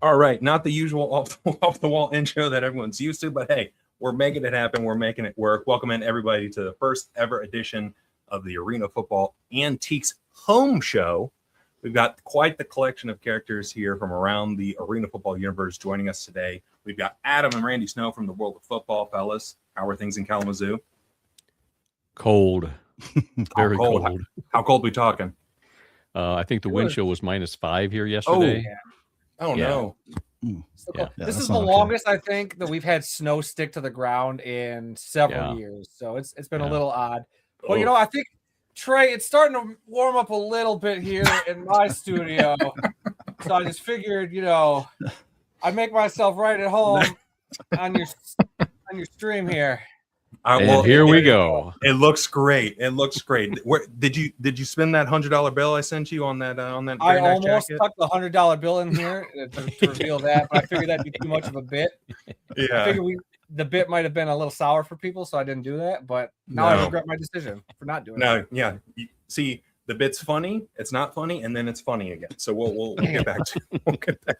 All right, not the usual off the wall intro that everyone's used to, but hey, we're making it happen. We're making it work. Welcome in everybody to the first ever edition of the Arena Football Antiques Home Show. We've got quite the collection of characters here from around the Arena Football universe joining us today. We've got Adam and Randy Snow from the world of football, fellas. How are things in Kalamazoo? Cold. Very cold. cold. How cold we talking? I think the wind chill was -5 here yesterday. Oh Yeah. no. So Yeah. this is the longest I think that we've had snow stick to the ground in several Yeah. years. So it's been a Yeah. little odd. But you know, I think Trey, it's starting to warm up a little bit here in my studio. So I just figured, you know, I'd make myself right at home on your stream here. And here we go. It looks great. It looks great. Where did you spend that $100 bill I sent you on that I nice almost jacket? stuck the $100 bill in here to reveal that, but I figured that'd be too much of a bit. Yeah. I figured the bit might have been a little sour for people, so I didn't do that. But now I regret my decision for not doing it. No, yeah. See, the bit's funny. It's not funny, and then it's funny again. So we'll get back to it.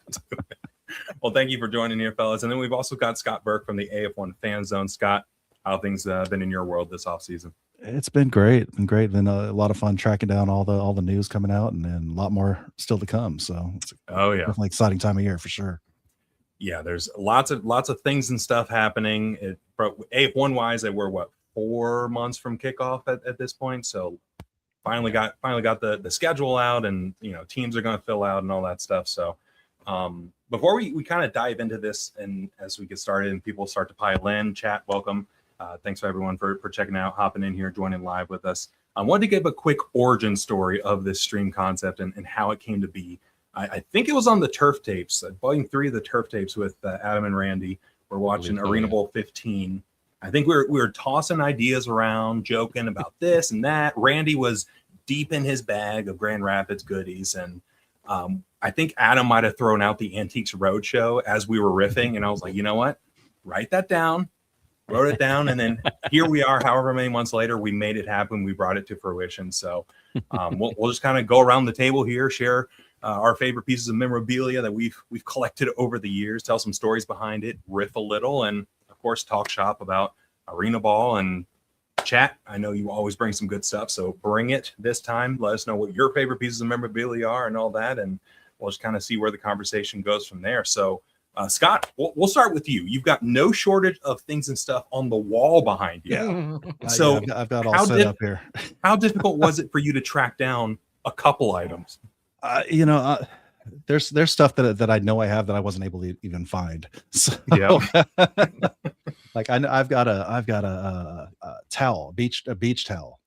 Well, thank you for joining here, fellas. And then we've also got Scott Burke from the AF1 Fan Zone. Scott, how things been in your world this offseason? It's been great. Been a lot of fun tracking down all the news coming out, and a lot more still to come. So it's definitely exciting time of year for sure. Yeah, there's lots of things and stuff happening. AF1 wise, we're 4 months from kickoff at this point. So finally got the schedule out, and teams are going to fill out and all that stuff. So before we kind of dive into this, and as we get started and people start to pile in, chat, welcome. Thanks for everyone for checking out, hopping in here, joining live with us. I wanted to give a quick origin story of this stream concept and how it came to be. I think it was on the Turf Tapes, volume 3 of the Turf Tapes with Adam and Randy. We're watching Arena Bowl 15. I think we were tossing ideas around, joking about this and that. Randy was deep in his bag of Grand Rapids goodies, and I think Adam might have thrown out the Antiques Roadshow as we were riffing, and I was like, you know what? Write that down. Wrote it down, and then here we are. However many months later, we made it happen. We brought it to fruition. So we'll just kind of go around the table here, share our favorite pieces of memorabilia that we've collected over the years, tell some stories behind it, riff a little, and of course talk shop about Arena Ball and chat. I know you always bring some good stuff, so bring it this time. Let us know what your favorite pieces of memorabilia are and all that, and we'll just kind of see where the conversation goes from there. So Scott, we'll start with you. You've got no shortage of things and stuff on the wall behind you. Yeah. So I've got all set up here. How difficult was it for you to track down a couple items? There's stuff that I know I have that I wasn't able to even find. So, like I've got a towel, a beach towel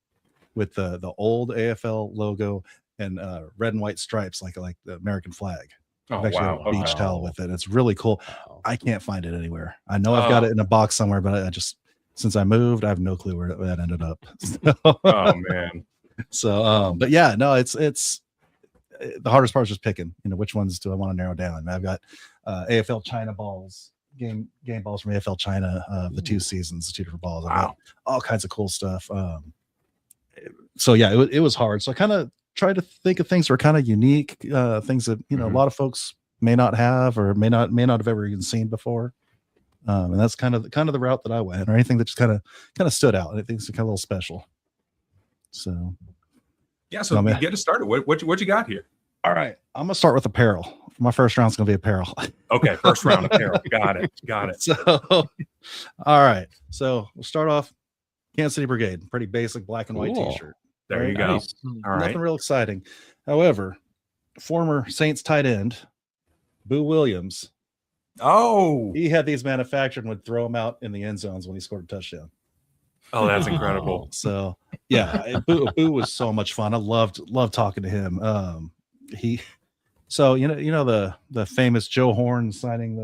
with the old AFL logo and red and white stripes, like the American flag. Oh, I've actually wow. got a beach towel with it. It's really cool. Wow. I can't find it anywhere. I know I've got it in a box somewhere, but I just, since I moved, I have no clue where that ended up. Oh man. So, but yeah, no, it's the hardest part is just picking, which ones do I want to narrow down? I've got AFL China balls, game balls from AFL China, the 2 seasons, the 2 different balls. I've got all kinds of cool stuff. So yeah, it was hard. So I kind of tried to think of things that were kind of unique, things that a lot of folks may not have or may not have ever even seen before. And that's kind of the route that I went, or anything that just kind of stood out. I think it's kind of a little special. So yeah, so get us started. What you got here? All right, I'm gonna start with apparel. My first round's gonna be apparel. Okay, first round apparel. Got it. So, all right. So we'll start off. Kansas City Brigade, pretty basic black and white T-shirt. There you go. Nice. All right. Nothing real exciting. However, former Saints tight end Boo Williams. Oh, he had these manufactured and would throw them out in the end zones when he scored a touchdown. Oh, that's incredible. So yeah, Boo was so much fun. I loved talking to him. So the famous Joe Horn signing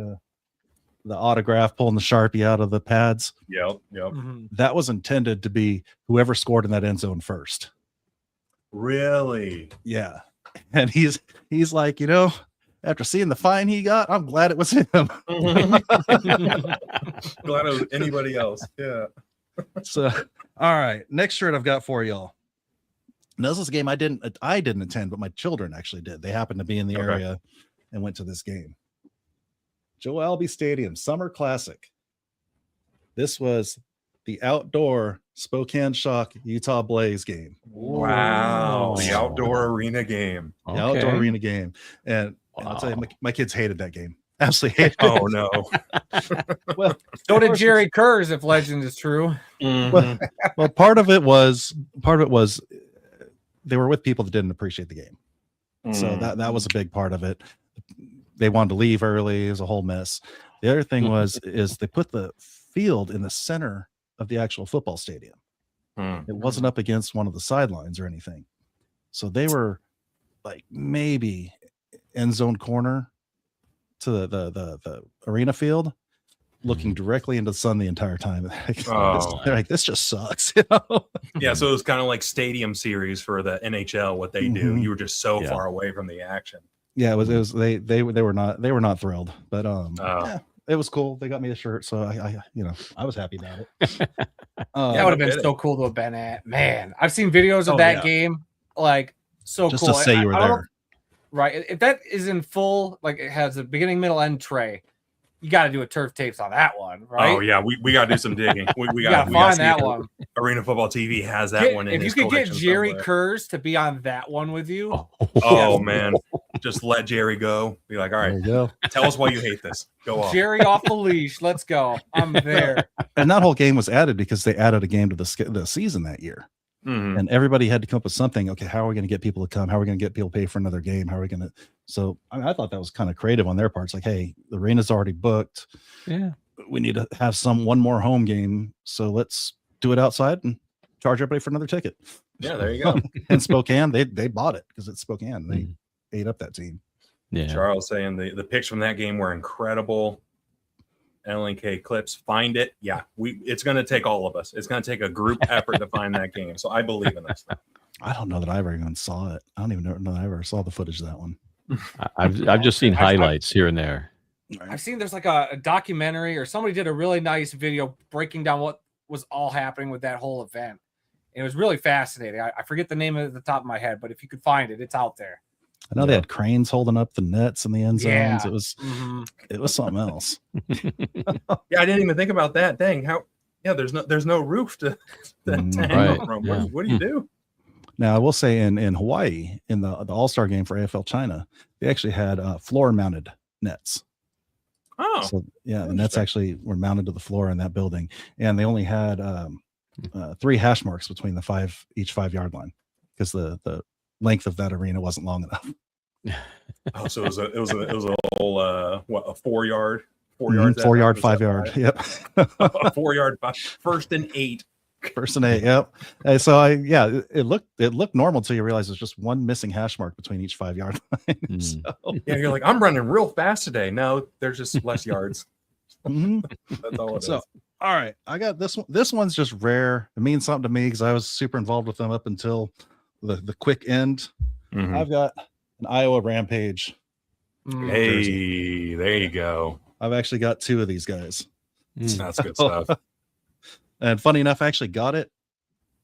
the autograph, pulling the Sharpie out of the pads. Yep. That was intended to be whoever scored in that end zone first. Really? Yeah. And he's like, after seeing the fine he got, I'm glad it was him. Glad it was anybody else. Yeah. So, all right. Next shirt I've got for y'all. Now, this is a game I didn't attend, but my children actually did. They happened to be in the area and went to this game. Joe Albee Stadium Summer Classic. This was the outdoor Spokane Shock Utah Blaze game. Wow. The Oh. outdoor arena game. The outdoor arena game. And I'll tell you, my kids hated that game. Absolutely hated it. Oh no. Well, So did Jerry Kurz, if legend is true. well, part of it was they were with people that didn't appreciate the game. So that was a big part of it. They wanted to leave early. It was a whole mess. The other thing is they put the field in the center of the actual football stadium. It wasn't up against one of the sidelines or anything. So they were like maybe end zone corner to the arena field, looking directly into the sun the entire time. They're like, this just sucks. You know? Yeah, so it was kind of like stadium series for the NHL. What they do, you were just so far away from the action. Yeah, it was they were not thrilled, but yeah, it was cool. They got me a shirt, so I was happy about it. That would have been so cool to have been at. Man, I've seen videos of that game. Like, so just cool. to say you were there. Right. If that is in full, like it has a beginning, middle, end tray, you got to do a turf tapes on that one, right? Oh yeah, we got to do some digging. We got to find that one. Arena Football TV has that one. If you could get Jerry Kurz to be on that one with you, oh man, just let Jerry go. Be like, all right, There you go. tell us why you hate this. Go off. Jerry off the leash. Let's go. I'm there. And that whole game was added because they added a game to the season that year. And everybody had to come up with something. Okay, how are we going to get people to come? How are we going to get people to pay for another game? How are we going to? So I thought that was kind of creative on their part. It's like, hey, the arena's already booked. Yeah, we need to have one more home game. So let's do it outside and charge everybody for another ticket. Yeah, there you go. And Spokane, they bought it because it's Spokane. They ate up that team. yeah. Charles saying the pics from that game were incredible. LNK clips, find it. Yeah, it's going to take all of us. It's going to take a group effort to find that game. So I believe in this. I don't know that I ever even saw it. I don't even know that I ever saw the footage of that one. I've just seen highlights here and there. I've seen there's like a documentary or somebody did a really nice video breaking down what was all happening with that whole event. And it was really fascinating. I forget the name at the top of my head, but if you could find it, it's out there. I know they had cranes holding up the nets in the end zones. Yeah. It was something else. Yeah, I didn't even think about that. Dang, how? Yeah, there's no roof to hang Right. from. Yeah. What do you do? Now I will say in Hawaii in the All-Star game for AFL China, they actually had floor mounted nets. Oh, So yeah, the nets actually were mounted to the floor in that building, and they only had 3 hash marks between each 5-yard line because the length of that arena wasn't long enough. oh, so it was a whole a 4 yard, 4 Mhm, yards, 4 yard, 5 yard. Yep. a 4 yard, 1st and 8. First and 8. Yep. And so it looked normal until you realize there's just one missing hash mark between each 5-yard line. So, Yeah, you're like, I'm running real fast today. No, there's just less yards. mhm. That's all it is. So, all right, I got this one. This one's just rare. It means something to me because I was super involved with them up until the quick end. Mhm. I've got an Iowa Rampage. Hey, there you go. I've actually got 2 of these guys. That's good stuff. And funny enough, I actually got it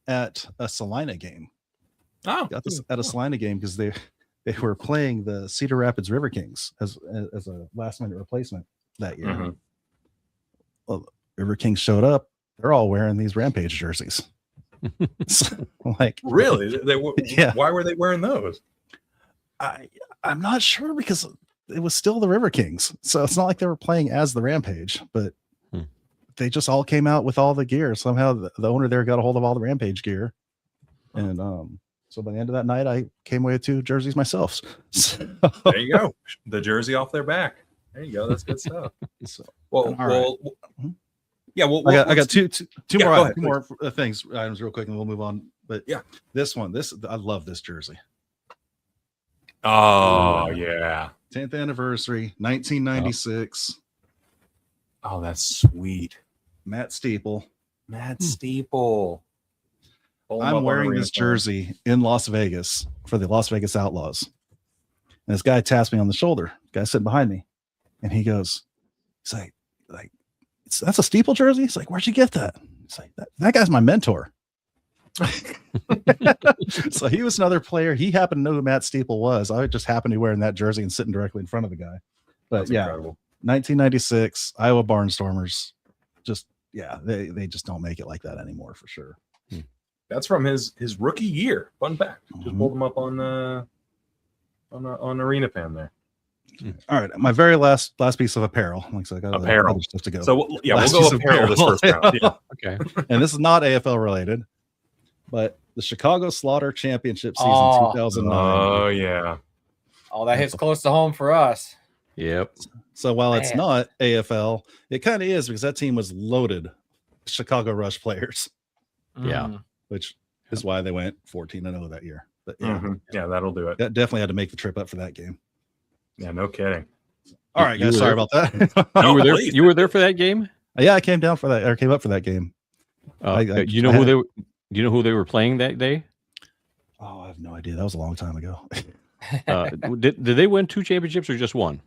at a Salina game. Oh, Got this at a Salina game because they were playing the Cedar Rapids River Kings as a last minute replacement that year. Mhm. Well, River Kings showed up. They're all wearing these Rampage jerseys. So, like, really? Yeah. Why were they wearing those? I'm not sure because it was still the River Kings. So it's not like they were playing as the Rampage, but they just all came out with all the gear. Somehow the owner there got a hold of all the Rampage gear. And so by the end of that night, I came away with 2 jerseys myself. So, There you go. The jersey off their back. There you go. That's good stuff. so Well, All right. yeah. I got two Yeah, more go ahead, two more things items real quick, and we'll move on. But Yeah. this I love this jersey. Oh yeah. 10th anniversary, 1996. Oh, that's sweet. Matt Steeple. Matt Steeple. Hold him up I'm on wearing Arena this Phone. jersey in Las Vegas for the Las Vegas Outlaws. And this guy taps me on the shoulder, guy sitting behind me, and he goes, he's like, that's a Steeple jersey? He's like, where'd you get that? It's like, that guy's my mentor. So he was another player. He happened to know who Matt Steeple was. I just happened to be wearing that jersey and sitting directly in front of the guy. But That's yeah, incredible. 1996 Iowa Barnstormers. Just they just don't make it like that anymore for sure. That's from his rookie year. Fun fact. Just Mhm. pulled him up on Arena Fan there. All right, my very last piece of apparel. Like I said, I got Apparel. other stuff to go. So yeah, Last we'll piece go of apparel this first round. Yeah. Okay. And this is not AFL related, but the Chicago Slaughter Championship season Oh. 2009. Oh yeah. Oh, that hits close to home for us. Yep. So while it's Man. not AFL, it kind of is because that team was loaded Chicago Rush players, Yeah. Mm. which is why they went 14-0 that year. But yeah, Mhm. Yeah, that'll do it. that definitely had to make the trip up for that game. Yeah, no kidding. All right, You guys, were sorry there? about that. You were there. please. You were there for that game. Yeah, I came down for that, or came up for that game. You know who they were? Do you know who they were playing that day? Oh, I have no idea. That was a long time ago. Did they win 2 championships or just one?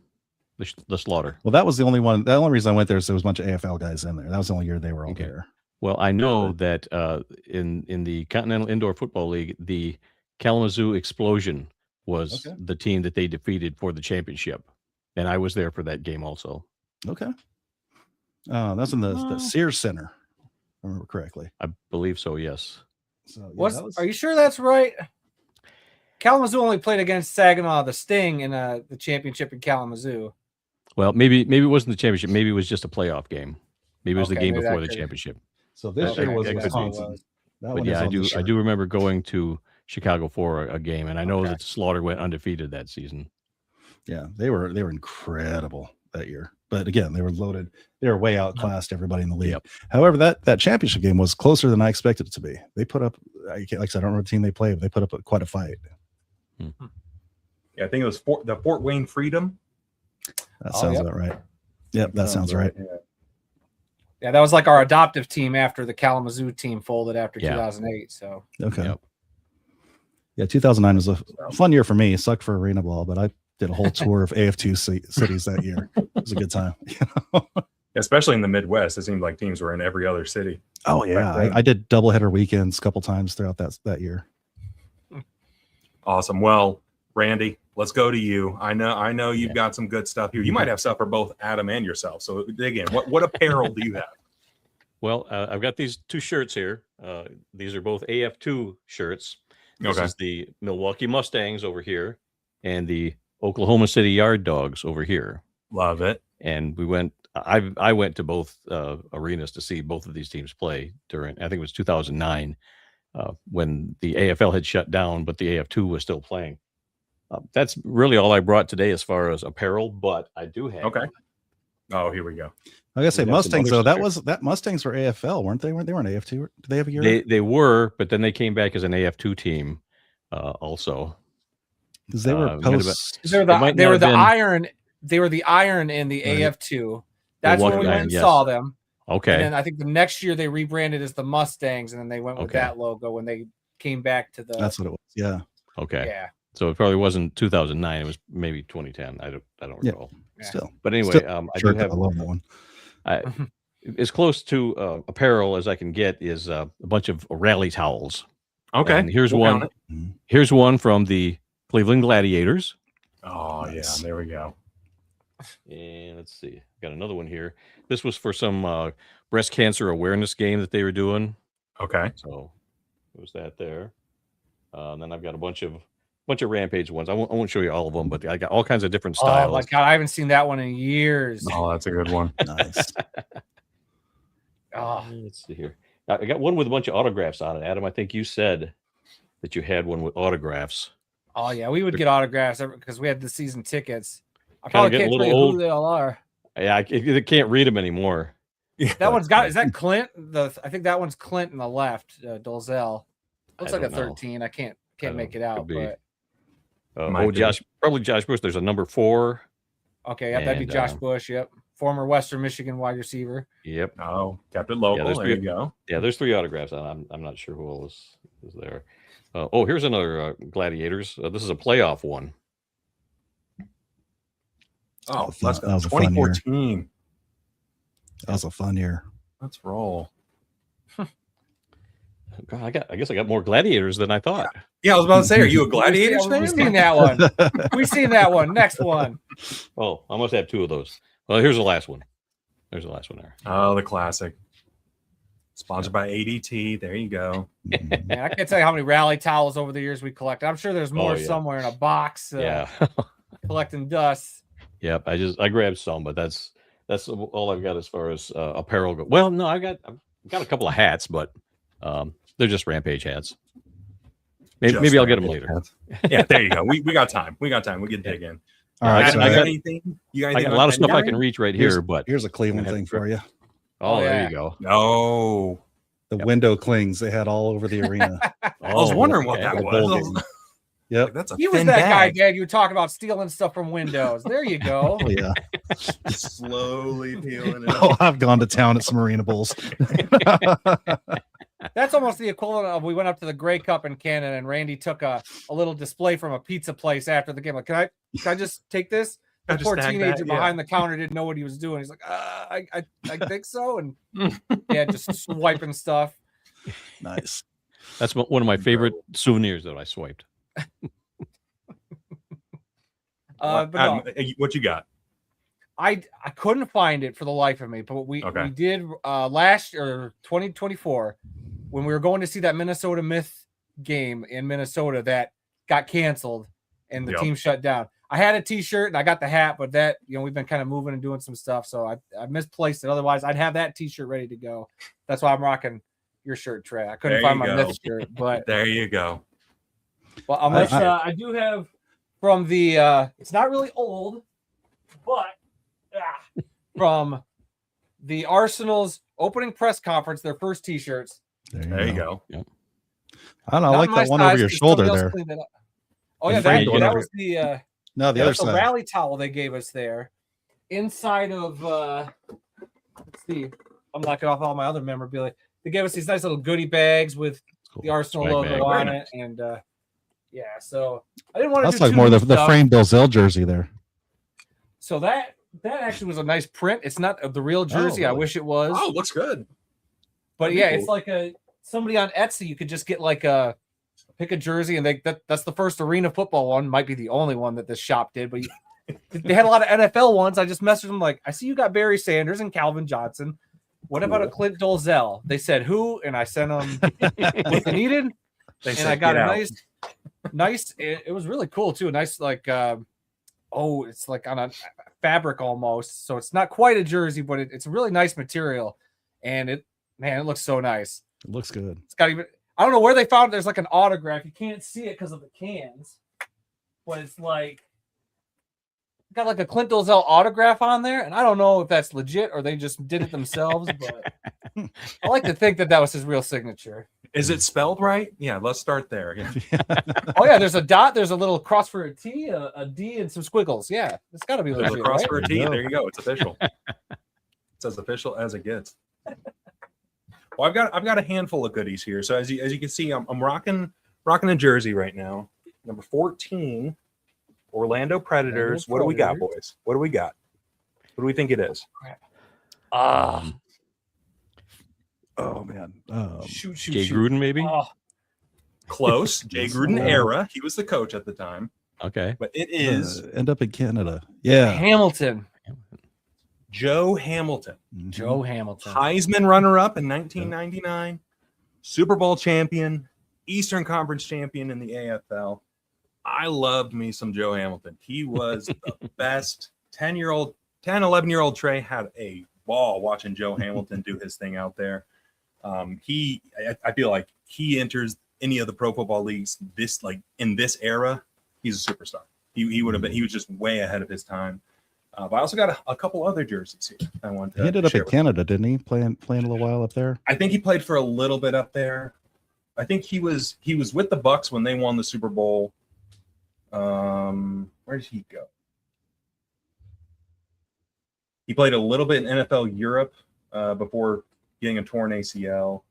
The Slaughter. Well, that was the only one. The only reason I went there is there was a bunch of AFL guys in there. That was the only year they were all Okay. there. Well, I know that in the Continental Indoor Football League, the Kalamazoo Explosion was Okay. the team that they defeated for the championship, and I was there for that game also. Okay. That's in the Sears Center, if I remember correctly. I believe so. Yes. So yeah, What's, that was, are you sure that's right? Kalamazoo only played against Saginaw, the Sting, in the championship in Kalamazoo. Well, maybe it wasn't the championship. Maybe it was just a playoff game. Maybe it was the Okay, game maybe before that the could- championship. so this Okay, year was that could be. Wisconsin. That But one yeah, is I on the do. I shirt. do remember going to Chicago for a game, and I know Okay. that Slaughter went undefeated that season. Yeah, they were incredible that year. But again, they were loaded. They were way outclassed everybody in the league. Yep. However, that championship game was closer than I expected it to be. They put up, like I said, I don't remember the team they played, but they put up quite a fight. Yeah, I think it was the Fort Wayne Freedom. That Oh, sounds yep. about right. Yep, that sounds right. Yeah. Yeah, that was like our adoptive team after the Kalamazoo team folded after Yeah. 2008. So Okay. Yep. Yeah, 2009 was a fun year for me. It sucked for Arena Ball, but I did a whole tour of AF2 cities that year. It was a good time. Especially in the Midwest, it seemed like teams were in every other city. Oh yeah, Back then. I did doubleheader weekends a couple times throughout that year. Awesome. Well, Randy, let's go to you. I know you've got some good stuff here. You might have stuff for both Adam and yourself. So dig in. What apparel do you have? Well, I've got these 2 shirts here. These are both AF2 shirts. This Okay. is the Milwaukee Mustangs over here, and the Oklahoma City Yard Dogs over here. Love it. And we went. I went to both arenas to see both of these teams play during. I think it was 2009 when the AFL had shut down, but the AF2 was still playing. That's really all I brought today as far as apparel. But I do have. Okay. Oh, here we go. I gotta say We got some Mustangs other though. stuff That Mustangs were AFL, weren't they? They weren't AF2. Did they have a year? They were, but then they came back as an AF2 team also. Because they were might have been- post. they were It might the not have been- iron. They were the iron in the Right. AF2. That's when we Milwaukee went Iron, and yes. saw them. Okay. And then I think the next year they rebranded as the Mustangs, and then they went with Okay. that logo when they came back to the. That's what it was. Yeah. Okay. Yeah. So it probably wasn't 2009. It was maybe 2010. I don't Yeah. recall. Yeah. Still. But anyway, Still I Sure, do have I love that one. as close to apparel as I can get is a bunch of rally towels. Okay. And here's We'll one. count Here's one from the Cleveland Gladiators. Oh, Nice. yeah. There we go. And let's see. Got another one here. This was for some breast cancer awareness game that they were doing. Okay. So it was that there. And then I've got a bunch of Rampage ones. I won't show you all of them, but I got all kinds of different styles. Oh my god, I haven't seen that one in years. Oh, that's a good one. Nice. Oh, Let's see here. I got one with a bunch of autographs on it. Adam, I think you said that you had one with autographs. oh yeah, we would get autographs because we had the season tickets. I Kinda probably getting can't a tell little you old. who they all are. Yeah, I can't read them anymore. That one's got. Is that Clint? I think that one's Clint in the left. Dolzell. Looks I like a don't know. 13. I can't don't make know. it out. Could be. But Might be. Probably Josh Bush. There's a number 4. okay, yeah, that'd be And, Josh Bush. Yep, former Western Michigan wide receiver. Yep. Oh, kept it local. there's there three- you go. Yeah, there's 3 autographs. I'm not sure who else is there. Here's another Gladiators. This is a playoff one. Oh, That let's go. was a fun year. 2014. That was a fun year. Let's roll. God, I guess I got more Gladiators than I thought. Yeah, I was about to say, are you a Gladiators We've fan? seen that one. We've seen that one. Next one. Oh, I must have 2 of those. Well, here's the last one. There's the last one there. Oh, the classic. Sponsored by ADT. There you go. Mhm. Man, I can't tell you how many rally towels over the years we collected. I'm sure there's more yeah. somewhere in a box Yeah. collecting dust. Yep. I grabbed some, but that's all I've got as far as apparel go. Well, no, I've got a couple of hats, but they're just Rampage hats. Maybe I'll get them later. Yeah, there you go. We got time. We got time. We can dig in. All right, Adam, so you got I- anything? You got I anything got a lot of on stuff I Fender? can reach right Here's- here, but Here's a Cleveland thing for you. oh, there yeah. you go. No. The window clings they had all over the arena. I was wondering what okay. that The bowl was. game. Yep. Like, that's a He was thin that guy, bag. Dad. You were talking about stealing stuff from windows. There you go. Oh yeah. Slowly peeling it Oh, off. I've gone to town at some Marina Bowls. That's almost the equivalent of we went up to the Grey Cup in Canada and Randy took a little display from a pizza place after the game. Like, can I just take this? The I just poor snagged teenager that, yeah. behind the counter didn't know what he was doing. He's like, I think so. And yeah, just swiping stuff. Nice. That's one of my favorite souvenirs that I swiped. But no, Adam, what you got? I couldn't find it for the life of me, but we did last year, 2024, when we were going to see that Minnesota Myth game in Minnesota that got canceled and the Yep. team shut down. I had a t-shirt and I got the hat, but that, we've been kind of moving and doing some stuff, so I misplaced it. Otherwise, I'd have that t-shirt ready to go. That's why I'm rocking your shirt, Trey. I couldn't There find you my go. Myth shirt, but There you go. well, unless I do have from the it's not really old, but from the Arsenal's opening press conference, their first t-shirts. There you go. I don't know. I Not like my that one over size, your 'cause somebody shoulder else there. cleaned it up. Oh The yeah, framed one that over- was the No, the other that's the side. rally towel they gave us there. Inside of let's see, I'm knocking off all my other memorabilia. They gave us these nice little goodie bags with the Arsenal Swag logo bag. on Very it, and yeah, so I didn't want to. That's like more the framed Bill Zell jersey there. So that actually was a nice print. It's not the real jersey. I really? wish it was. Oh, looks good. But that'd be yeah, cool. it's like somebody on Etsy. You could just get like pick a jersey, and that's the first arena football one. Might be the only one that this shop did, but they had a lot of NFL ones. I just messaged them like, I see you got Barry Sanders and Calvin Johnson. What about a Clint Dolzell? They said who, and I sent them what they needed, They and said, I got "Get a out." nice. It was really cool too. A nice like it's like on a fabric almost. So it's not quite a jersey, but it's a really nice material, and it looks so nice. It looks good. It's got even. I don't know where they found it. There's like an autograph. You can't see it because of the cans, but it's like got like a Clint Dolzell autograph on there, and I don't know if that's legit or they just did it themselves. But I like to think that was his real signature. Is it spelled right? Yeah, let's start there. Yeah. Oh yeah, there's a dot. There's a little cross for a T, a D, and some squiggles. Yeah, it's got to be There's a legit, cross right? for a There T. you go. There you go. It's official. It's as official as it gets. Well, I've got a handful of goodies here. So as you can see, I'm rocking a jersey right now. Number 14, Orlando Predators. What do we got, boys? What do we got? What do we think it is? Oh man. Shoot, Jay Gruden, maybe. Oh, Close. Jay Gruden era. He was the coach at the time. Okay. But it is End up in Canada. Yeah. Hamilton. Joe Hamilton. Mhm. Joe Hamilton. Heisman runner-up in 1999, Super Bowl champion, Eastern Conference champion in the AFL. I loved me some Joe Hamilton. He was the best 11-year-old Trey had a ball watching Joe Hamilton do his thing out there. I feel like he enters any of the pro football leagues in this era, he's a superstar. He would have been, he was just way ahead of his time. But I also got a couple other jerseys here. I want to He ended up share in with Canada, didn't he? Playing a little while up there. I think he played for a little bit up there. I think he was with the Bucks when they won the Super Bowl. Where did he go? He played a little bit in NFL Europe before getting a torn ACL.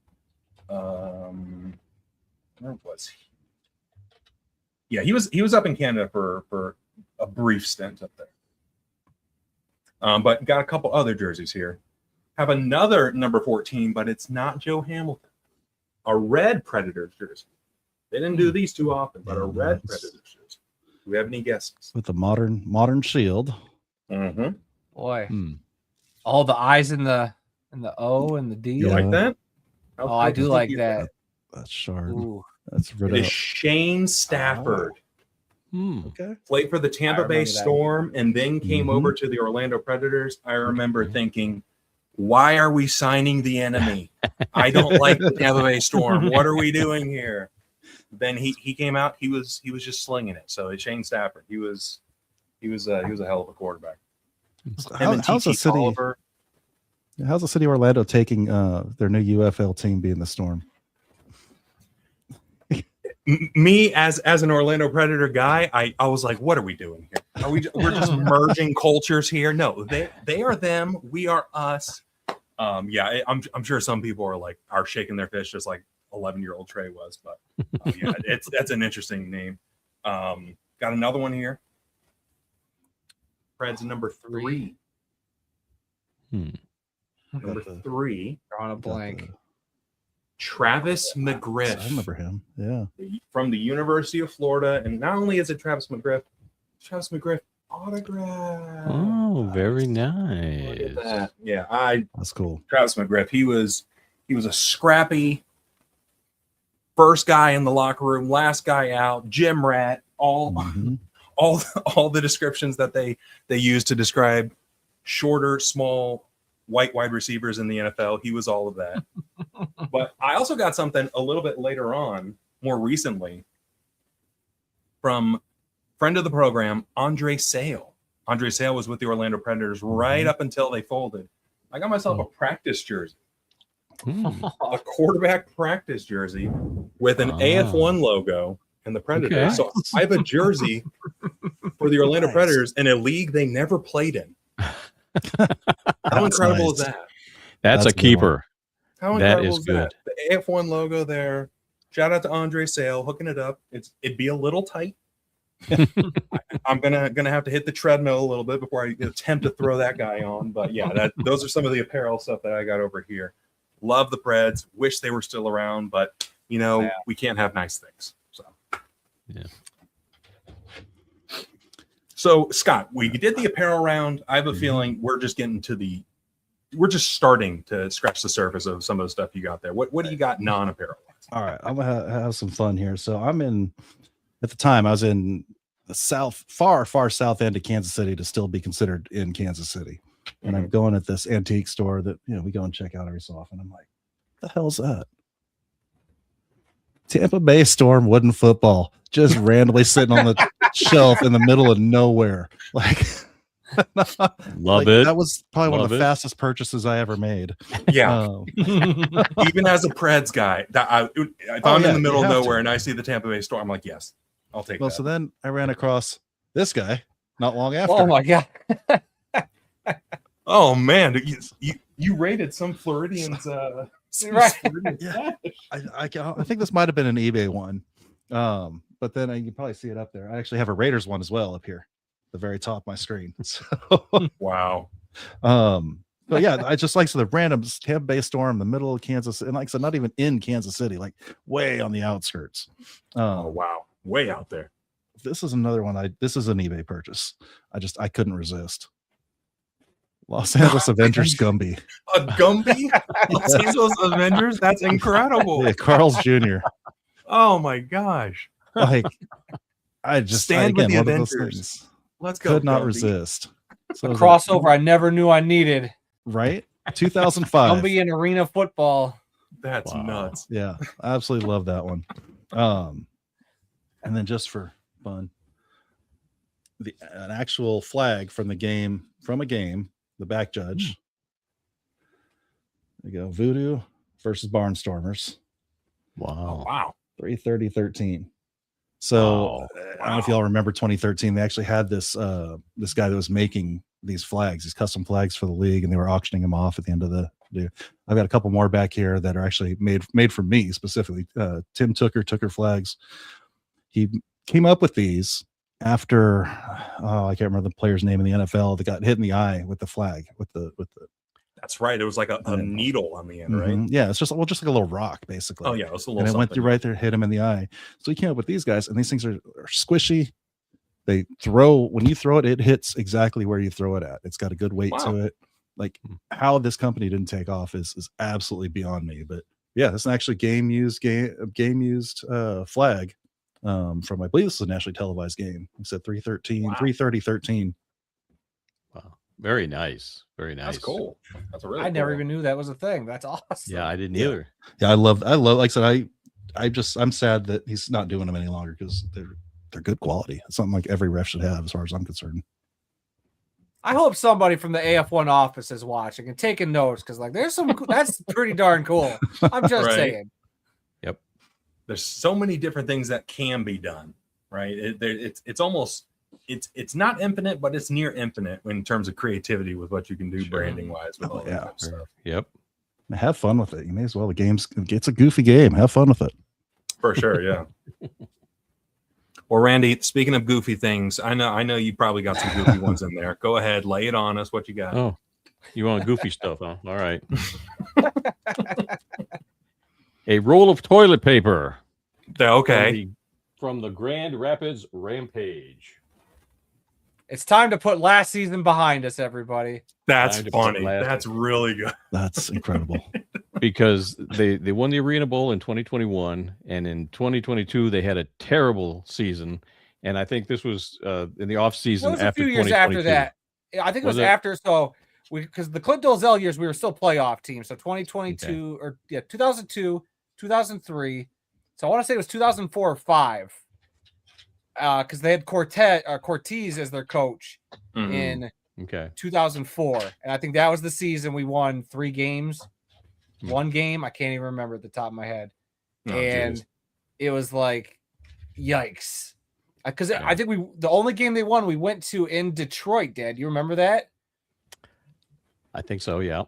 Where was he? Yeah, he was up in Canada for a brief stint up there. But got a couple other jerseys here. Have another number 14, but it's not Joe Hamilton. A red Predators jersey. They didn't do these too often, but a red Nice. Predators jersey. Do we have any guesses? With the modern shield. Mm-hmm. Boy. Hmm. All the I's in the O and the D. You Yeah. like that? Oh, I do like that. That's Shard. Ooh. That's It Riddle. is Shane Stafford. Okay. Played for the Tampa Bay remember that. Storm and then came Mhm. over to the Orlando Predators. I remember Okay. thinking, why are we signing the enemy? I don't like the Tampa Bay Storm. What are we doing here? Then he came out. He was just slinging it. So Shane Stafford, he was a hell of a quarterback. Him and How's the TT city? Oliver. How's the city of Orlando taking their new UFL team being the Storm? Me as an Orlando Predator guy, I was like, what are we doing here? We're just merging cultures here? No, they are them, we are us. Yeah, I'm sure some people are shaking their fist just like 11-year-old Trey was, but yeah, that's an interesting name. Got another one here. Preds number 3. Number 3. Drawing a blank. Travis McGriff. I remember him. Yeah. From the University of Florida. And not only is it Travis McGriff autograph. Oh, very Look nice. at that. Yeah, That's cool. Travis McGriff. He was a scrappy first guy in the locker room, last guy out, gym rat, Mhm. all the descriptions that they use to describe shorter, small, white wide receivers in the NFL. He was all of that. But I also got something a little bit later on, more recently, from friend of the program, Andre Sale. Andre Sale was with the Orlando Predators right up until they folded. I got myself a practice jersey, a quarterback practice jersey with an AF1 logo and the Predators. Okay. So I have a jersey for the Orlando Nice. Predators in a league they never played in. How That's incredible nice. is that? That's That's a a good keeper. How That incredible is is good. that? The AF1 logo there. Shout out to Andre Sale hooking it up. It'd be a little tight. I'm gonna have to hit the treadmill a little bit before I attempt to throw that guy on. But yeah, those are some of the apparel stuff that I got over here. Love the Preds. Wish they were still around, but we can't have nice things. So Yeah. So Scott, we did the apparel round. I have a feeling we're just starting to scratch the surface of some of the stuff you got there. What do you got non-apparel? All right, I'm gonna have some fun here. So at the time I was in the far south end of Kansas City to still be considered in Kansas City. And I'm going at this antique store that we go and check out every so often. I'm like, the hell's that? Tampa Bay Storm wooden football just randomly sitting on the shelf in the middle of nowhere. Like Love it. That was probably one of Love the it. fastest purchases I ever made. Yeah, even as a Preds guy, if I'm in the middle of nowhere and I see the Tampa Bay Storm, I'm like, yes, I'll take Well, that. so then I ran across this guy not long after. Oh my god. Oh man, you rated some Floridians. Right. Yeah. I think this might have been an eBay one. But then you can probably see it up there. I actually have a Raiders one as well up here, the very top of my screen. So Wow. but yeah, I just like the random Tampa Bay Storm, the middle of Kansas, and like I said, not even in Kansas City, like way on the outskirts. Oh wow, way out there. This is another one. This is an eBay purchase. I couldn't resist. Los Angeles Avengers Gumby. A Gumby? Los Angeles Avengers? That's incredible. Yeah, Carl's Jr. Oh my gosh. Like I just Stand with again, the one of those Avengers. things. Let's go. Could not Gumby. resist. So A it was like, crossover I never knew I needed. right? 2005. Gumby in arena football. That's Wow. nuts. Yeah, I absolutely love that one. And then just for fun, an actual flag from a game, the back judge. There you go. Voodoo versus Barnstormers. Wow. Wow. 330-13. So Wow. I don't know if y'all remember 2013. They actually had this this guy that was making these flags, these custom flags for the league, and they were auctioning them off at the end of the day. I've got a couple more back here that are actually made for me specifically. Tim Tooker flags. He came up with these after I can't remember the player's name in the NFL that got hit in the eye with the flag with the That's right. It was like a needle on the end, right? Yeah, it's just like a little rock basically. Oh yeah, it was a little And it went something. through right there, hit him in the eye. So he came up with these guys, and these things are squishy. They throw when you throw it, it hits exactly where you throw it at. It's got a good weight Wow. to it. Like how this company didn't take off is absolutely beyond me. But yeah, it's an actually game used flag from I believe this is a nationally televised game. It said 313, Wow. 330-13. Wow. Very nice. Very nice. That's cool. That's a really I never cool even knew that was a thing. That's awesome. Yeah, I didn't Yeah. either. Yeah, I love like I said, I'm sad that he's not doing them any longer because they're good quality. It's something like every ref should have, as far as I'm concerned. I hope somebody from the AF1 office is watching and taking notes because, like, there's some that's pretty darn cool. I'm just Right. saying. There's so many different things that can be done, right? It's almost it's not infinite, but it's near infinite in terms of creativity with what you can do Sure. branding wise with Oh, all that yeah. type of stuff. Yep. Have fun with it. You may as well. It's a goofy game. Have fun with it. For sure, yeah. Well, Randy, speaking of goofy things, I know you probably got some goofy ones in there. Go ahead, lay it on us. What you got? Oh, you want goofy stuff, huh? All right. A roll of toilet paper. Okay. From the Grand Rapids Rampage. It's time to put last season behind us, everybody. That's Time to put funny. last- That's really good. That's incredible. Because they won the Arena Bowl in 2021, and in 2022 they had a terrible season. And I think this was in the off It season was a after few years after 2022. that. I think it was Was it? after. So because the Clint Dolzell years, we were still playoff team. So 2022 or 2002, 2003. So I want to say it was 2004 or 5. Because they had Cortez as their coach Mhm. in Okay. 2004, and I think that was the season we won 3 games. Hmm. 1 game, I can't even remember at the top of my head. Oh, And geez. it was like, yikes. Because Yeah. I think the only game they won, we went to in Detroit, Dad. You remember that? I think so, yeah.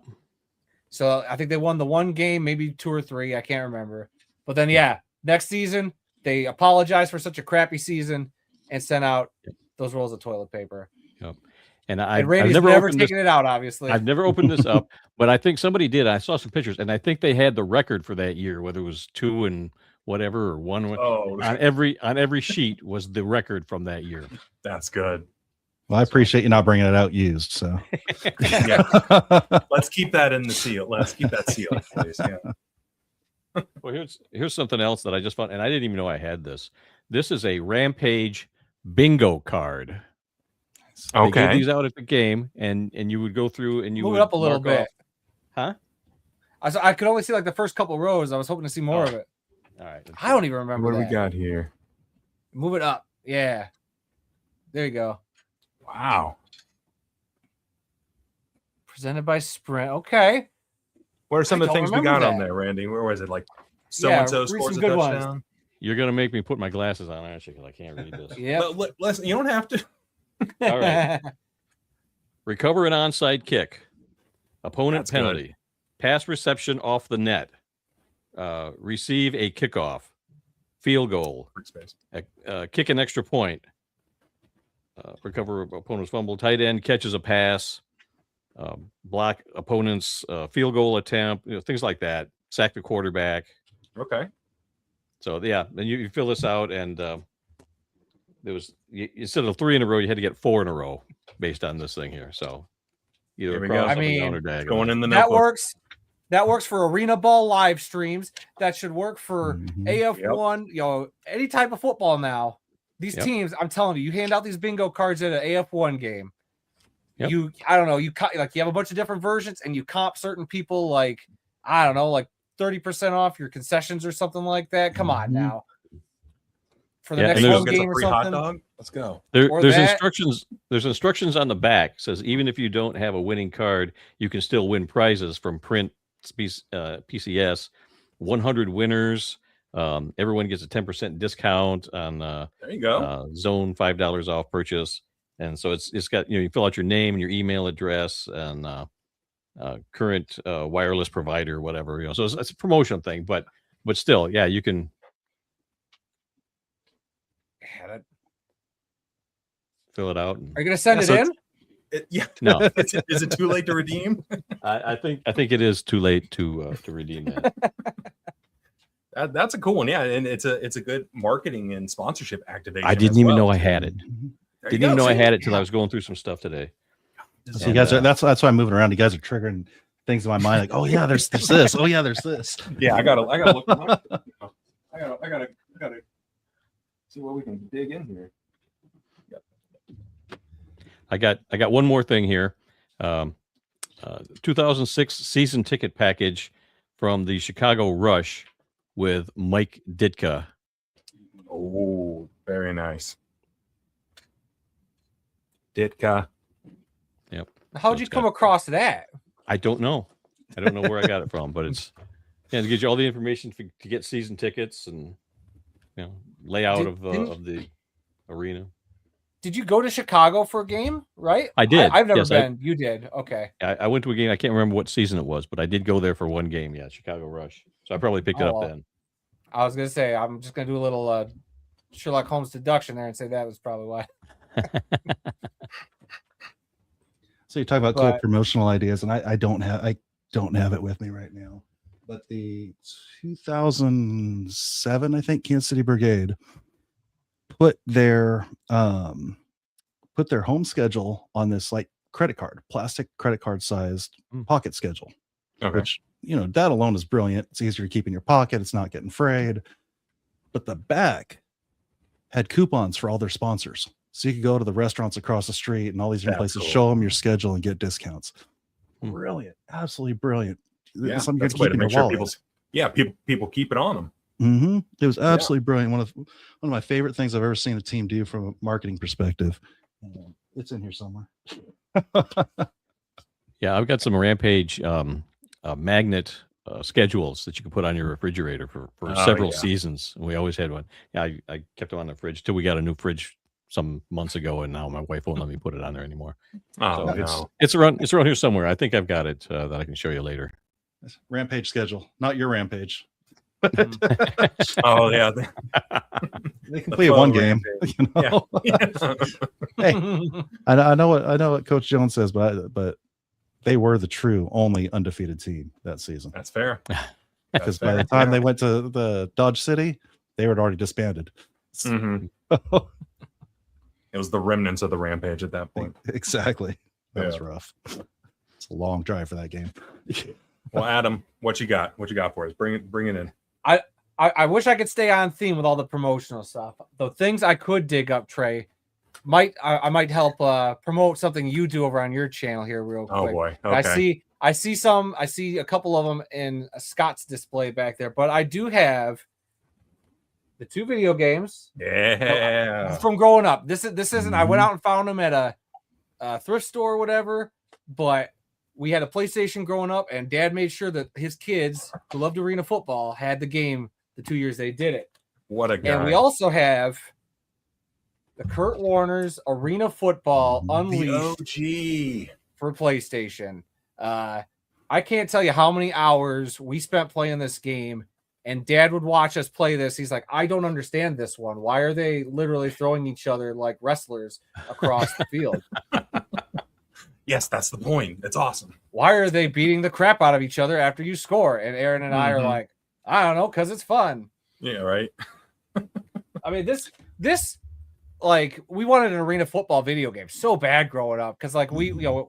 So I think they won the 1 game, maybe 2 or 3. I can't remember. But then, yeah, next season, they apologized for such a crappy season and sent out those rolls of toilet paper. And And I've Randy's never never opened this. taken it out, obviously. I've never opened this up, but I think somebody did. I saw some pictures, and I think they had the record for that year, whether it was 2 and whatever or 1. Oh, On every sheet was the record from that year. that's good. Well, I appreciate you not bringing it out used. So Yeah. Let's keep that in the seal. Let's keep that sealed, please. Yeah. Well, here's something else that I just found, and I didn't even know I had this. This is a Rampage bingo card. They gave these out at the game, and you would go through and you Move would it up a little mark bit. off- Huh? I could only see like the first couple rows. I was hoping to see more Oh. of it. All right. I don't even remember What do we that. got here? Move it up. Yeah. There you go. Wow. Presented by Sprint. Okay. What are some I of the don't things we remember got on that. there, Randy? Where was it? Like so Yeah, and so read scores a some good ones. touchdown. You're gonna make me put my glasses on, aren't you? Because I can't read this. Yeah. Listen, you don't have to. All right. Recover an onside kick. Opponent That's good. penalty. Pass reception off the net. Receive a kickoff. Field goal. Free space. Kick an extra point. Recover opponent's fumble. Tight end catches a pass. Block opponent's field goal attempt. Things like that. Sack the quarterback. Okay. So yeah, then you fill this out, and there was instead of 3 in a row, you had to get 4 in a row based on this thing here. So either Here we across, go. up I and mean, down, or diagonal. Going in the that notebook. works. That works for Arena Ball live streams. That should work for Mhm. AF1, any type of football now. These Yep. teams, I'm telling you, you hand out these bingo cards at an AF1 game. Yep. I don't know, you have a bunch of different versions and you comp certain people like, I don't know, like 30% off your concessions or something like that. Come on Mhm. now. For the Yeah, next and there's- home Gets a game or free hot something. dog. Let's go. Or There's that. instructions. There's instructions on the back. Says even if you don't have a winning card, you can still win prizes from Print PCS. 100 winners. Everyone gets a 10% discount on There you go. Zone, $5 off purchase. And so it's got you fill out your name and your email address and current wireless provider, whatever. So it's a promotion thing, but still, yeah, you can Yeah, that- fill it out. Are you going to send Yeah, it so in? Yeah. No, Is it too late to redeem? I think it is too late to redeem that. That's a cool one. Yeah, and it's a good marketing and sponsorship activation. I didn't as even well. know I had it. There Didn't you even go. know I See? had it till I was going through some stuff today. So you guys are that's why I'm moving around. You guys are triggering things in my mind, like, oh yeah, there's this. Oh yeah, there's this. Yeah, I gotta look. I gotta see what we can dig in here. I got one more thing here. 2006 season ticket package from the Chicago Rush with Mike Ditka. Oh, very nice. Ditka. Yep. How'd you come across that? I don't know. I don't know where I got it from, but it gives you all the information to get season tickets and layout of the arena. Did you go to Chicago for a game? Right? I did. I've never Yes, been. You did. Okay. I went to a game. I can't remember what season it was, but I did go there for one game. Yeah, Chicago Rush. So I probably picked it up then. I was gonna say I'm just gonna do a little Sherlock Holmes deduction there and say that was probably why. So you're talking about cool promotional ideas, and I don't have it with me right now. But the 2007, I think, Kansas City Brigade put their home schedule on this like plastic credit card sized pocket schedule. Okay. Which, that alone is brilliant. It's easier to keep in your pocket. It's not getting frayed. But the back had coupons for all their sponsors. So you could go to the restaurants across the street and all these different places, show them your schedule and get discounts. Brilliant. Absolutely brilliant. Yeah, Something that's a way to make sure people keep it on them. Mm-hmm. It was absolutely brilliant. One of my favorite things I've ever seen a team do from a marketing perspective. It's in here somewhere. Yeah, I've got some Rampage magnet schedules that you can put on your refrigerator for several seasons. We always had one. Yeah, I kept them on the fridge till we got a new fridge some months ago, and now my wife won't let me put it on there anymore. Oh, so no. It's around here somewhere. I think I've got it that I can show you later. Rampage schedule, not your Rampage. Oh yeah, they can play one game. Yeah. Hey, I know what Coach Jones says, but they were the true only undefeated team that season. That's fair. Because by the time they went to the Dodge City, they were already disbanded. Mm-hmm. It was the remnants of the Rampage at that point. Exactly. That was rough. It's a long drive for that game. Well, Adam, what you got? What you got for us? Bring it in. I wish I could stay on theme with all the promotional stuff. The things I could dig up, Trey, I might help promote something you do over on your channel here real quick. Oh boy. Okay. I see a couple of them in Scott's display back there, but I do have the 2 video games. Yeah. From growing up. This isn't I went out and found them at a thrift store or whatever, but we had a PlayStation growing up, and Dad made sure that his kids who loved arena football had the game the 2 years they did it. What a guy. And we also have the Kurt Warner's Arena Football Unleashed for PlayStation. I can't tell you how many hours we spent playing this game, and Dad would watch us play this. He's like, I don't understand this one. Why are they literally throwing each other like wrestlers across the field? Yes, that's the point. It's awesome. Why are they beating the crap out of each other after you score? And Aaron and I are like, I don't know, because it's fun. Yeah, right. I mean, this like we wanted an arena football video game so bad growing up because like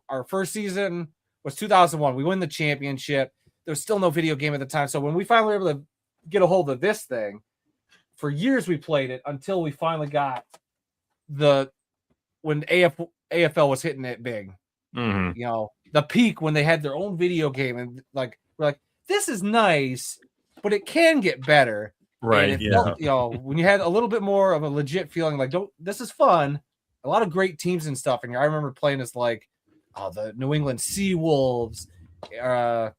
our first season was 2001. We win the championship. There was still no video game at the time. So when we finally were able to get a hold of this thing, for years we played it until we finally got when AFL was hitting it big. Mm-hmm. The peak when they had their own video game, and like we're like, this is nice, but it can get better. Right. Felt, when you had a little bit more of a legit feeling, like, this is fun. A lot of great teams and stuff in here. I remember playing as like the New England Sea Wolves, and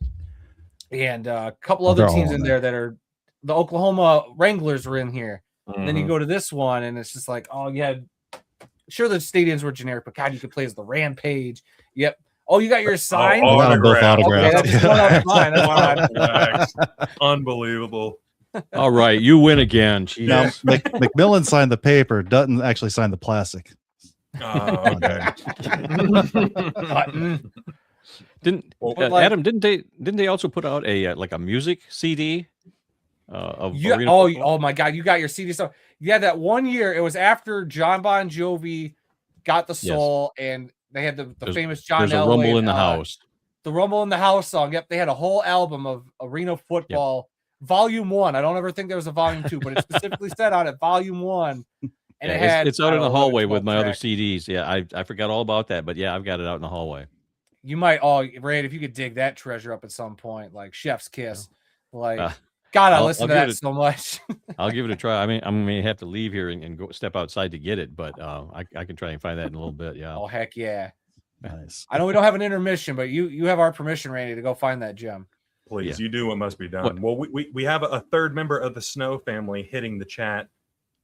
a couple other teams in there that are the Oklahoma Wranglers were in here. Mm-hmm. And then you go to this one, and it's just like, oh, you had sure the stadiums were generic, but God, you could play as the Rampage. Yep. Oh, you got your sign? I got them both autographed. Okay, Unbelievable. All right, you win again. Now, McMillan signed the paper. Dutton actually signed the plastic. Oh, okay. Adam? Didn't they also put out a music CD? Oh my God, you got your CD stuff. Yeah, that one year it was after John Bon Jovi got the soul, and they had the famous John There's a Elway, rumble in the house. The Rumble in the House song. Yep, they had a whole album of Arena Football Volume 1. I don't ever think there was a Volume 2, but it specifically said on it Volume 1. And it had, it's out in the hallway with my other tracks. CDs. Yeah, I forgot all about that, but yeah, I've got it out in the hallway. You might, Ray, if you could dig that treasure up at some point, like Chef's Kiss. Like, God, I listen to that so much. I'll give it a try. I mean, I may have to leave here and go step outside to get it, but I can try and find that in a little bit. Yeah. Oh, heck yeah. Nice. I know we don't have an intermission, but you have our permission, Randy, to go find that gem. Please, you do what must be done. Well, we have a third member of the Snow family hitting the chat.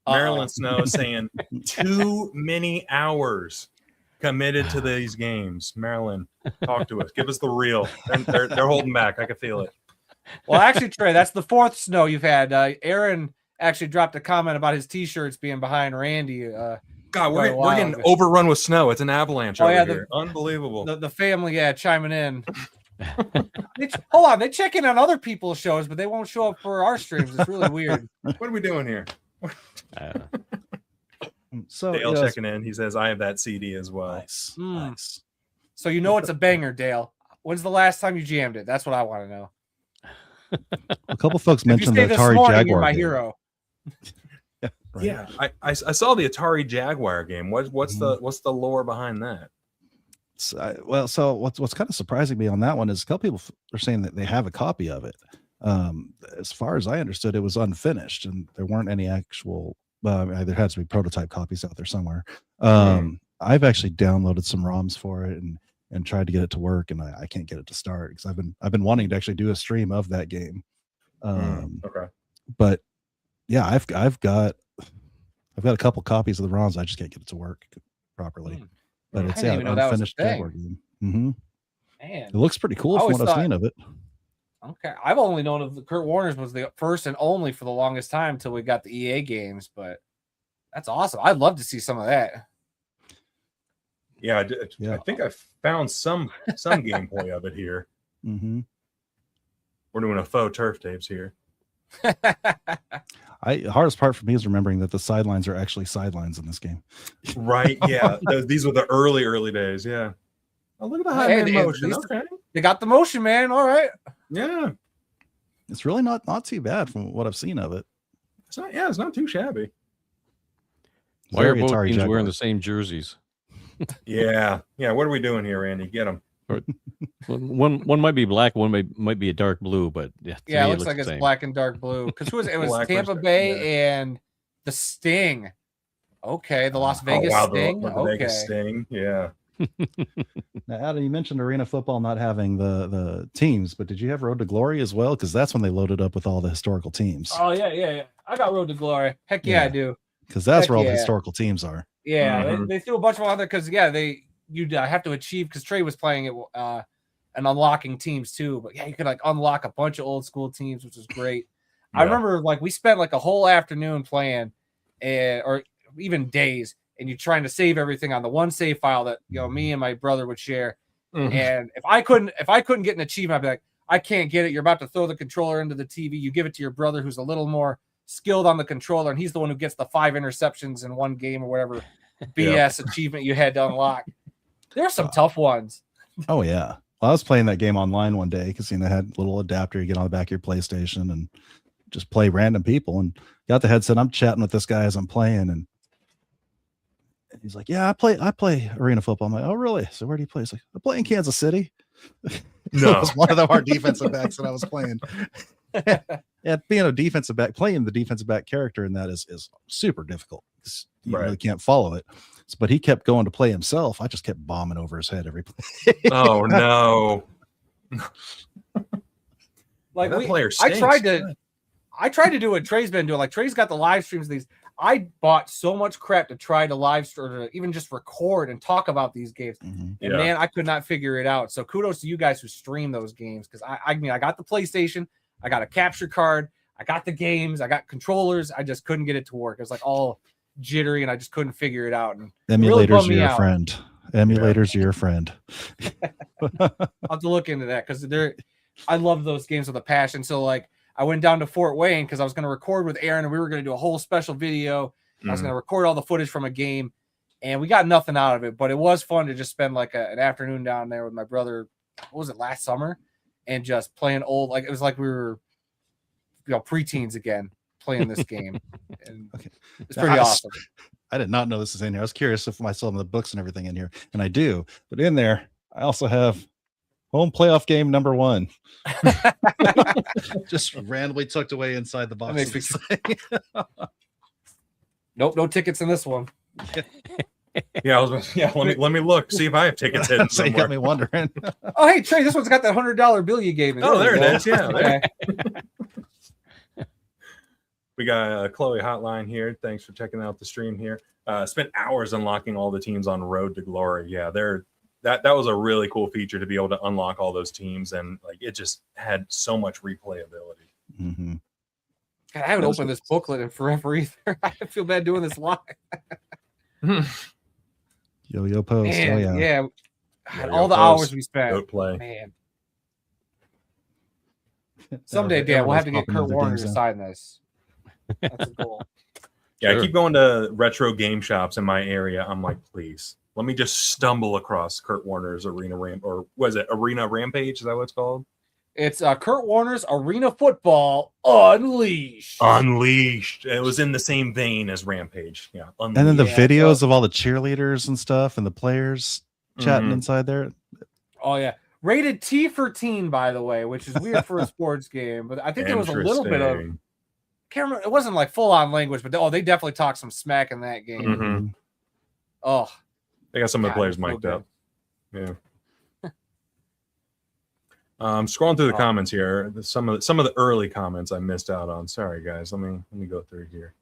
Marilyn Snow saying too many hours committed to these games. Marilyn, talk to us. Give us the real. They're holding back. I can feel it. Well, actually, Trey, that's the fourth snow you've had. Aaron actually dropped a comment about his T-shirts being behind Randy. God, we're getting overrun with snow. It's an avalanche over here. Unbelievable. The family, chiming in. Hold on, they check in on other people's shows, but they won't show up for our streams. It's really weird. What are we doing here? So Dale checking in. He says, I have that CD as well. Nice. Nice. So you know it's a banger, Dale. When's the last time you jammed it? That's what I want to know. A couple folks mentioned the this Atari morning, Jaguar. You're my game. hero. Right. Yeah, I saw the Atari Jaguar game. What's the lore behind that? So what's kind of surprising me on that one is a couple people are saying that they have a copy of it. As far as I understood, it was unfinished, and there weren't any actual. There had to be prototype copies out there somewhere. I've actually downloaded some ROMs for it and tried to get it to work, and I can't get it to start because I've been wanting to actually do a stream of that game. Okay, but yeah, I've got a couple copies of the ROMs. I just can't get it to work properly. But it's an unfinished Jaguar game. Man, it looks pretty cool from what I've seen of it. Okay, I've only known of the Kurt Warner's was the first and only for the longest time until we got the EA games. But that's awesome. I'd love to see some of that. Yeah, I think I found some gameplay of it here. We're doing a faux turf tapes here. Hardest part for me is remembering that the sidelines are actually sidelines in this game. Right? Yeah, these were the early days. Yeah. Oh, look at the high motion. Okay, they got the motion, man. All right. Yeah, it's really not too bad from what I've seen of it. It's not too shabby. Why are both teams wearing the same jerseys? Yeah. What are we doing here, Randy? Get them. One might be black, one might be a dark blue, but it looks like it's black and dark blue. Because it was Tampa Bay and the Sting. Okay, the Las Vegas Sting. The Vegas Sting. Yeah. Now, Adam, you mentioned Arena Football not having the teams, but did you have Road to Glory as well? Because that's when they loaded up with all the historical teams. Oh yeah. I got Road to Glory. Heck yeah, I do. Because that's where all the historical teams are. Yeah, they threw a bunch of them out there because you'd have to achieve, because Trey was playing it and unlocking teams too. But yeah, you could unlock a bunch of old school teams, which was great. Yeah. I remember we spent a whole afternoon playing, or even days, and you're trying to save everything on the one save file that me and my brother would share. And if I couldn't get an achievement, I'd be like, I can't get it. You're about to throw the controller into the TV. You give it to your brother, who's a little more skilled on the controller, and he's the one who gets the 5 interceptions in one game or whatever BS achievement you had to unlock. There's some tough ones. Oh yeah. Well, I was playing that game online one day because they had a little adapter you get on the back of your PlayStation and just play random people, and got the headset. I'm chatting with this guy as I'm playing, and he's like, "Yeah, I play Arena Football." I'm like, "Oh, really? So where do you play?" He's like, "I play in Kansas City." No, it was one of our defensive backs that I was playing. Yeah, being a defensive back, playing the defensive back character in that is super difficult. You really can't follow it. But he kept going to play himself. I just kept bombing over his head every play. Oh no! That player stinks. I tried to do what Trey's been doing. Trey's got the live streams of these. I bought so much crap to try to live stream, or to even just record and talk about these games. And man, I could not figure it out. So kudos to you guys who stream those games, because I got the PlayStation, I got a capture card, I got the games, I got controllers. I just couldn't get it to work. It was all jittery, and I just couldn't figure it out. And emulators are your friend. Emulators are your friend. I'll have to look into that, because I love those games with a passion. So I went down to Fort Wayne because I was going to record with Aaron, and we were going to do a whole special video. I was going to record all the footage from a game, and we got nothing out of it, but it was fun to just spend like an afternoon down there with my brother. What was it, last summer? And just playing old, like it was like we were, preteens again playing this game. And Okay. it's pretty awesome. I did not know this is in here. I was curious if I saw the books and everything in here, and I do. But in there, I also have home playoff game number 1. Just randomly tucked away inside the box. That makes me Nope, no tickets in this one. Yeah, let me look, see if I have tickets hidden So you somewhere. got me wondering. Oh, hey Trey, this one's got that $100 bill you gave me. Oh, there we it go. is. Yeah. Okay. We got Chloe Hotline here. Thanks for checking out the stream here. Spent hours unlocking all the teams on Road to Glory. Yeah, that was a really cool feature to be able to unlock all those teams, and like it just had so much replayability. Mm-hmm. God, I haven't opened this booklet in forever either. I feel bad doing this live. Yo post. Man, Oh yeah. yeah. Yo-yo All the post, hours we spent. Goat play. Man. Someday, Dan, we'll have to get Kurt Warner to sign this. That's a goal. Yeah, Sure. I keep going to retro game shops in my area. I'm like, please, let me just stumble across Kurt Warner's Arena Rampage? Is that what it's called? It's Kurt Warner's Arena Football Unleashed. Unleashed. It was in the same vein as Rampage. Yeah. And then the Yeah, videos of all the cheerleaders and stuff and the players chatting Mhm. inside there. Oh, yeah. Rated T for teen, by the way, which is weird for a sports game. But I think there was a little bit of, Interesting. can't remember, it wasn't like full on language, but they definitely talked some smack in that game. Mhm. Oh, They got some of the God, players it's so mic'd good. up. Yeah. Scrolling through the Oh. comments here. Some of the early comments I missed out on. Sorry guys. Let me go through here.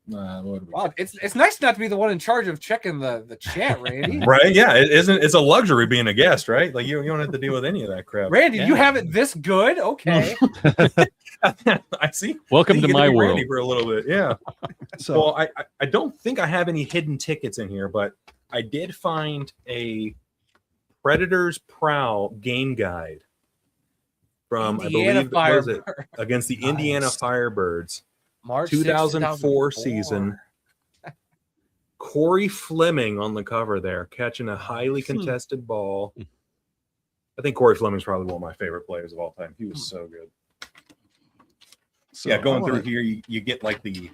What do we Wow, it's nice not to be the one in charge of checking the chat, Randy. Right? Yeah, it's a luxury being a guest, right? Like you don't have to deal with any of that crap. Randy, Yeah. you have it this good? Okay. I see. Welcome You to get my be world. Randy for a little bit. Yeah. So Well, I don't think I have any hidden tickets in here, but I did find a Predator's Prowl game guide from Indiana I believe what was it Firebird. against the Indiana Nice. Firebirds March 6th, 2004 season. Corey Fleming on the cover there, catching a highly contested ball. I think Corey Fleming's probably one of my favorite players of all time. He was so good. Yeah, going through here, you get like the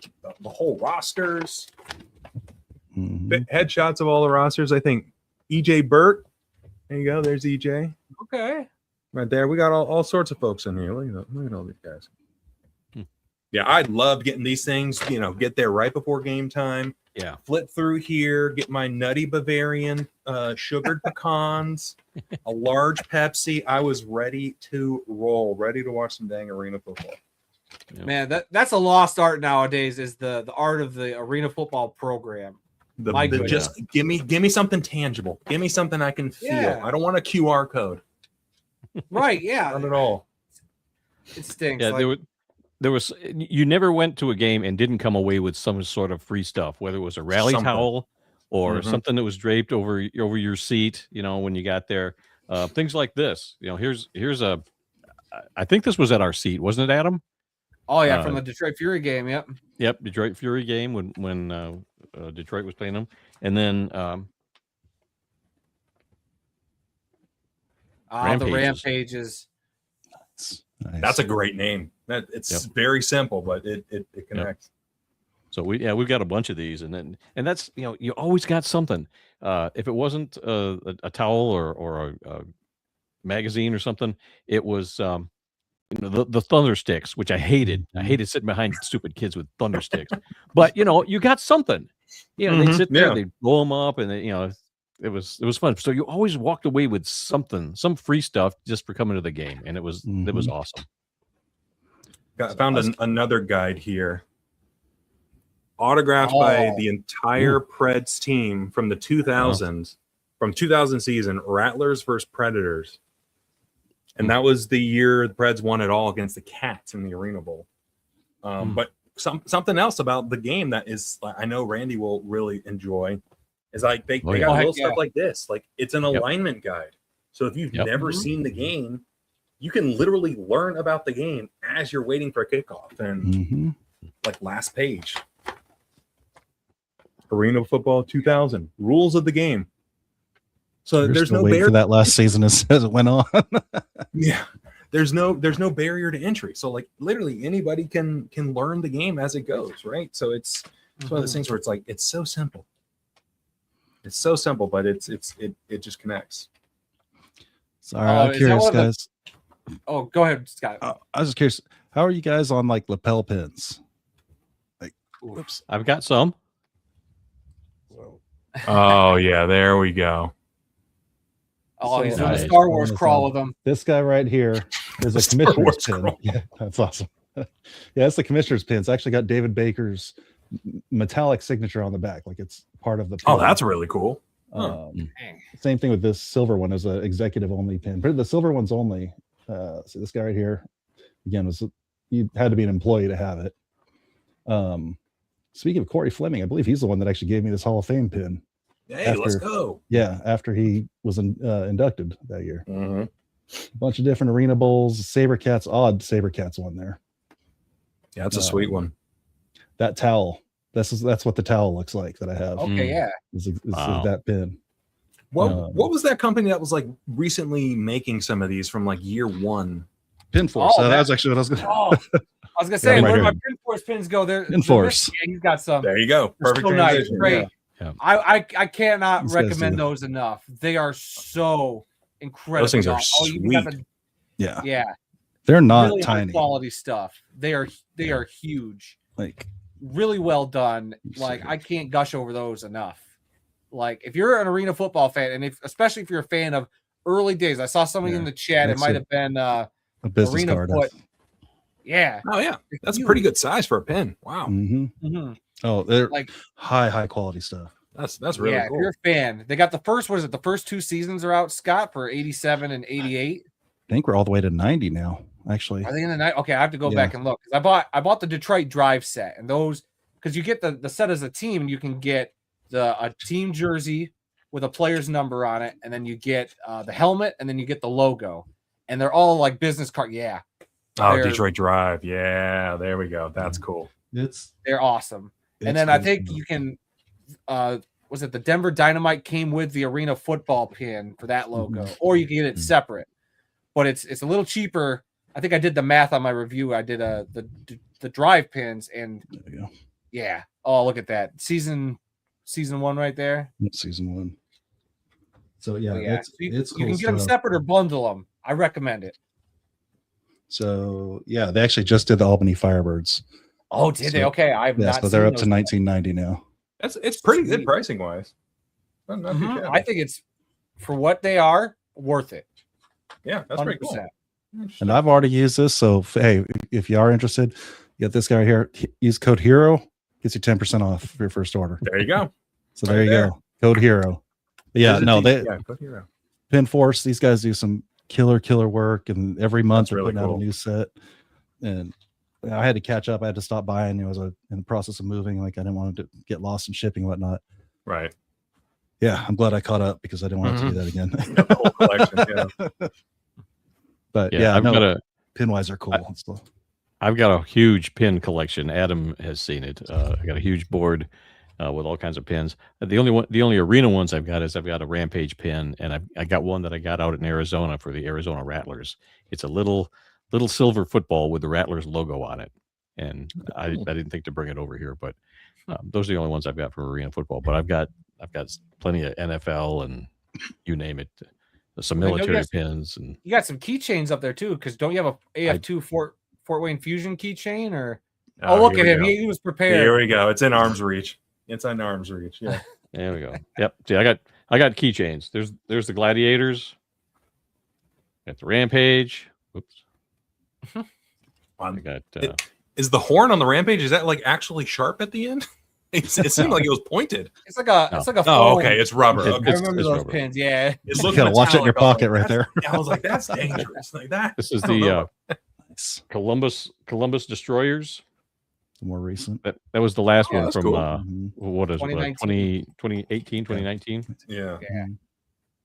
whole rosters, Mhm. headshots of all the rosters. I think EJ Burt. There you go. There's EJ Okay. right there. We got all sorts of folks in here. Look at all these guys. Hmm. Yeah, I loved getting these things. Get there right before game time. Yeah. Flip through here, get my nutty Bavarian sugared pecans, a large Pepsi. I was ready to roll, ready to watch some dang arena football. Yeah. Man, that's a lost art nowadays, is the art of the arena football program. My goodness. Just give me something tangible. Give me something I can feel. Yeah. I don't want a QR code. Right, yeah. Not at all. It stinks. Yeah, like, there was you never went to a game and didn't come away with some sort of free stuff, whether it was a rally Something. towel or Mhm. something that was draped over your seat, when you got there. Things like this. Here's a I think this was at our seat, wasn't it, Adam? oh, yeah, from the Detroit Fury game, yep. Yep, Detroit Fury game when Detroit was playing them. And then The Rampages. Rampages. Nice. That's a great name. It's very simple, but it connects. so we've got a bunch of these, and that's you always got something. If it wasn't a towel or a magazine or something, it was the thunder sticks, which I hated. I hated sitting behind stupid kids with thunder sticks. But you got something. They'd Mhm, sit there, yeah. they'd blow them up, and it was fun. So you always walked away with something, some free stuff, just for coming to the game, and it was awesome. Found another guide here. Autographed by the entire Preds team from the 2000s, from 2000 season, Rattlers versus Predators. And that was the year the Preds won it all against the Cats in the Arena Bowl. But something else about the game that is, I know Randy will really enjoy, is like they got little stuff like this. Like it's an alignment guide. So if you've never seen the game, you can literally learn about the game as you're waiting for a kickoff. And like last page. Arena Football 2000 rules of the game. So We're there's still no waiting for barrier. that last season as it went on. Yeah, there's no barrier to entry. So like literally anybody can learn the game as it goes, right? So it's one of those things where it's like it's so simple. It's so simple, but it just connects. Sorry, I'm is that curious, one of the- guys. Oh, go ahead, Scott. I was just curious. How are you guys on like lapel pins? Like, whoops. I've got some. Oh yeah, there we go. Oh, he's doing the Nice. Star Wars Nice. crawl with them. This guy right here is a Star Wars commissioner's pin. scroll. Yeah, that's awesome. Yeah, it's the commissioner's pin. It's actually got David Baker's metallic signature on the back, like it's part of the pin. Oh, that's really cool. Um, Dang. same thing with this silver one as an executive only pin. But the silver one's only. See this guy right here. Again, you had to be an employee to have it. Speaking of Corey Fleming, I believe he's the one that actually gave me this Hall of Fame pin. Hey, let's After- go. Yeah, after he was inducted that year. Mm-hmm. A bunch of different arena bowls, Sabercats, odd Sabercats one there. Yeah, that's a sweet one. That towel. That's what the towel looks like that I have. Okay, yeah. Is Wow. that pin. What was that company that was like recently making some of these from like year one? Pinforce. Oh, that that- was actually what I was going to. Oh, I was gonna say, Yeah, where right do my here. Pinforce pins go? They're Pinforce. Yeah, he's got some. There you go. They're Perfect so nice. transition. Great. Yeah. I cannot These guys recommend do. those enough. They are so incredible. Those things are you got sweet. Yeah. yeah, They're not really high tiny. quality stuff. They are huge. Like, Really well done. Like I can't gush over those enough. Like if you're an arena football fan, and especially if you're a fan of early days, I saw somebody in Yeah, the chat. It that's might it. have been a business Arena card. Foot. Yeah. Oh yeah, It's that's a huge. pretty good size for a pin. Wow, Mhm. Oh, they're Like high quality stuff. that's really yeah, cool. if you're a fan, they got the first. What is it? The first two seasons are out, Scott, for 87 and 88. I think we're all the way to 90 now. Actually, Are they in the night? Okay, I have to go Yeah. back and look. 'Cause I bought the Detroit Drive set, and those because you get the set as a team, and you can get a team jersey with a player's number on it, and then you get the helmet, and then you get the logo, and they're all like business card. Yeah, Oh, they're- Detroit Drive. Yeah, there we go. That's cool. it's they're awesome. And then I think you can. Was it the Denver Dynamite came with the Arena Football pin for that logo, or you can get it separate, but it's a little cheaper. I think I did the math on my review. I did the drive pins, and There we go. yeah. Oh, look at that season one right there. Season 1. So yeah, Oh, yeah. it's So you cool can get them stuff. separate or bundle them. I recommend it. So yeah, they actually just did the Albany Firebirds. Oh, did they? So- Okay, I've Yeah, not. so they're seen up to those. 1990 now. It's pretty good Sweet. pricing wise. Not too Mhm. shabby. I think it's for what they are worth it. yeah, that's pretty cool. 100%. And I've already used this. So hey, if you are interested, you got this guy right here. Use code HERO, gets you 10% off for your first order. There you go. So Right there you there. go. Code HERO. Yeah, There's a no, T- they yeah, go hero. Pinforce, these guys do some killer work, and every month That's they're really putting out cool. a new set. And I had to catch up. I had to stop buying. I was in the process of moving. Like I didn't want it to get lost in shipping and whatnot. Right. Yeah, I'm glad I caught up because I didn't want to do that again. The whole collection. Yeah. But Yeah, yeah, I've no, got a Pinwise are cool. and stuff. I've got a huge pin collection. Adam has seen it. I got a huge board with all kinds of pins. The only arena ones I've got is I've got a Rampage pin, and I got one that I got out in Arizona for the Arizona Rattlers. It's a little silver football with the Rattlers logo on it, and I didn't think to bring it over here, but those are the only ones I've got for arena football. But I've got plenty of NFL and you name it, some I know you military guys- pins and. You got some keychains up there too, because don't you have a AF2 Fort Wayne Fusion keychain? Or oh, look here at we him, go. he was prepared. Here we go. It's in arm's reach. It's in arm's reach. Yeah. There we go. Yep. See, I got keychains. There's the Gladiators. Got the Rampage. Oops. I got. Is the horn on the Rampage? Is that like actually sharp at the end? It seemed like it was pointed. It's like a No. foam. Oh, okay. It's rubber. It- Okay. I remember it's those rubber. pins. Yeah. It You looked gotta watch it in your metallic. I was pocket like, right there. Yeah, I was like, that's dangerous. Like that. This is I don't the know. Nice. Columbus Destroyers. More recent. That was the last Oh, one that's from cool. Mhm. what is it? 2019. 2018, 2019. Yeah. Yeah.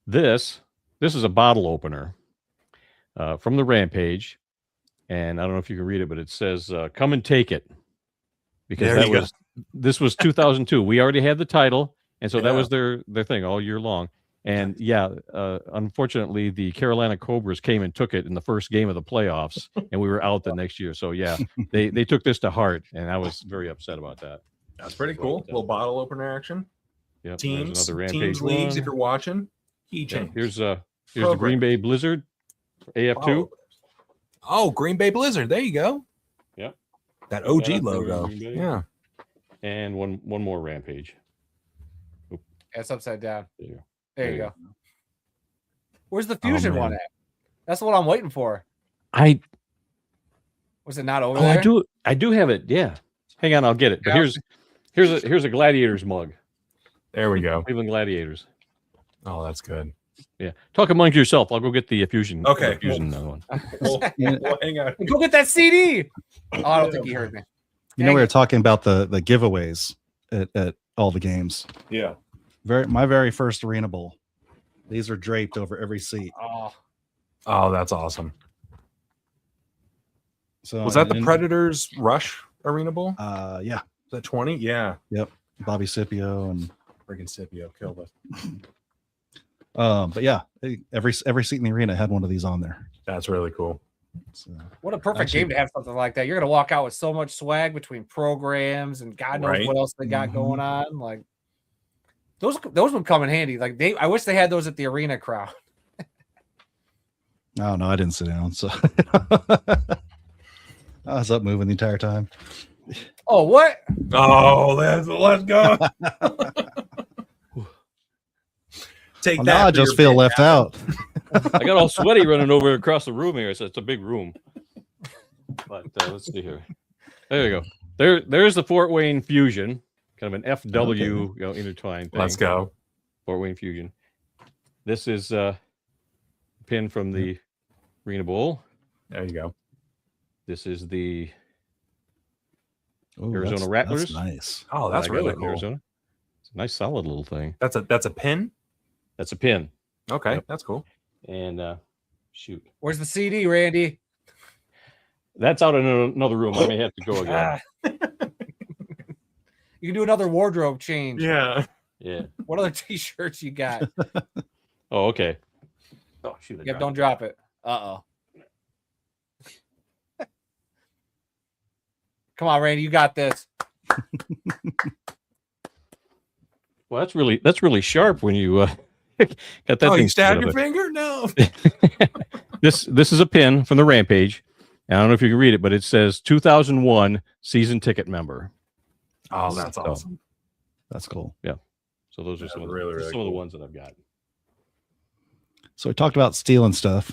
This is a bottle opener from the Rampage, and I don't know if you can read it, but it says "Come and take it," because There that you go. was This was 2002. We already had the title, and so that Yeah. was their thing all year long. And unfortunately, the Carolina Cobras came and took it in the first game of the playoffs, and we were out the next year. So yeah, they took this to heart, and I was very upset about that. That's pretty cool. Little bottle opener action. Yep, Teams, there's another teams, Rampage leagues. One. If you're watching, key Yeah, change. here's the Green Bay Blizzard, AF2. Oh, Green Bay Blizzard. There you go. Yep. That OG Yeah, logo. Green Bay. Yeah. And one more Rampage. It's upside down. There you go. There you There go. Where's the Fusion man. one at? That's what I'm waiting for. I Was it not over there? I do have it. Yeah. Hang on, I'll get it. But Yeah. here's a Gladiators mug. There we go. Cleveland Gladiators. Oh, that's good. Yeah. Talk among yourself. I'll go get the Fusion. Okay. Fusion one. Well, hang on. Go get that CD. Oh, I don't think he heard me. You know, Dang we were it. talking about the giveaways at all the games. Yeah. My very first Arena Bowl. These are draped over every seat. Oh, that's awesome. So Was that the and- Predators Rush Arena Bowl? Yeah, Was that 20? Yeah. Bobby Scipio and Friggin' Scipio killed us. but yeah, every seat in the arena had one of these on there. That's really cool. So, What a perfect Actually- game to have something like that. You're gonna walk out with so much swag between programs and God knows Right. what else they got Mhm. going on. Like those would come in handy. Like I wish they had those at the arena crowd. I don't know. I didn't sit down, so I was up moving the entire time. Oh, what? Oh, let's go. Take Well, that. now I for just your feel big left apple. out. I got all sweaty running over across the room here. So it's a big room. But let's see here. There you go. There's the Fort Wayne Fusion, kind of an FW, intertwined thing. Let's go. Fort Wayne Fusion. This is a pin from the Arena Bowl. There you go. This is the Ooh, Arizona that's Rattlers. nice. Oh, that's I got really it in cool. Arizona. It's a nice, solid little thing. That's a pin. That's a pin. Okay, Yep. that's cool. And shoot, Where's the CD, Randy? that's out in another room. I may have to go again. Ah. You can do another wardrobe change. Yeah. Yeah. What other t-shirts you got? Oh, okay. Oh, shoot. I Yep, dropped don't drop it. Uh-oh. Come on, Randy, you got this. Well, that's really sharp when you got that Oh, thing. you stabbed set your up. finger? No. This is a pin from the Rampage. I don't know if you can read it, but it says 2001 season ticket member. Oh, that's So- awesome. That's cool. So those are That's some of really, the, really some of the cool. ones that I've got. So we talked about stealing stuff.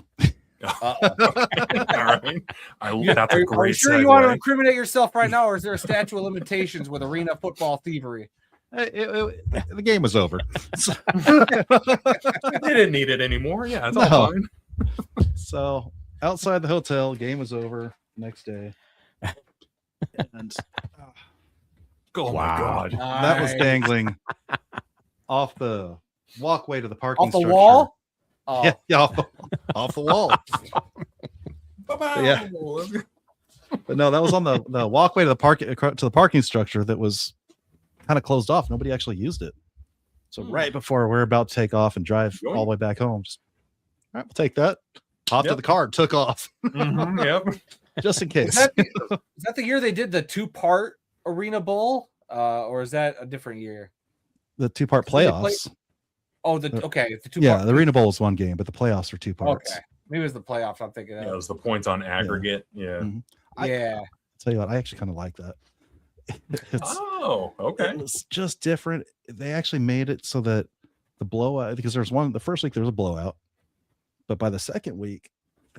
All right. That's a Are you great sure you want to segue. incriminate yourself right now, or is there a statute of limitations with arena football thievery? The game was over. So, They didn't need it anymore. Yeah, it's all No. fine. so outside the hotel, game was over next day. And Oh Wow. my god. that was dangling off the walkway to the parking Off the structure. wall? Oh, Yeah, off the wall. Bye-bye. Yeah. But no, that was on the walkway to the parking structure that was kind of closed off. Nobody actually used it. So right before we're about to take off and drive all the way back home, just all right, we'll take that. Hopped in Yep. the car, took off Mhm, yep. just in case. is that the year they did the 2-part arena bowl? Or is that a different year? The 2-part Did they play- playoffs. Oh, the 2-part. Yeah, the Arena Bowl is one game, but the playoffs are 2 parts. Okay, maybe it was the playoffs. I'm thinking Yeah, it of. was the points on aggregate. Yeah. Mhm. I- Yeah, Tell you what, I actually kind of like that. It's, Oh, okay. It's just different. They actually made it so that the blowout, because the first week there was a blowout, but by the second week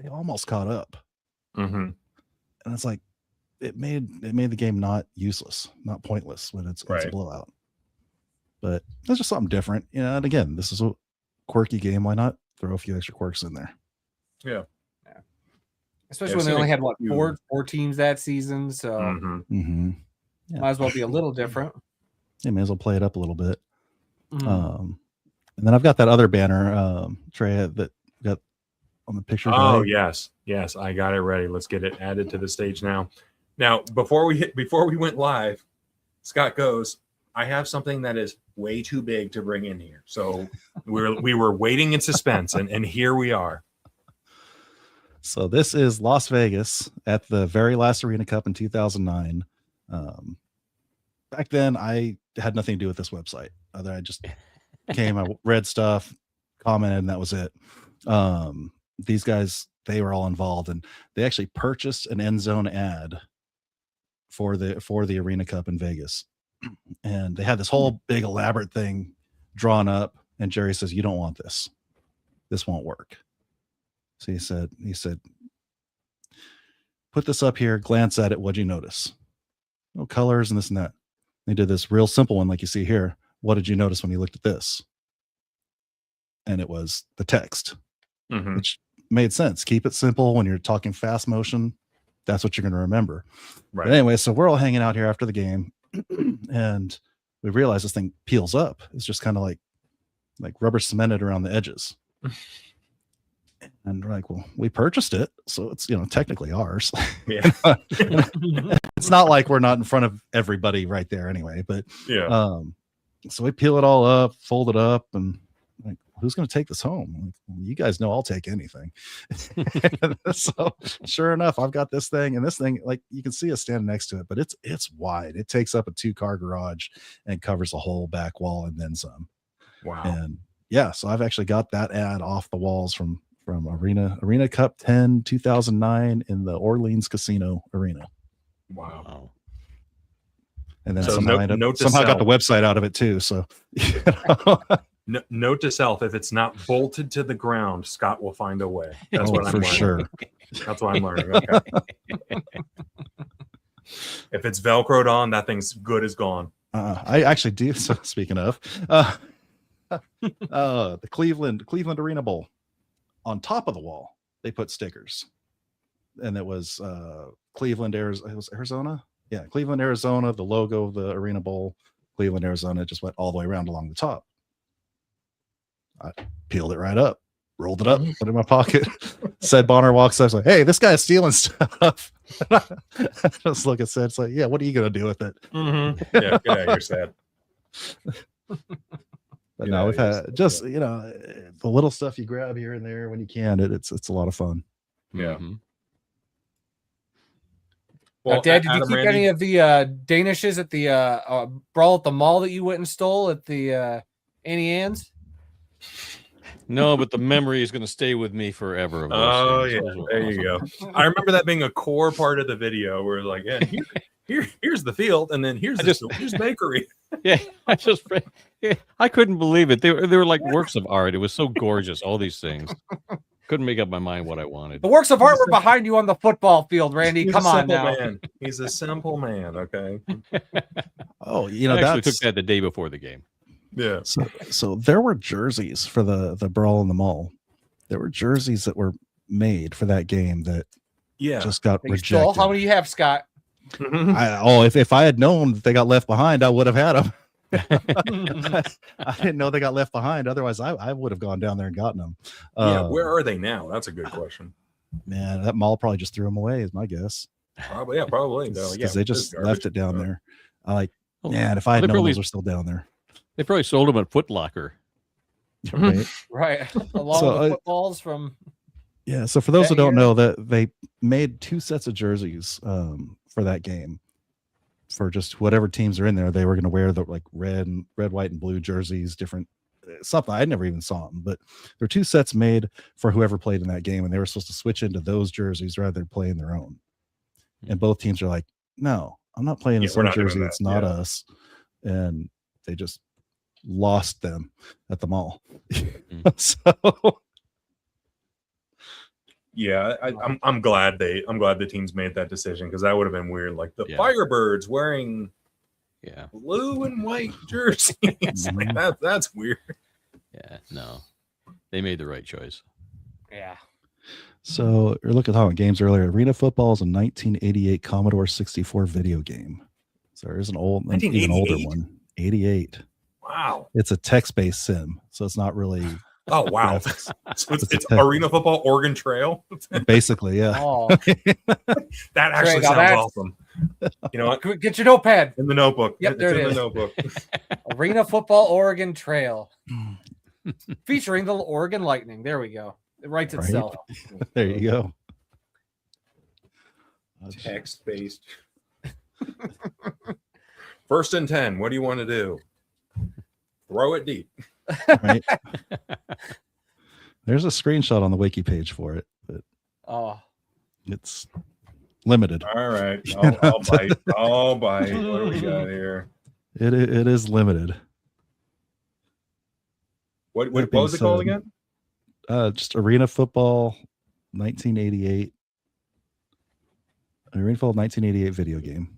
they almost caught up, Mm-hmm. and it's like it made the game not useless, not pointless when it's a Right. blowout. But it's just something different, And again, this is a quirky game. Why not throw a few extra quirks in there? especially Yeah, when they so only they- had four teams that season, so Mm-hmm. Mm-hmm. Yeah. might as well be a little different. They may as well play it up a little bit. Mhm. And then I've got that other banner, Trey, that got on the picture. Oh today. yes, I got it ready. Let's get it added to the stage now. Now, before we went live, Scott goes, I have something that is way too big to bring in here. So we were waiting in suspense, and here we are. So this is Las Vegas at the very last Arena Cup in 2009. Back then, I had nothing to do with this website. I just came, I read stuff, commented, and that was it. These guys, they were all involved, and they actually purchased an end zone ad for the Arena Cup in Vegas. And they had this whole big elaborate thing drawn up, and Jerry says, "You don't want this. This won't work." So he said, "Put this up here, glance at it. What'd you notice?" "Oh, colors and this and that." They did this real simple one like you see here. "What did you notice when you looked at this?" And it was the text, which made sense. Keep it simple when you're talking fast motion. That's what you're going to remember. Right. But anyway, so we're all hanging out here after the game, and we realize this thing peels up. It's just kind of like rubber cemented around the edges. And we're like, well, we purchased it, so it's, technically ours. Yeah. It's not like we're not in front of everybody right there anyway. But Yeah. So we peel it all up, fold it up, and like, who's going to take this home? Like, well, you guys know I'll take anything. So sure enough, I've got this thing, and this thing, like, you can see us standing next to it, but it's wide. It takes up a 2-car garage and covers the whole back wall and then some. Wow. And yeah, so I've actually got that ad off the walls from Arena Cup 10 2009 in the Orleans Casino Arena. Wow. And then So somehow I got the website out of it too. So note to self: if it's not bolted to the ground, Scott will find a way. That's what I'm for learning. sure. That's what I'm learning. Okay. If it's Velcroed on, that thing's good as gone. I actually do. So speaking of the Cleveland Arena Bowl, on top of the wall, they put stickers, and it was Cleveland, Arizona. It was Arizona. Yeah, Cleveland, Arizona. The logo of the Arena Bowl, Cleveland, Arizona, just went all the way around along the top. I peeled it right up, rolled it up, put it in my pocket. Said Bonner walks up, like, "Hey, this guy's stealing stuff." I just look at Sid. It's like, "Yeah, what are you gonna do with it?" Yeah, get out of here, sad. But no, we've had just the little stuff you grab here and there when you can. It's a lot of fun. Yeah. Well, Dad, did you Adam, keep Randy? any of the Danishes at the brawl at the mall that you went and stole at the Annie Ann's? No, but the memory is going to stay with me forever. Of those Oh things. yeah, Those were there you go. I remember that being a core part of the video where like, yeah, here's the field, and then here's the bakery. Yeah, I couldn't believe it. They were like works of art. It was so gorgeous. All these things. Couldn't make up my mind what I wanted. The works of art were behind you on the football field, Randy. He's Come a on simple now. man. He's a simple man. Okay. Oh, I actually took that the day before the game. Yeah. So there were jerseys for the brawl in the mall. There were jerseys that were made for that game that just got That you rejected. stole? How many do you have, Scott? If I had known that they got left behind, I would have had them. I didn't know they got left behind. Otherwise, I would have gone down there and gotten them. Yeah. Where are they now? That's a good question. Man, that mall probably just threw them away, is my guess. Probably. Yeah. Probably. No, Because yeah, they just left it down there. Oh, Man, if I had they known probably- those were still down there. They probably sold them at Foot Locker. Right? Right. Along So, with the footballs from. Yeah. So for those who That don't year? know, that they made 2 sets of jerseys for that game. For just whatever teams are in there, they were going to wear the like red, white, and blue jerseys, different something. I never even saw them, but there were 2 sets made for whoever played in that game, and they were supposed to switch into those jerseys rather than playing their own. And both teams are like, "No, I'm not playing Yeah, this we're own not doing jersey. that." It's not Yeah. us." And they just lost them at the mall. So Yeah, I'm glad the teams made that decision, because that would have been weird. Like the Yeah. Firebirds wearing Yeah. blue and white jerseys. Like, that's weird. Yeah. No, they made the right choice. Yeah. So you're looking at games earlier. Arena Football is a 1988 Commodore 64 video game. So there's an even older 1988? one. 88. Wow. It's a text-based sim, so it's not really Oh wow. graphics. So it's It's a Arena Football Oregon Trail. Basically, yeah. Oh, That actually now sounds that's- awesome. You know what? Get your notepad. In the notebook. Yep, there it's it in is. the notebook. Arena Football Oregon Trail. Featuring the Oregon Lightning. There we go. It writes Right. itself. There you go. Text-based. 1st and 10. What do you want to do? Throw it deep. Right. There's a screenshot on the wiki page for it, but Oh, it's limited. All right. I'll bite. I'll bite. What do we got here? It is limited. What That was it being called said, again? Just Arena Football 1988. Arena Football 1988 video game.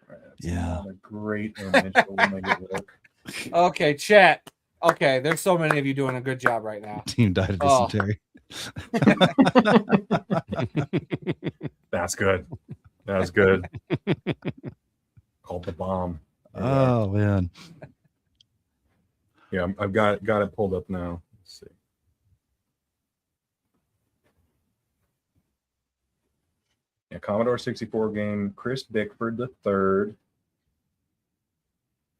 All right, that's Yeah. not a great image, but we'll make it work. okay, chat. Okay, there's so many of you doing a good job right now. Team died of Oh. dysentery. That's good. That's good. Called the bomb. Oh man. Yeah, I've got it pulled up now. Let's see. Yeah, Commodore 64 game, Chris Bickford III.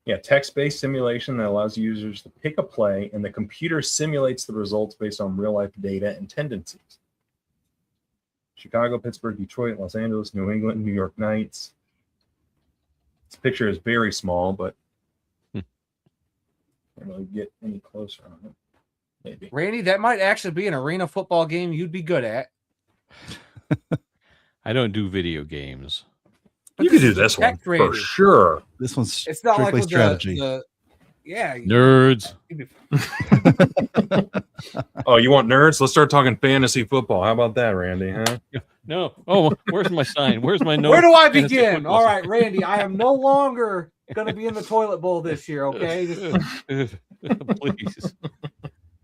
Yeah, text-based simulation that allows users to pick a play, and the computer simulates the results based on real-life data and tendencies. Chicago, Pittsburgh, Detroit, Los Angeles, New England, New York Knights. This picture is very small, but can't really get any closer on it. Maybe. Randy, that might actually be an arena football game you'd be good at. I don't do video games. But You could do is a this one text for rating. sure. This one's It's not like strictly with strategy. Yeah. Nerds. Oh, you want nerds? Let's start talking fantasy football. How about that, Randy? Huh? No. Oh, where's my sign? Where's my note? Where do I Fantasy begin? football All right, Randy, I am no longer going to be in the toilet bowl this year, okay? Just- Please.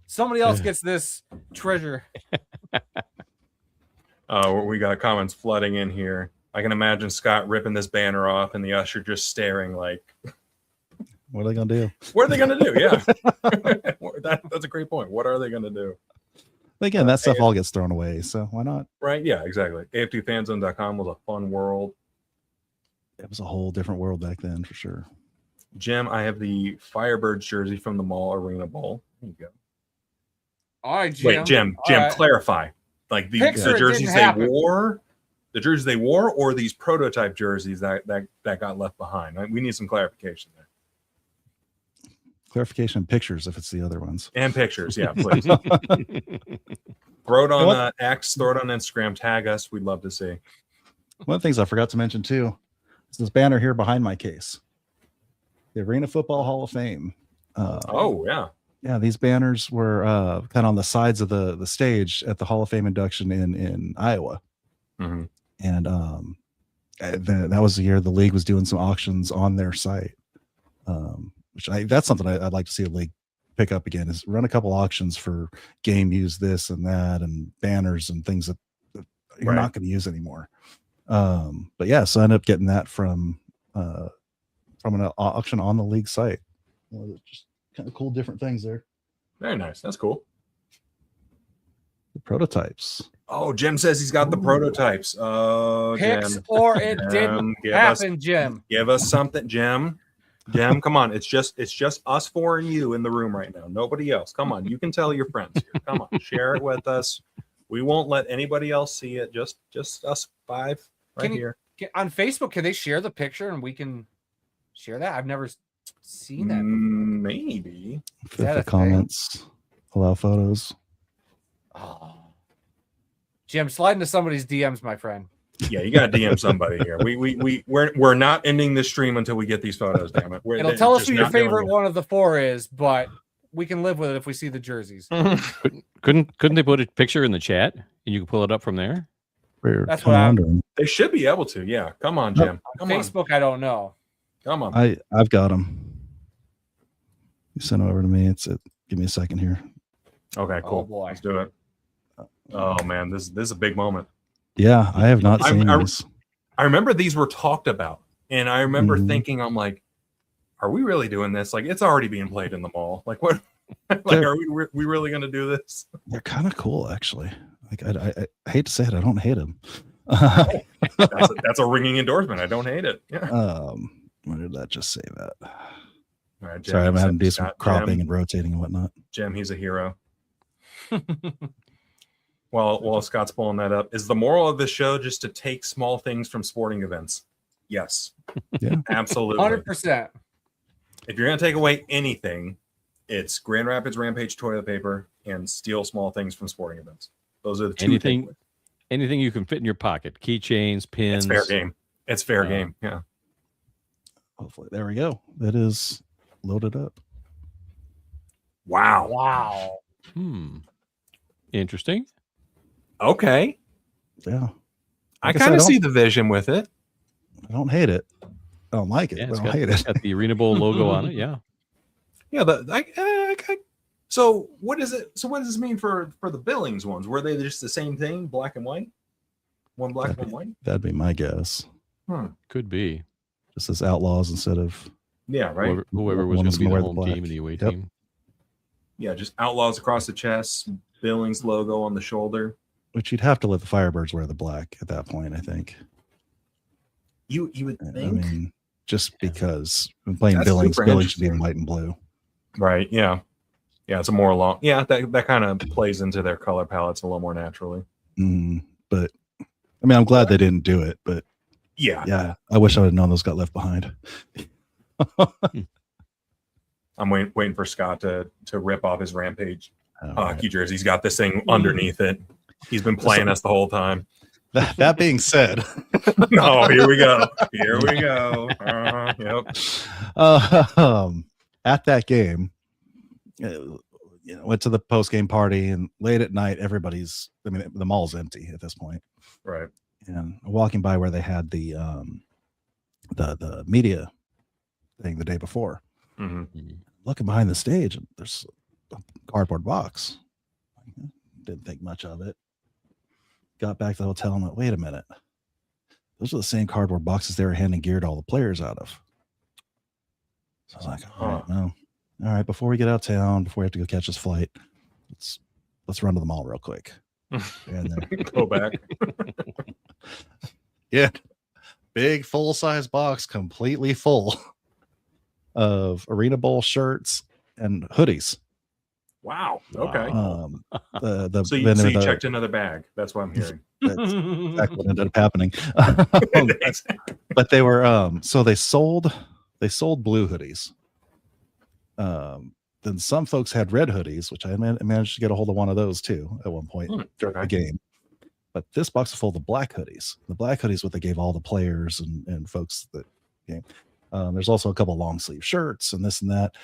somebody else gets this treasure. We got comments flooding in here. I can imagine Scott ripping this banner off and the usher just staring like, What are they gonna do? what are they going to do? Yeah. That's a great point. What are they going to do? But again, that stuff all gets thrown away, so why not? Right? Yeah, exactly. AF2fanzone.com was a fun world. It was a whole different world back then for sure. Jim, I have the Firebirds jersey from the Mall Arena Bowl. There you go. All right, Jim. Wait, Jim, All right. clarify. Like the Picture it jerseys didn't they happen. wore, or these prototype jerseys that got left behind. Right? We need some clarification there. Clarification pictures if it's the other ones. And pictures, yeah, please. Throw it on X, throw it on Instagram, tag us. We'd love to see. One of the things I forgot to mention too is this banner here behind my case. The Arena Football Hall of Fame. Oh, yeah. Yeah, these banners were kind of on the sides of the stage at the Hall of Fame induction in Iowa. Mm-hmm. And that was the year the league was doing some auctions on their site. That's something I'd like to see a league pick up again, is run a couple auctions for game use this and that and banners and things that you're not going to use anymore. But yeah, so I ended up getting that from an auction on the league site. Just kind of cool different things there. Very nice. That's cool. The prototypes. Oh, Jim says he's got the prototypes. Oh, Picks Jim. or it Jim, didn't happen, Jim. Give us something, Jim. Jim, come on. It's just us four and you in the room right now. Nobody else. Come on. You can tell your friends here. Come on. Share it with us. We won't let anybody else see it. Just us five right here. On Facebook, can they share the picture and we can share that? I've never seen that. Maybe. Is that The a comments allow photos. Oh. Jim, slide into somebody's DMs, my friend. Yeah, you got to DM somebody here. We're not ending this stream until we get these photos. Damn it! It'll tell us who your favorite one of the four is, but we can live with it if we see the jerseys. Couldn't they put a picture in the chat and you can pull it up from there? That's what I'm wondering. They should be able to. Yeah, come on, Jim. on Facebook. I don't know. Come on. I've got them. You sent it over to me. Give me a second here. Okay, cool. Oh, boy. Let's do it. Oh man, this is a big moment. Yeah, I have not seen these. I remember these were talked about, and I remember thinking, I'm like, are we really doing this? Like, it's already being played in the mall. Like, what? Like, are we really going to do this? They're kind of cool, actually. Like I hate to say it, I don't hate him. That's a ringing endorsement. I don't hate it. Yeah. Where did that just say that? All right, Jim, Sorry, I'm having to do Scott, some cropping Jim, and rotating and whatnot. Jim, he's a hero. While Scott's pulling that up, is the moral of this show just to take small things from sporting events? Yes. Yeah. Absolutely. 100%. If you're going to take away anything, it's Grand Rapids Rampage toilet paper and steal small things from sporting events. Those are the two things. Anything you can fit in your pocket, keychains, pins. It's fair game. It's fair game. Yeah. Hopefully, there we go. That is loaded up. Wow. Interesting. Okay. Yeah. I kind of see the vision with it. I don't hate it. I don't like it. Yeah, I it's don't hate it. got the Arena Bowl logo on it. Yeah. Yeah. So what is it? So what does this mean for the Billings ones? Were they just the same thing, black and white? One black, one white? That'd be my guess. Could be. Just as Outlaws instead of Yeah, right. Whoever was going to be the home team and the away Yep. team. Yeah, just Outlaws across the chest, Billings logo on the shoulder. which you'd have to let the Firebirds wear the black at that point, I think. You would I think, mean, just because I'm playing That's Billings, super Billings should be in interesting. white and blue. right? Yeah, it's a more long. Yeah, that kind of plays into their color palettes a little more naturally. But I mean, I'm glad they didn't do it, but Yeah, I wish I would have known those got left behind. I'm waiting for Scott to rip off his Rampage All hockey jersey. He's got this thing underneath it. He's been playing us the whole time. That being said, Oh, here we go. Here we go. Yep. At that game, went to the post game party, and late at night, the mall's empty at this point. Right. And walking by where they had the media thing the day before, looking behind the stage, and there's a cardboard box. Didn't think much of it. Got back to the hotel and went, wait a minute. Those are the same cardboard boxes they were handing gear to all the players out of. So I was like, all right, before we get out of town, before we have to go catch this flight, let's run to the mall real quick. And then Go back. yeah, big full-size box, completely full of Arena Bowl shirts and hoodies. Wow. Okay. So you checked another bag. That's what I'm hearing. That's exactly what ended up happening. But they were so they sold blue hoodies. Then some folks had red hoodies, which I managed to get a hold of one of those too at one point during the game. But this box is full of black hoodies. The black hoodies, what they gave all the players and folks that game. There's also a couple long sleeve shirts and this and that.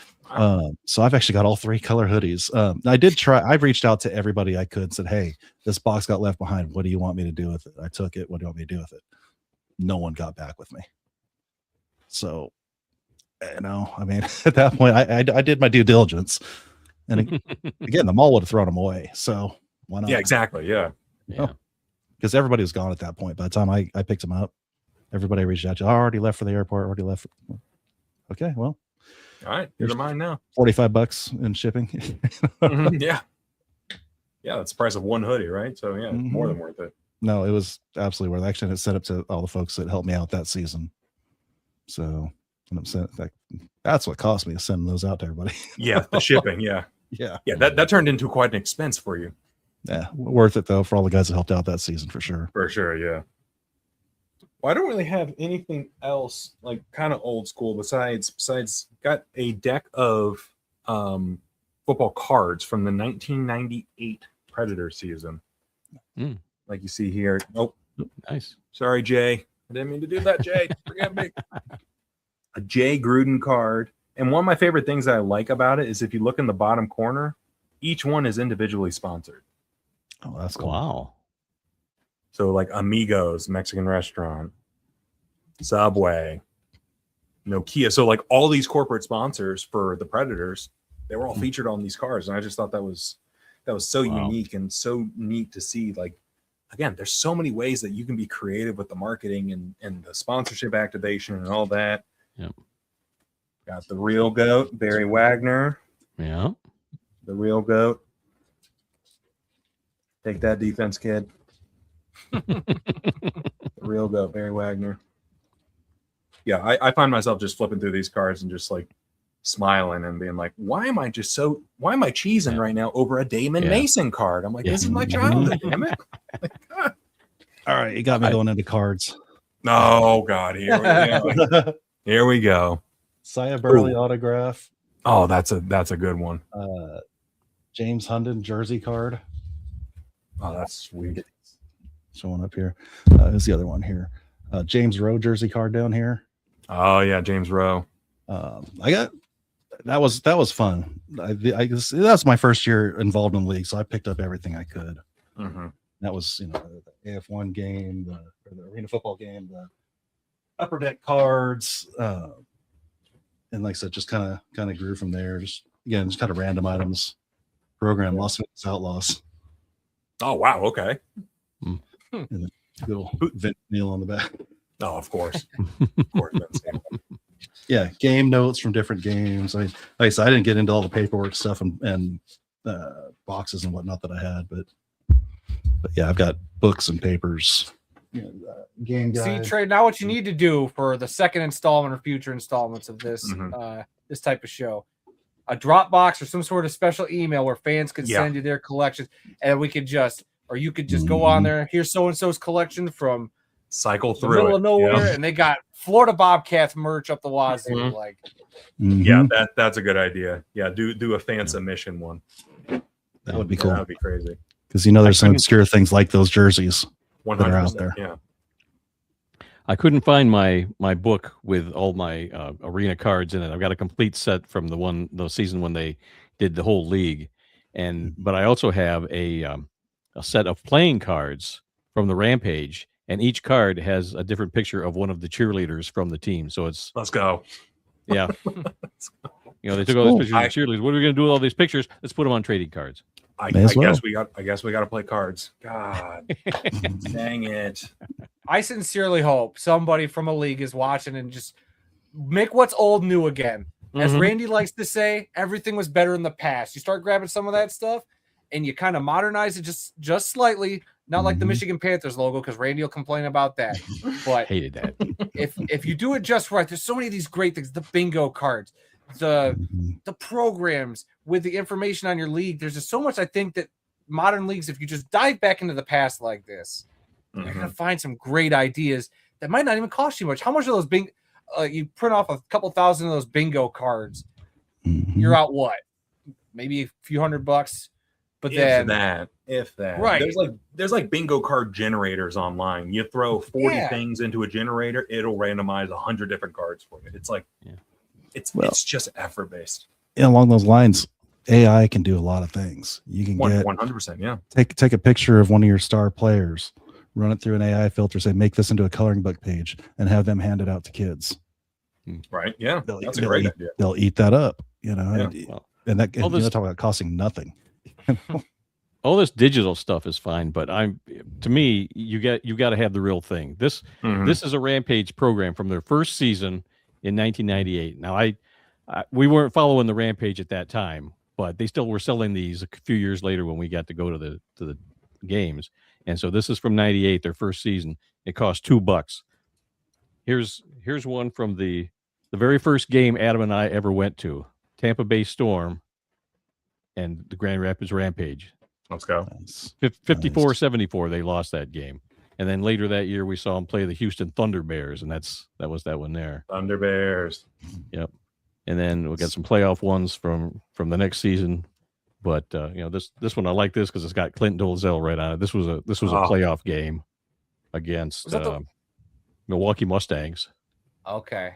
So I've actually got all 3 color hoodies. I've reached out to everybody I could and said, hey, this box got left behind. What do you want me to do with it? I took it. What do you want me to do with it? No one got back with me. So, I mean, at that point, I did my due diligence. And again, the mall would have thrown them away. So why not? Yeah, exactly. Yeah. Because everybody was gone at that point. By the time I picked them up, everybody reached out to, I already left for the airport, okay, well, all right, here's mine now. $45 in shipping. Yeah, that's the price of one hoodie, right? So yeah, more than worth it. No, it was absolutely worth it. Actually, it's set up to all the folks that helped me out that season. So that's what cost me to send those out to everybody. Yeah, the shipping. Yeah. That turned into quite an expense for you. Yeah, worth it though for all the guys that helped out that season for sure. For sure, yeah. Well, I don't really have anything else like kind of old school besides got a deck of football cards from the 1998 Predator season. Like you see here. Oh, nice. Sorry, Jay. I didn't mean to do that, Jay. Forgive me. A Jay Gruden card. And one of my favorite things that I like about it is if you look in the bottom corner, each one is individually sponsored. Oh, that's cool. Wow. So like Amigos, Mexican restaurant, Subway, Nokia. So like all these corporate sponsors for the Predators, they were all featured on these cards. And I just thought that was so unique and so neat to see. Like, again, there's so many ways that you can be creative with the marketing and the sponsorship activation and all that. Yep. Got the real GOAT, Barry Wagner. Yeah. The real GOAT. Take that defense, kid. Real go, Barry Wagner. Yeah, I find myself just flipping through these cards and just like smiling and being like, why am I cheesing right now over a Damon Mason card? I'm like, this is my childhood, damn it. All right, you got me going into cards. Oh God, here we go. Here we go. Sia Burley autograph. Oh, that's a good one. James Hunden jersey card. Oh, that's sweet. Showing up here. There's the other one here. James Rowe jersey card down here. Oh yeah, James Rowe. I got that was fun. I guess that's my first year involved in the league, so I picked up everything I could. Mm-hmm. That was the AF1 game, the arena football game, the upper deck cards, and like I said, just kind of grew from there. Just kind of random items. Program Las Vegas Outlaws. Oh wow, okay. And little Vince Neil on the back. Oh, of course. Of course. Yeah, game notes from different games. I mean, like I said, I didn't get into all the paperwork stuff and boxes and whatnot that I had, but yeah, I've got books and papers. Game guide. See, Trey, now what you need to do for the second installment or future installments of this this type of show, a Dropbox or some sort of special email where fans could send you their collections, and we could just, or you could just go on there. Here's so and so's collection from cycle the through middle of nowhere, and they got Florida Bobcats merch up the wazoo. Like, yeah, that's a good idea. Yeah, do a fan submission one. That would be cool. That would be crazy. Because there's some obscure things like those jerseys 100%, that are out there. Yeah. I couldn't find my book with all my arena cards in it. I've got a complete set from the season when they did the whole league, but I also have a set of playing cards from the Rampage, and each card has a different picture of one of the cheerleaders from the team. So let's go. Yeah. They took all these pictures of the cheerleaders. What are we going to do with all these pictures? Let's put them on trading cards. I guess we got to play cards. God, dang it! I sincerely hope somebody from a league is watching and just make what's old new again. As Randy likes to say, everything was better in the past. You start grabbing some of that stuff and you kind of modernize it just slightly. Not like the Michigan Panthers logo, because Randy will complain about that. But hated that. if you do it just right, there's so many of these great things. The bingo cards, the programs with the information on your league. There's just so much. I think that modern leagues, if you just dive back into the past like this, you're gonna find some great ideas that might not even cost you much. How much of those you print off a couple thousand of those bingo cards, you're out what? Maybe a few $100. But if that, right? There's like bingo card generators online. You throw 40 things into a generator, it'll randomize 100 different cards for you. It's like, it's just effort based. And along those lines, AI can do a lot of things. You can get 100%. Yeah. Take a picture of one of your star players, run it through an AI filter, say make this into a coloring book page, and have them hand it out to kids. Right. Yeah. That's a great idea. They'll eat that up. Yeah. And talk about costing nothing. All this digital stuff is fine, but to me, you got to have the real thing. This is a Rampage program from their first season in 1998. Now, we weren't following the Rampage at that time, but they still were selling these a few years later when we got to go to the games. And so this is from 98, their first season. It cost $2. Here's one from the very first game Adam and I ever went to, Tampa Bay Storm and the Grand Rapids Rampage. Let's go. 54-74, they lost that game. And then later that year, we saw them play the Houston Thunder Bears, and that was that one there. Thunder Bears. Yep. And then we got some playoff ones from the next season. But this one, I like this because it's got Clint Dolezal right on it. This was a playoff game against Milwaukee Mustangs. Okay.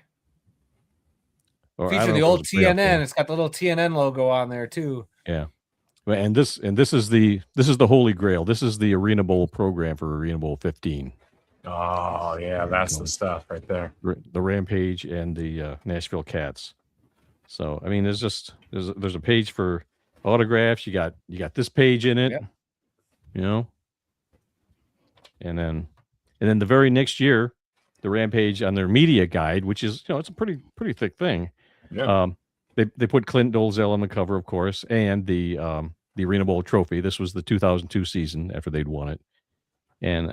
Featuring the old TNN. It's got the little TNN logo on there too. Yeah. And this is the Holy Grail. This is the Arena Bowl program for Arena Bowl 15. Oh yeah, that's the stuff right there. The Rampage and the Nashville Cats. So I mean, there's a page for autographs. You got this page in it, and then the very next year, the Rampage on their media guide, which is it's a pretty thick thing. Yeah. They put Clint Dolezal on the cover, of course, and the the Arena Bowl trophy. This was the 2002 season after they'd won it. And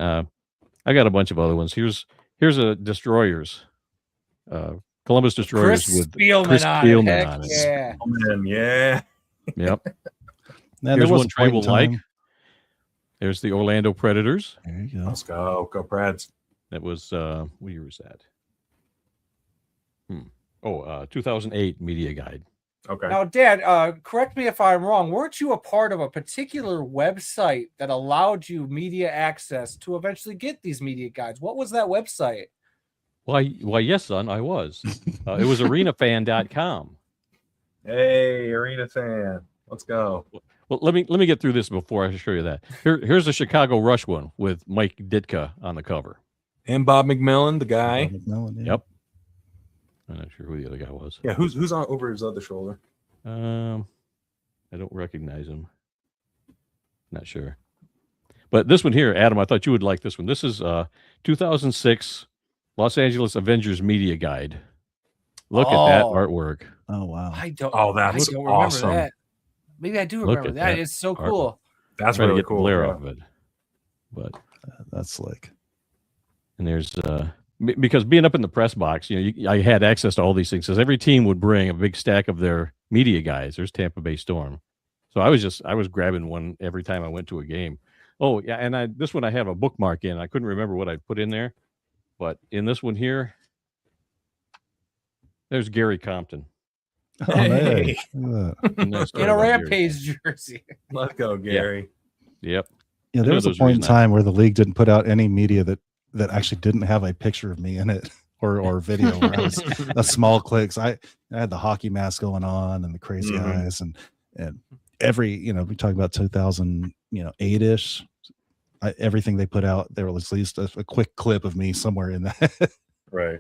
I got a bunch of other ones. Here's a Destroyers. Columbus Destroyers Chris with Spielman Chris on Spielman it. Heck on it. yeah. Oh, man, yeah. Yep. Man, Here's there was one a Trey point will in like. time. There's the Orlando Predators. There you go. Let's go. Go Preds. That was what year was that? 2008 media guide. Okay. Now, Dad, correct me if I'm wrong. Weren't you a part of a particular website that allowed you media access to eventually get these media guides? What was that website? Why, yes, son, I was. It was arenafan.com. Hey, Arena fan. Let's go. Well, let me get through this before I show you that. Here's the Chicago Rush one with Mike Ditka on the cover. And Bob McMillan, the guy. Bob McMillan, yeah. Yep. I'm not sure who the other guy was. Yeah, who's on over his other shoulder? I don't recognize him. Not sure. But this one here, Adam, I thought you would like this one. This is 2006 Los Angeles Avengers Media Guide. Look at that artwork. Oh wow. I don't. Oh, that's I don't remember awesome. that. Maybe I do Look remember at that. that It's so art. cool. That's Trying to really get cool. the glare yeah. off of it. But That's slick. and there's because being up in the press box, I had access to all these things because every team would bring a big stack of their media guys. There's Tampa Bay Storm, so I was grabbing one every time I went to a game. Oh yeah, and this one I have a bookmark in. I couldn't remember what I put in there, but in this one here, there's Gary Compton. Oh, man. Hey. Look at that. Nice In story a about Gary. Rampage jersey. Let's go, Gary. Yep. Yeah, I there know was a those point in reasons I- time where the league didn't put out any media that actually didn't have a picture of me in it or video. Where I was a small clicks. I had the hockey mask going on and the crazy Mhm. eyes and every we talk about 2008-ish. Everything they put out, there was at least a quick clip of me somewhere in that. Right.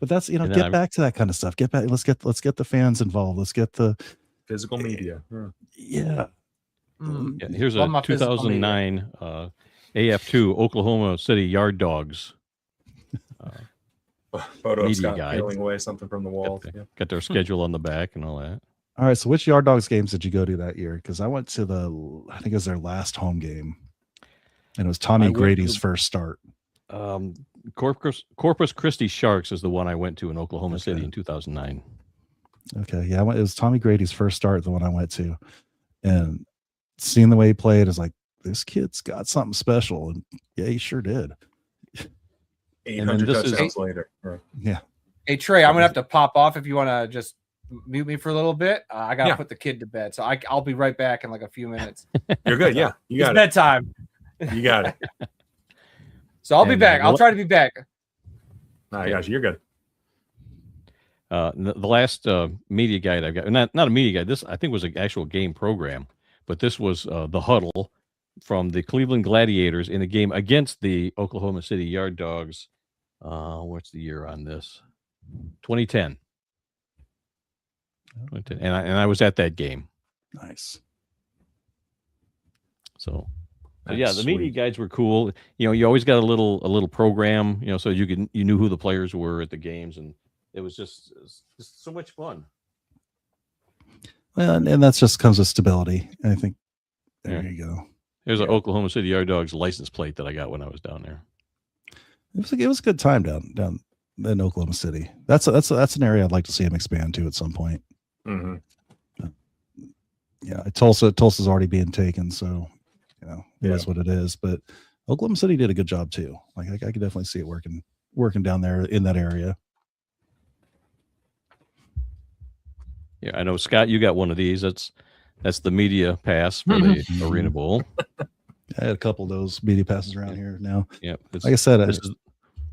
But that's And then get back to that kind of stuff. Get back. Let's get the fans involved. Let's get the Physical media. yeah. Mm. Yeah, here's Love a my physical 2009 AF2 Oklahoma City Yard Dogs. Photo of Media Scott guide. peeling away something from the wall. Yeah. Got their schedule on the back and all that. All right. So which Yard Dogs games did you go to that year? Because I went to I think it was their last home game, and it was Tommy I went Grady's to- first start. Corpus Christi Sharks is the one I went to in Oklahoma City Okay. in 2009. Okay, yeah, it was Tommy Grady's first start, the one I went to, and seeing the way he played is like, this kid's got something special, and yeah, he sure did. 800 this is- touchdowns later. Right. Yeah, Hey Trey, I'm gonna have to pop off if you want to just mute me for a little bit. I gotta Yeah. put the kid to bed, so I'll be right back in like a few minutes. You're good. Yeah, you It's got it. bedtime, You got it. so I'll be And, back. I'll what- try to be back. No, I got you. You're good. The last media guide I've got, not a media guide. This I think was an actual game program, but this was the huddle from the Cleveland Gladiators in a game against the Oklahoma City Yard Dogs. What's the year on this? 2010. 2010. And I was at that game. nice. So That's yeah, the media sweet. guides were cool. You always got a little program, so you knew who the players were at the games, and it was just so much fun. Well, and that's just comes with stability. I think there Yeah. you go. There's an Yeah. Oklahoma City Yard Dogs license plate that I got when I was down there. It was a good time down in Oklahoma City. That's an area I'd like to see him expand to at some point. hmm Yeah, Tulsa's already being taken, so Yeah. that's what it is. But Oklahoma City did a good job too. Like I could definitely see it working down there in that area. Yeah, I know, Scott, you got one of these. That's the media pass for the Arena Bowl. I had a couple of those media passes around here now. Yep. Like I said,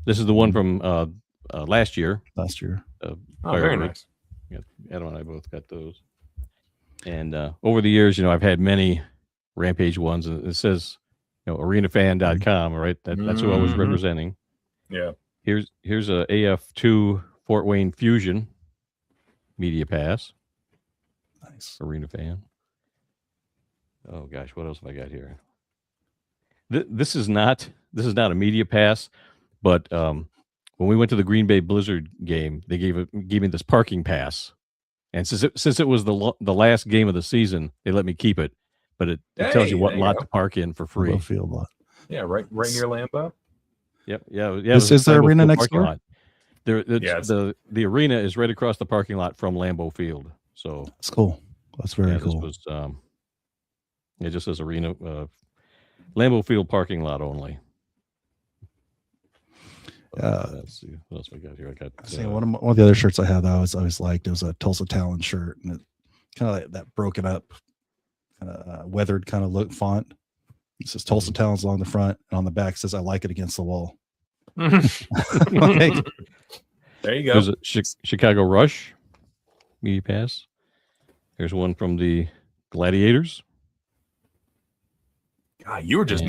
This is the one from last year. last year. Oh, very Fireworks. nice. Adam and I both got those. And over the years, I've had many Rampage ones, and it says, arenafan.com, right? That's who I was Mhm. representing. Yeah. Here's a AF2 Fort Wayne Fusion media pass, Nice. Arena Fan. Oh gosh, what else have I got here? This is not a media pass, but when we went to the Green Bay Blizzard game, they gave me this parking pass, And since it was the last game of the season, they let me keep it. But it tells you what lot to park in for free. Lambeau Field lot. Yeah, right near Lambeau. Yep. Yeah. Is there arena next door? Lot. The arena is right across the parking lot from Lambeau Field. So that's cool. That's very cool. This was, it just says arena, Lambeau Field parking lot only. Let's see what else we got here. I got one of the other shirts I had that I always liked. It was a Tulsa Talon shirt, and it kind of like that broken up, kind of weathered kind of look font. It says Tulsa Talons along the front, and on the back it says "I like it against the wall." Like, there you go. There's a Chicago Rush media pass. There's one from the Gladiators. God, you were just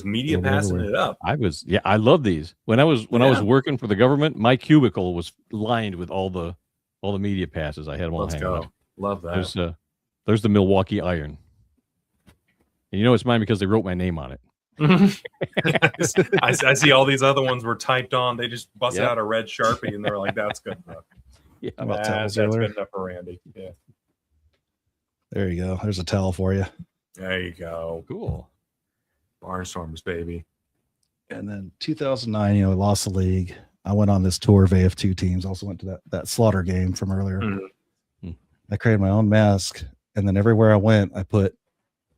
media passing it up. I love these. When I was working for the government, my cubicle was lined with all the media passes. I had them all hanging up. Love that. There's the Milwaukee Iron. And it's mine because they wrote my name on it. I see all these other ones were typed on. They just busted out a red Sharpie and they were like, "That's good enough." Yeah, that's good enough for Randy. Yeah. There you go. There's a towel for you. There you go. Cool. Barnstormers, baby. And then 2009, we lost the league. I went on this tour of AF2 teams. Also went to that Slaughter game from earlier. Mm-hmm. I created my own mask, and then everywhere I went, I put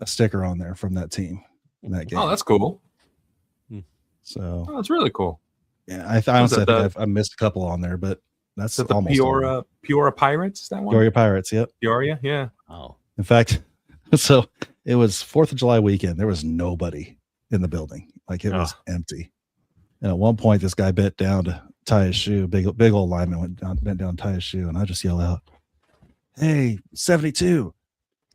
a sticker on there from that team in that game. Oh, that's cool. So that's really cool. Yeah, I honestly think I missed a couple on there, but that's the almost Peoria Pirates. Is that one? Peoria Pirates. Yep. Peoria. Yeah. Oh. In fact, so it was 4th of July weekend. There was nobody in the building. Like it was empty. And at one point, this guy bent down to tie his shoe. Big old lineman bent down to tie his shoe, and I just yelled out, "Hey, 72,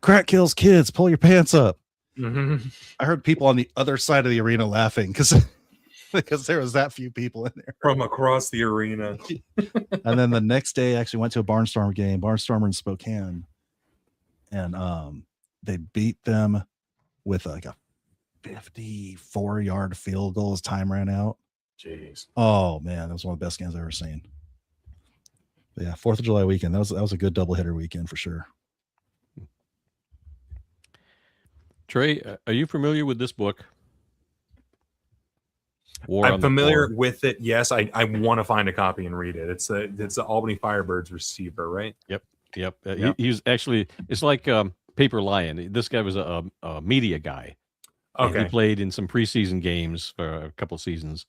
crack kills kids. Pull your pants up." Mm-hmm. I heard people on the other side of the arena laughing because there was that few people in there from across the arena. And then the next day, I actually went to a Barnstormer game, Barnstormer in Spokane, and they beat them with like a 54-yard field goal as time ran out. Jeez. Oh man, that was one of the best games I've ever seen. But yeah, 4th of July weekend. That was a good doubleheader weekend for sure. Trey, are you familiar with this book? I'm familiar with it. Yes, I want to find a copy and read it. It's the Albany Firebirds receiver, right? Yep. He's actually, it's like Paper Lion. This guy was a media guy. Okay. He played in some preseason games for a couple of seasons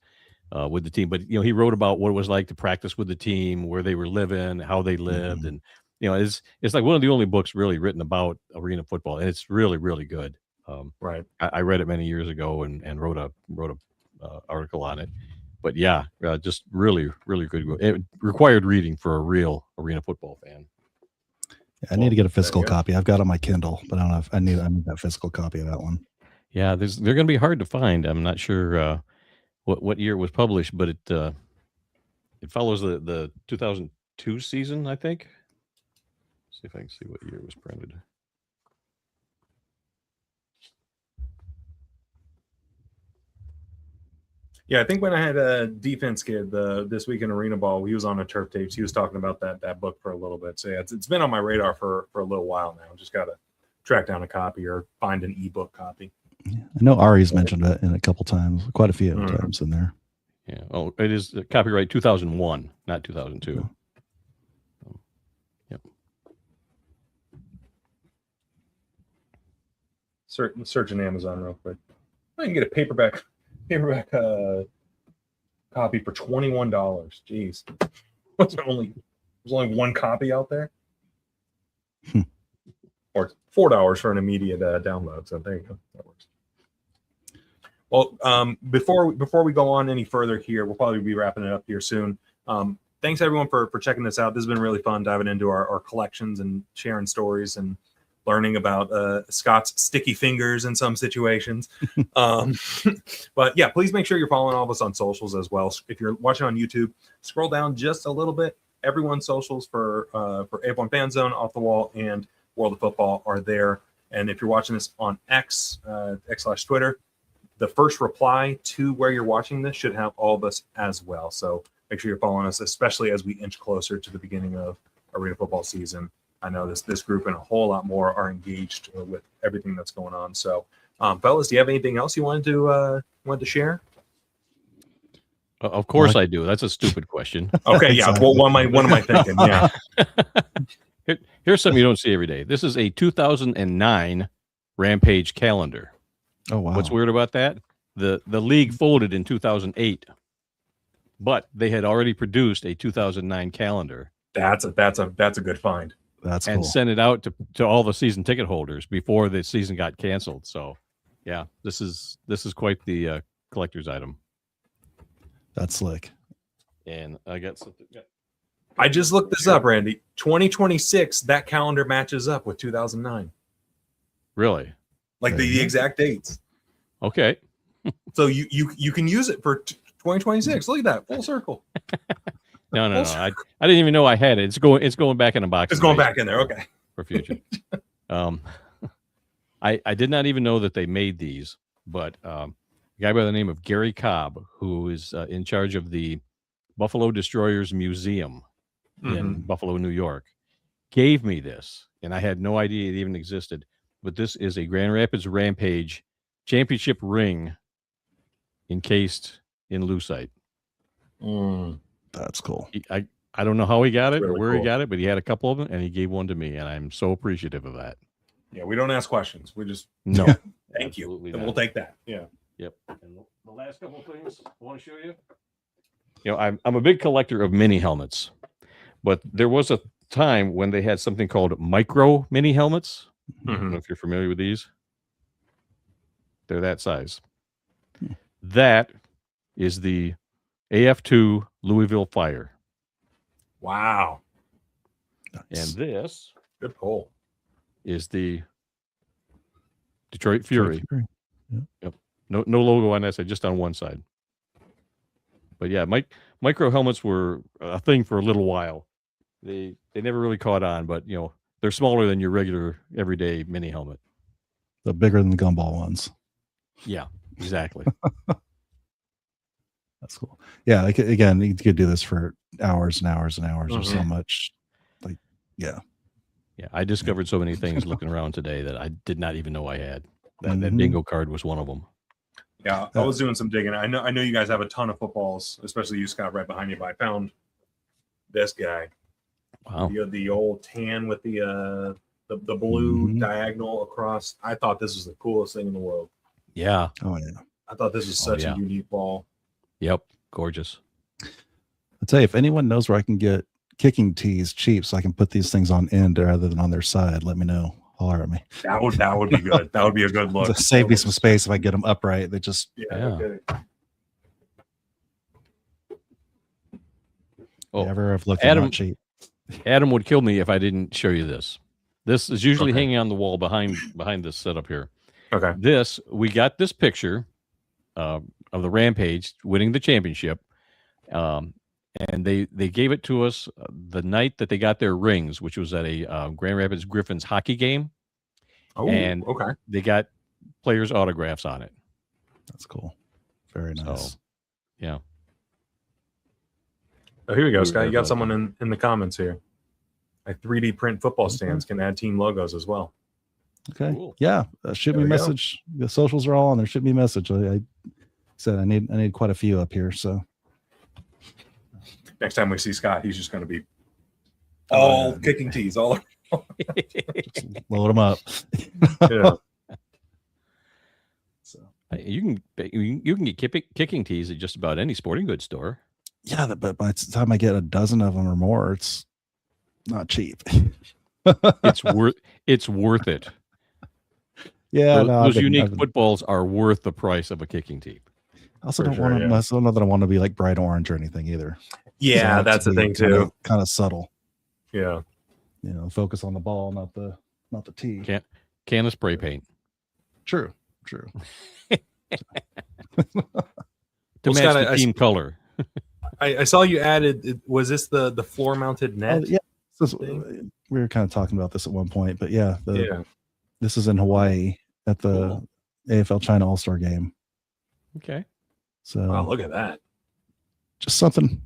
with the team, but he wrote about what it was like to practice with the team, where they were living, how they lived, and it's like one of the only books really written about arena football, and it's really, really good. Right. I read it many years ago and wrote a article on it, but yeah, just really, really good. It required reading for a real arena football fan. I need to get a physical copy. I've got it on my Kindle, but I don't know if I need that physical copy of that one. Yeah, they're going to be hard to find. I'm not sure what year it was published, but it follows the 2002 season, I think. Let's see if I can see what year it was printed. Yeah, I think when I had a defense kid this week in Arena Ball, he was on a Turf Tapes. He was talking about that book for a little bit. So yeah, it's been on my radar for a little while now. Just got to track down a copy or find an ebook copy. Yeah, I know Ari's mentioned it in a couple times, quite a few times in there. Yeah. Oh, it is copyright 2001, not 2002. Yep. Searching Amazon real quick. I can get a paperback copy for $21. Jeez. There's only one copy out there? Or $4 for an immediate download. So there you go. That works. Well, before we go on any further here, we'll probably be wrapping it up here soon. Thanks everyone for checking this out. This has been really fun diving into our collections and sharing stories and learning about Scott's sticky fingers in some situations. But yeah, please make sure you're following all of us on socials as well. If you're watching on YouTube, scroll down just a little bit. Everyone's socials for AF1 Fan Zone, Off the Wall, and World of Football are there. And if you're watching this on X/Twitter, the first reply to where you're watching this should have all of us as well. So make sure you're following us, especially as we inch closer to the beginning of arena football season. I know this group and a whole lot more are engaged with everything that's going on. So, fellas, do you have anything else you wanted to share? Of course I do. That's a stupid question. Okay, yeah. Exactly. Well, what am I thinking? Yeah. Here's something you don't see every day. This is a 2009 Rampage calendar. Oh wow. What's weird about that? The league folded in 2008, but they had already produced a 2009 calendar. That's a good find. That's and cool. sent it out to all the season ticket holders before the season got canceled. So, yeah, this is quite the collector's item. That's slick. And I got something. Yeah. I just looked this up, Randy. 2026. That calendar matches up with 2009. Really? Like the exact dates. Okay. So you can use it for 2026. Look at that, full circle. No. I didn't even know I had it. It's going back in a box. It's going back in there. Okay. For future. I did not even know that they made these, but a guy by the name of Gary Cobb, who is in charge of the Buffalo Destroyers Museum in Buffalo, New York, gave me this, and I had no idea it even existed. But this is a Grand Rapids Rampage championship ring encased in lucite. That's cool. I don't know how he got it Really or where cool. he got it, but he had a couple of them, and he gave one to me, and I'm so appreciative of that. Yeah, we don't ask questions. We just No, thank you. absolutely And not. we'll take that. Yeah. Yep. And the last couple of things I want to show you. You know, I'm a big collector of mini helmets, but there was a time when they had something called micro mini helmets. I don't know if you're familiar with these. They're that size. That is the AF2 Louisville Fire. Wow. And Nice. this Good pull. is the Detroit Fury. Yep. No logo on that side, just on one side. But yeah, micro helmets were a thing for a little while. They never really caught on, but you know, they're smaller than your regular everyday mini helmet. The bigger than the gumball ones. Yeah, exactly. That's cool. Yeah, like, again, you could do this for hours and hours and hours. There's so Mhm. much. Like, yeah. Yeah, I discovered so many things looking around today that I did not even know I had. That Mhm. bingo card was one of them. Yeah, I was doing some digging. I know you guys have a ton of footballs, especially you, Scott, right behind you. But I found this guy. Wow. The old tan with the blue diagonal across. I thought this was the coolest thing in the world. Yeah. Oh yeah. I thought this was such yeah. a unique ball. Yep. Gorgeous. I'll tell you, if anyone knows where I can get kicking tees cheap so I can put these things on end rather than on their side, let me know. Holler at me. That would be good. That would be a good look. To save me some space if I get them upright. They just Yeah. Okay. Oh, never have looked Adam- not cheap. Adam would kill me if I didn't show you this. This is usually Okay. hanging on the wall behind this setup here. Okay. We got this picture of the Rampage winning the championship, and they gave it to us the night that they got their rings, which was at a Grand Rapids Griffins hockey game. Oh, And- okay. They got players' autographs on it. That's cool. Very nice. So, yeah. Oh, here we go, You're Scott. very You got welcome. someone in the comments here. Like 3D print football stands can add team logos as well. Okay. Cool. Yeah. Shoot me There a we go. message. The socials are all on there. Shoot me a message. I said I need quite a few up here. So Next time we see Scott, he's just going to be all kicking tees. All just load them up. yeah. So You can get kicking tees at just about any sporting goods store. yeah, but by the time I get a dozen of them or more, it's not cheap. It's worth it. Yeah, Those, no, those I've been- unique I've been- footballs are worth the price of a kicking tee. I also For don't sure, want to. yeah. I also know that I want to be like bright orange or anything either. Yeah, So that's the to be thing too. Kind of subtle. Yeah. You know, focus on the ball, not the tee. Can of spray paint True. to Well, match Scott, the I- team color. I saw you added. Was this the floor mounted net? Oh, yeah. This, thing? we were kind of talking about this at one point, but yeah, Yeah. this is in Hawaii at the Cool. AFL China All-Star game. Okay. So Wow, look at that. just something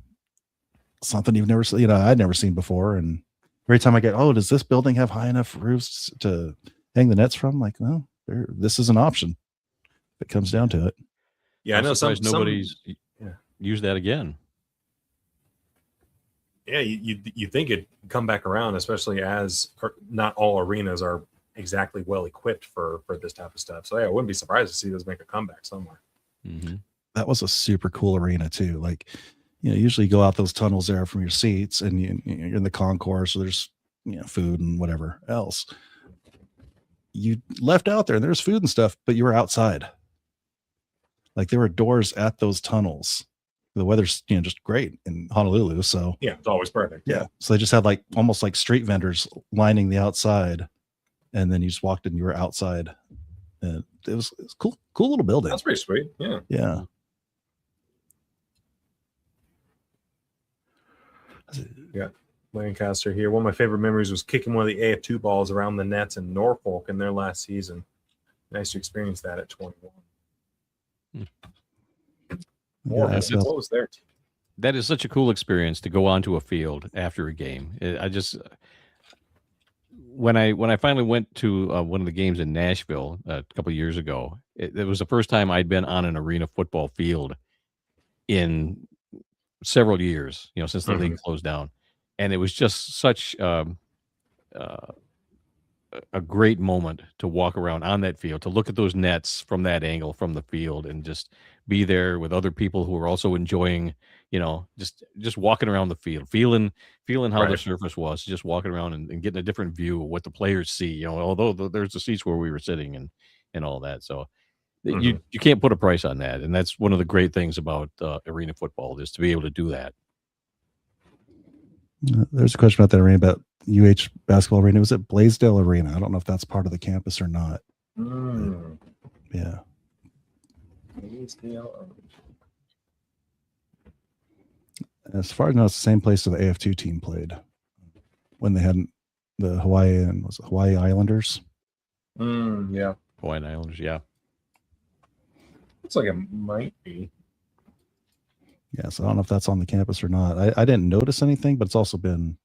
you've never seen, I'd never seen before, and every time I get, oh, does this building have high enough roofs to hang the nets from? Like, well, this is an option if it comes down to it. Yeah, I I'm know surprised nobody's yeah. used that again. Yeah, you think it'd come back around, especially as not all arenas are exactly well equipped for this type of stuff. So yeah, I wouldn't be surprised to see those make a comeback somewhere. Mm-hmm. That was a super cool arena too. Like, usually you go out those tunnels there from your seats, and you're in the concourse, so there's food and whatever else. You left out there, and there's food and stuff, but you were outside. Like, there were doors at those tunnels. The weather's just great in Honolulu, so Yeah, it's always perfect. yeah. So they just had like almost like street vendors lining the outside, and then you just walked in, you were outside, and it was cool little building. That's pretty sweet. Yeah. Yeah. Yeah. Lancaster here. One of my favorite memories was kicking one of the AF2 balls around the nets in Norfolk in their last season. Nice to experience that at 21. More Yeah, what was there? That is such a cool experience to go onto a field after a game. When I finally went to one of the games in Nashville a couple of years ago, it was the first time I'd been on an arena football field in several years, since the league closed down. And it was just such a great moment to walk around on that field, to look at those nets from that angle from the field, and just be there with other people who are also enjoying, just walking around the field, feeling how the surface was, just walking around and getting a different view of what the players see, although there's the seats where we were sitting and all that. So you can't put a price on that. And that's one of the great things about arena football, is to be able to do that. There's a question about that arena, about UH basketball arena. Was it Blaisdell Arena? I don't know if that's part of the campus or not. Yeah. As far as I know, it's the same place that the AF2 team played when they had the Hawaii Islanders. Yeah. Hawaiian Islanders, yeah. Looks like it might be. Yeah, so I don't know if that's on the campus or not. I didn't notice anything, but it's also been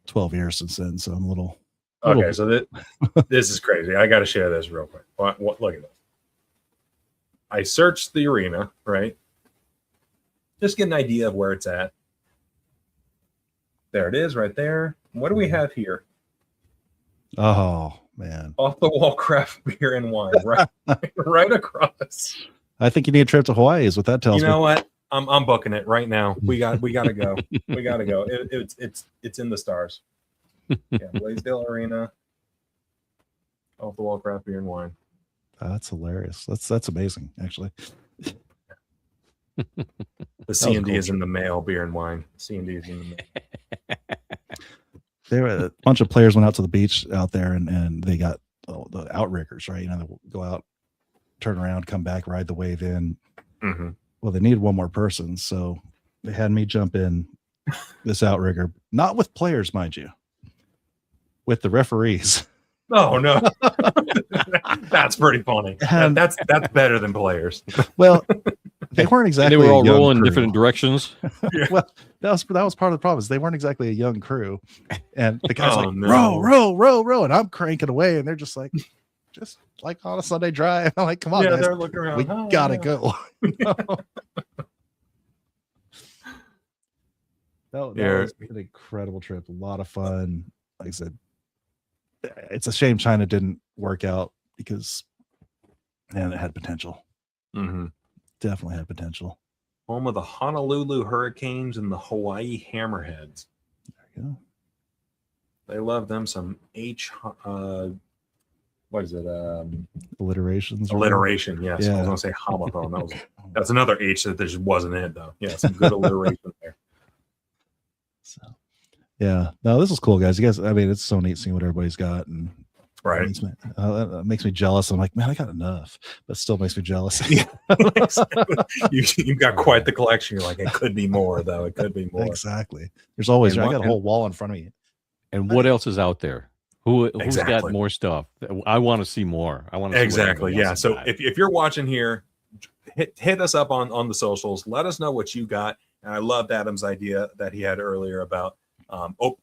12 years since then, so I'm a little... Okay, so this is crazy. I got to share this real quick. Look at this. I searched the arena, right? Just get an idea of where it's at. There it is, right there. What do we have here? Oh, man. Off the wall craft beer and wine, right across. I think you need a trip to Hawaii, is what that tells me. You know what? I'm booking it right now. We got to go. We got to go. It's in the stars. Yeah, Blaisdell Arena. Off the wall craft beer and wine. That's hilarious. That's amazing, actually. The C&D is in the mail, beer and wine. C&D is in the mail. There were a bunch of players went out to the beach out there, and they got the outriggers, right? They go out, turn around, come back, ride the wave in. Well, they needed one more person, so they had me jump in this outrigger, not with players, mind you, with the referees. Oh no, that's pretty funny. That's better than players. Well, they weren't exactly. And they were all rolling in crew. different directions. Yeah. Well, that was part of the problem. Is they weren't exactly a young crew, and the guys no. row, and I'm cranking away, and they're just like on a Sunday drive. I'm like, come on, yeah, guys, they're looking around. we gotta go. That was an incredible trip. A lot of fun. Like I said, it's a shame China didn't work out, because, man, it had potential. Definitely had potential. Home of the Honolulu Hurricanes and the Hawaii Hammerheads. There you go. They love them some what is it? Alliterations. Alliteration, yes. Yeah. I was going to say homophone. That's another H that there just wasn't in it, though. Yeah, some good alliteration there. So, yeah. No, this is cool, guys. You guys, I mean, it's so neat seeing what everybody's got, and Right. It makes me jealous. I'm like, man, I got enough, but still makes me jealous. You've got quite the collection. You're like, it could be more, though. It could be more. Exactly. There's always, I got a whole wall in front of me. And what else is out there? Who's Exactly. got more stuff? I want to see more. I want to see Exactly. Yeah. So got. if you're watching here, hit us up on the socials. Let us know what you got. And I loved Adam's idea that he had earlier about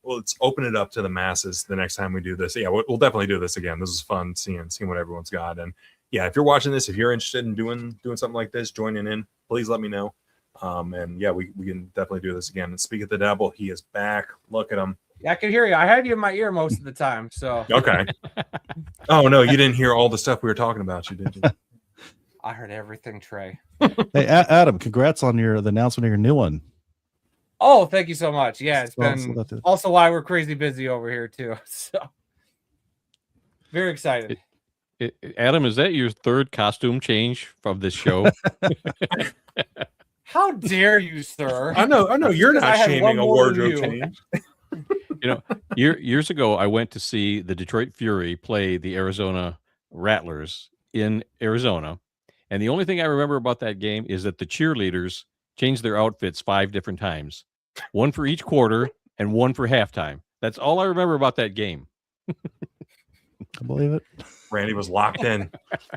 let's open it up to the masses the next time we do this. Yeah, we'll definitely do this again. This is fun seeing what everyone's got. And yeah, if you're watching this, if you're interested in doing something like this, joining in, please let me know. And yeah, we can definitely do this again. And speak of the devil, he is back. Look at him. Yeah, I can hear you. I had you in my ear most of the time. So Okay. Oh no, you didn't hear all the stuff we were talking about, did you? I heard everything, Trey. Hey, Adam, congrats on the announcement of your new one. Oh, thank you so much. Yeah, it's So- been so that- also why we're crazy busy over here too. So very excited. Adam, is that your third costume change from this show? How dare you, sir? I know you're Because I not had shaming one a more than wardrobe you. change. Years ago, I went to see the Detroit Fury play the Arizona Rattlers in Arizona. And the only thing I remember about that game is that the cheerleaders changed their outfits 5 different times, one for each quarter and one for halftime. That's all I remember about that game. I believe it. Randy was locked in.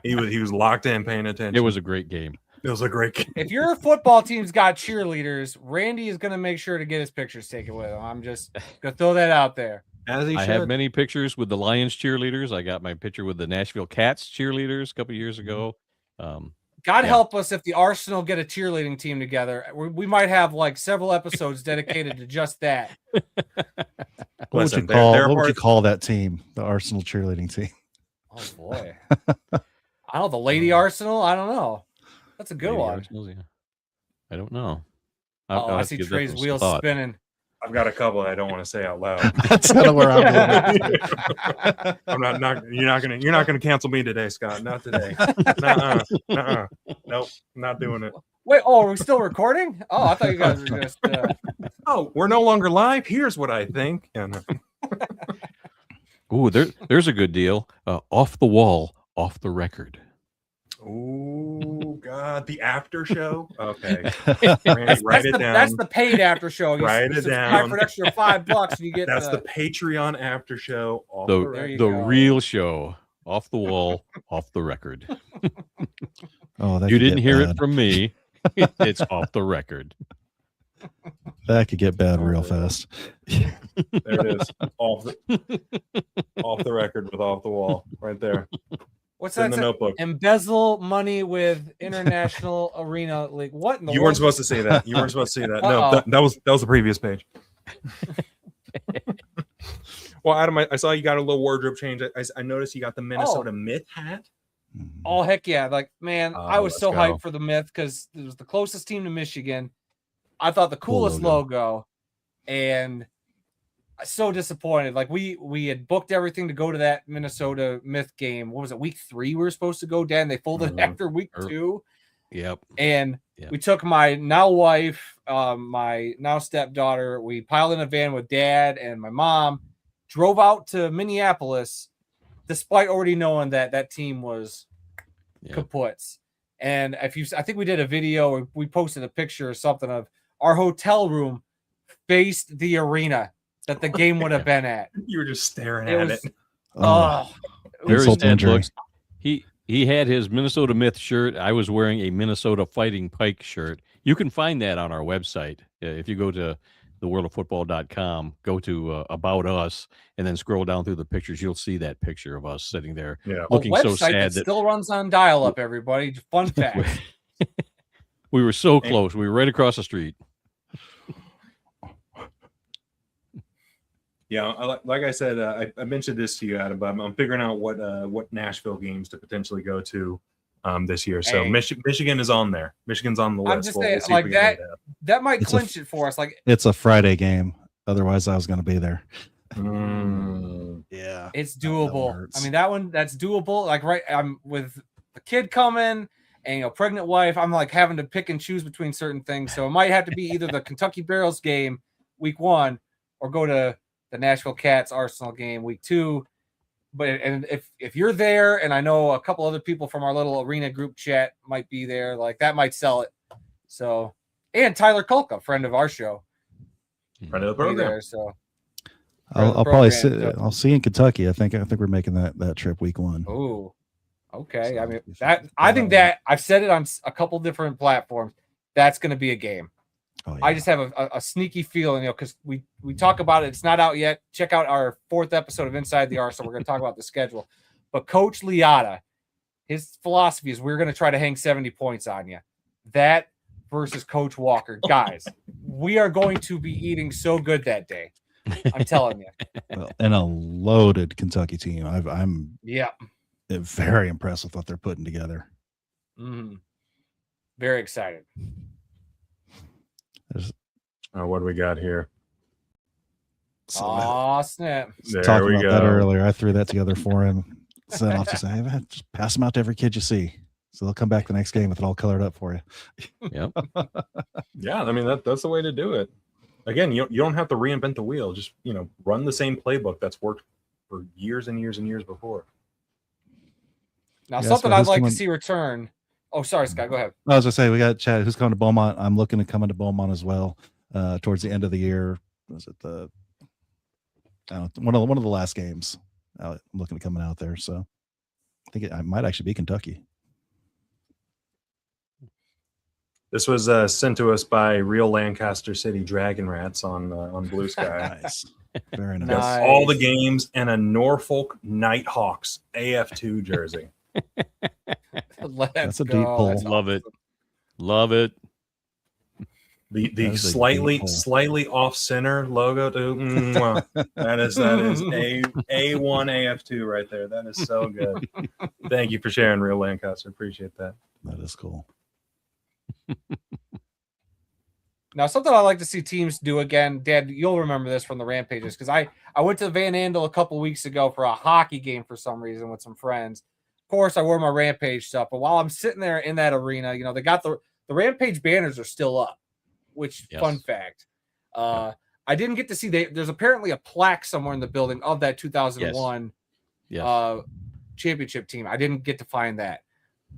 He was locked in, paying attention. It was a great game. It was a great game. If your football team's got cheerleaders, Randy is gonna make sure to get his pictures taken with him. I'm just gonna throw that out there. As he I should. have many pictures with the Lions cheerleaders. I got my picture with the Nashville Cats cheerleaders a couple years ago. God Yeah. help us if the Arsenal get a cheerleading team together. We might have like several episodes dedicated to just that. What Listen, would you call that team? The Arsenal cheerleading team. Oh boy. I don't know, the Lady Arsenal. I don't know. That's a good Maybe one. Arsenals, yeah. I don't know. Oh, I'll I have to see give that Trey's some wheels thought. spinning. I've got a couple I don't want to say out loud. That's kind of where I'm going. I'm not you're not gonna cancel me today, Scott. Not today. Nuh-uh. Nope, not doing it. Wait, oh, are we still recording? Oh, I thought you guys were just Oh, we're no longer live. Here's what I think. And Ooh, there's a good deal. Off the wall, off the record. oh God, the after show. Okay, Randy, write it down. That's the paid after show. You Write it subscribe down. for an extra $5 and you get That's the Patreon after show. Off The, the There record. you the go. real show. Off the wall, off the record. Oh, that You could didn't get hear bad. it from me. It's off the record. That could get bad real fast. There it is. Off the record with off the wall. Right there. What's It's in that? the notebook. Embezzle money with International Arena League. What in the You world? weren't supposed to say that. You weren't supposed to say that. Uh-oh. No, that was the previous page. Well, Adam, I saw you got a little wardrobe change. I noticed you got the Minnesota Myth hat. Oh heck yeah! Like man, I was let's so go. hyped for the Myth because it was the closest team to Michigan. I thought the Cool coolest logo, and so disappointed. Like we had booked everything to go to that Minnesota Myth game. What was it? Week 3 we were supposed to go. Dan, they folded after week 2, Yep. and Yep. we took my now wife, my now stepdaughter. We piled in a van with Dad and my mom, drove out to Minneapolis, despite already knowing that team was Yeah. kaputs. And I think we did a video or we posted a picture or something of our hotel room faced the arena that the game would have been at. You were just staring It at was it. oh, Very Insult to sad injury. looks. He had his Minnesota Myth shirt. I was wearing a Minnesota Fighting Pike shirt. You can find that on our website. If you go to theworldoffootball.com, go to About Us, and then scroll down through the pictures, you'll see that picture of us sitting there Yeah. a looking so website sad that that still runs on dial-up. Everybody, fun fact. we were so close. We were right across the street. Yeah, like I said, I mentioned this to you, Adam, but I'm figuring out what Nashville games to potentially go to this year. So Hey. Michigan is on there. Michigan's on the list. I'm just We'll saying, see if like we can that. make That might It's a clinch it for us. Like It's a Friday game. Otherwise, I was going to be there. Yeah. it's That one doable. hurts. I mean, that's doable. Like I'm with the kid coming and pregnant wife. I'm like having to pick and choose between certain things. So it might have to be either the Kentucky Barrels game week 1 or go to the Nashville Cats Arsenal game week 2. But and if you're there, and I know a couple other people from our little arena group chat might be there, like that might sell it. So and Tyler Kulka, friend of our show, Friend of the be program. there. So I'll probably program, see. so- I'll see you in Kentucky. I think we're making that trip week 1. oh, okay. So I mean we should that do I that think one. that I've said it on a couple different platforms. That's going to be a game. Oh, I just have a sneaky feeling, because we talk about it. It's not out yet. Check out our 4th episode of Inside the Arsenal. We're going to talk about the schedule. But Coach Liotta, his philosophy is we're going to try to hang 70 points on you. That versus Coach Walker. Guys, we are going to be eating so good that day. I'm telling you. well, and a loaded Kentucky team. I'm very impressed with what they're putting together. Mm-hmm. Very excited. What do we got here? Oh, snap. Talking about that earlier. I threw that together for him. So I'll just say, hey, just pass them out to every kid you see. So they'll come back the next game with it all colored up for you. Yep. Yeah, I mean that's the way to do it. Again, you don't have to reinvent the wheel. Just run the same playbook that's worked for years and years and years before. Now, something I'd like to see return. Oh, sorry, Scott. Go ahead. I was gonna say we got Chad who's coming to Beaumont. I'm looking to come into Beaumont as well. Towards the end of the year. Was it one of the last games? I'm looking at coming out there. So I think I might actually be Kentucky. This was sent to us by Real Lancaster City Dragon Rats on Blue Sky. Nice. Very nice. Got all the games and a Norfolk Nighthawks AF2 jersey. That's a deep pull. That's Love it. Love it. The slightly off center logo too. That is A1 AF2 right there. That is so good. Thank you for sharing, Real Lancaster. Appreciate that. That is cool. Now, something I like to see teams do again, Dad, you'll remember this from the Rampages, because I went to Van Andel a couple weeks ago for a hockey game for some reason with some friends. Of course, I wore my Rampage stuff, but while I'm sitting there in that arena, they got the Rampage banners are still up, which, fun fact. I didn't get to see, there's apparently a plaque somewhere in the building of that 2001 championship team. I didn't get to find that.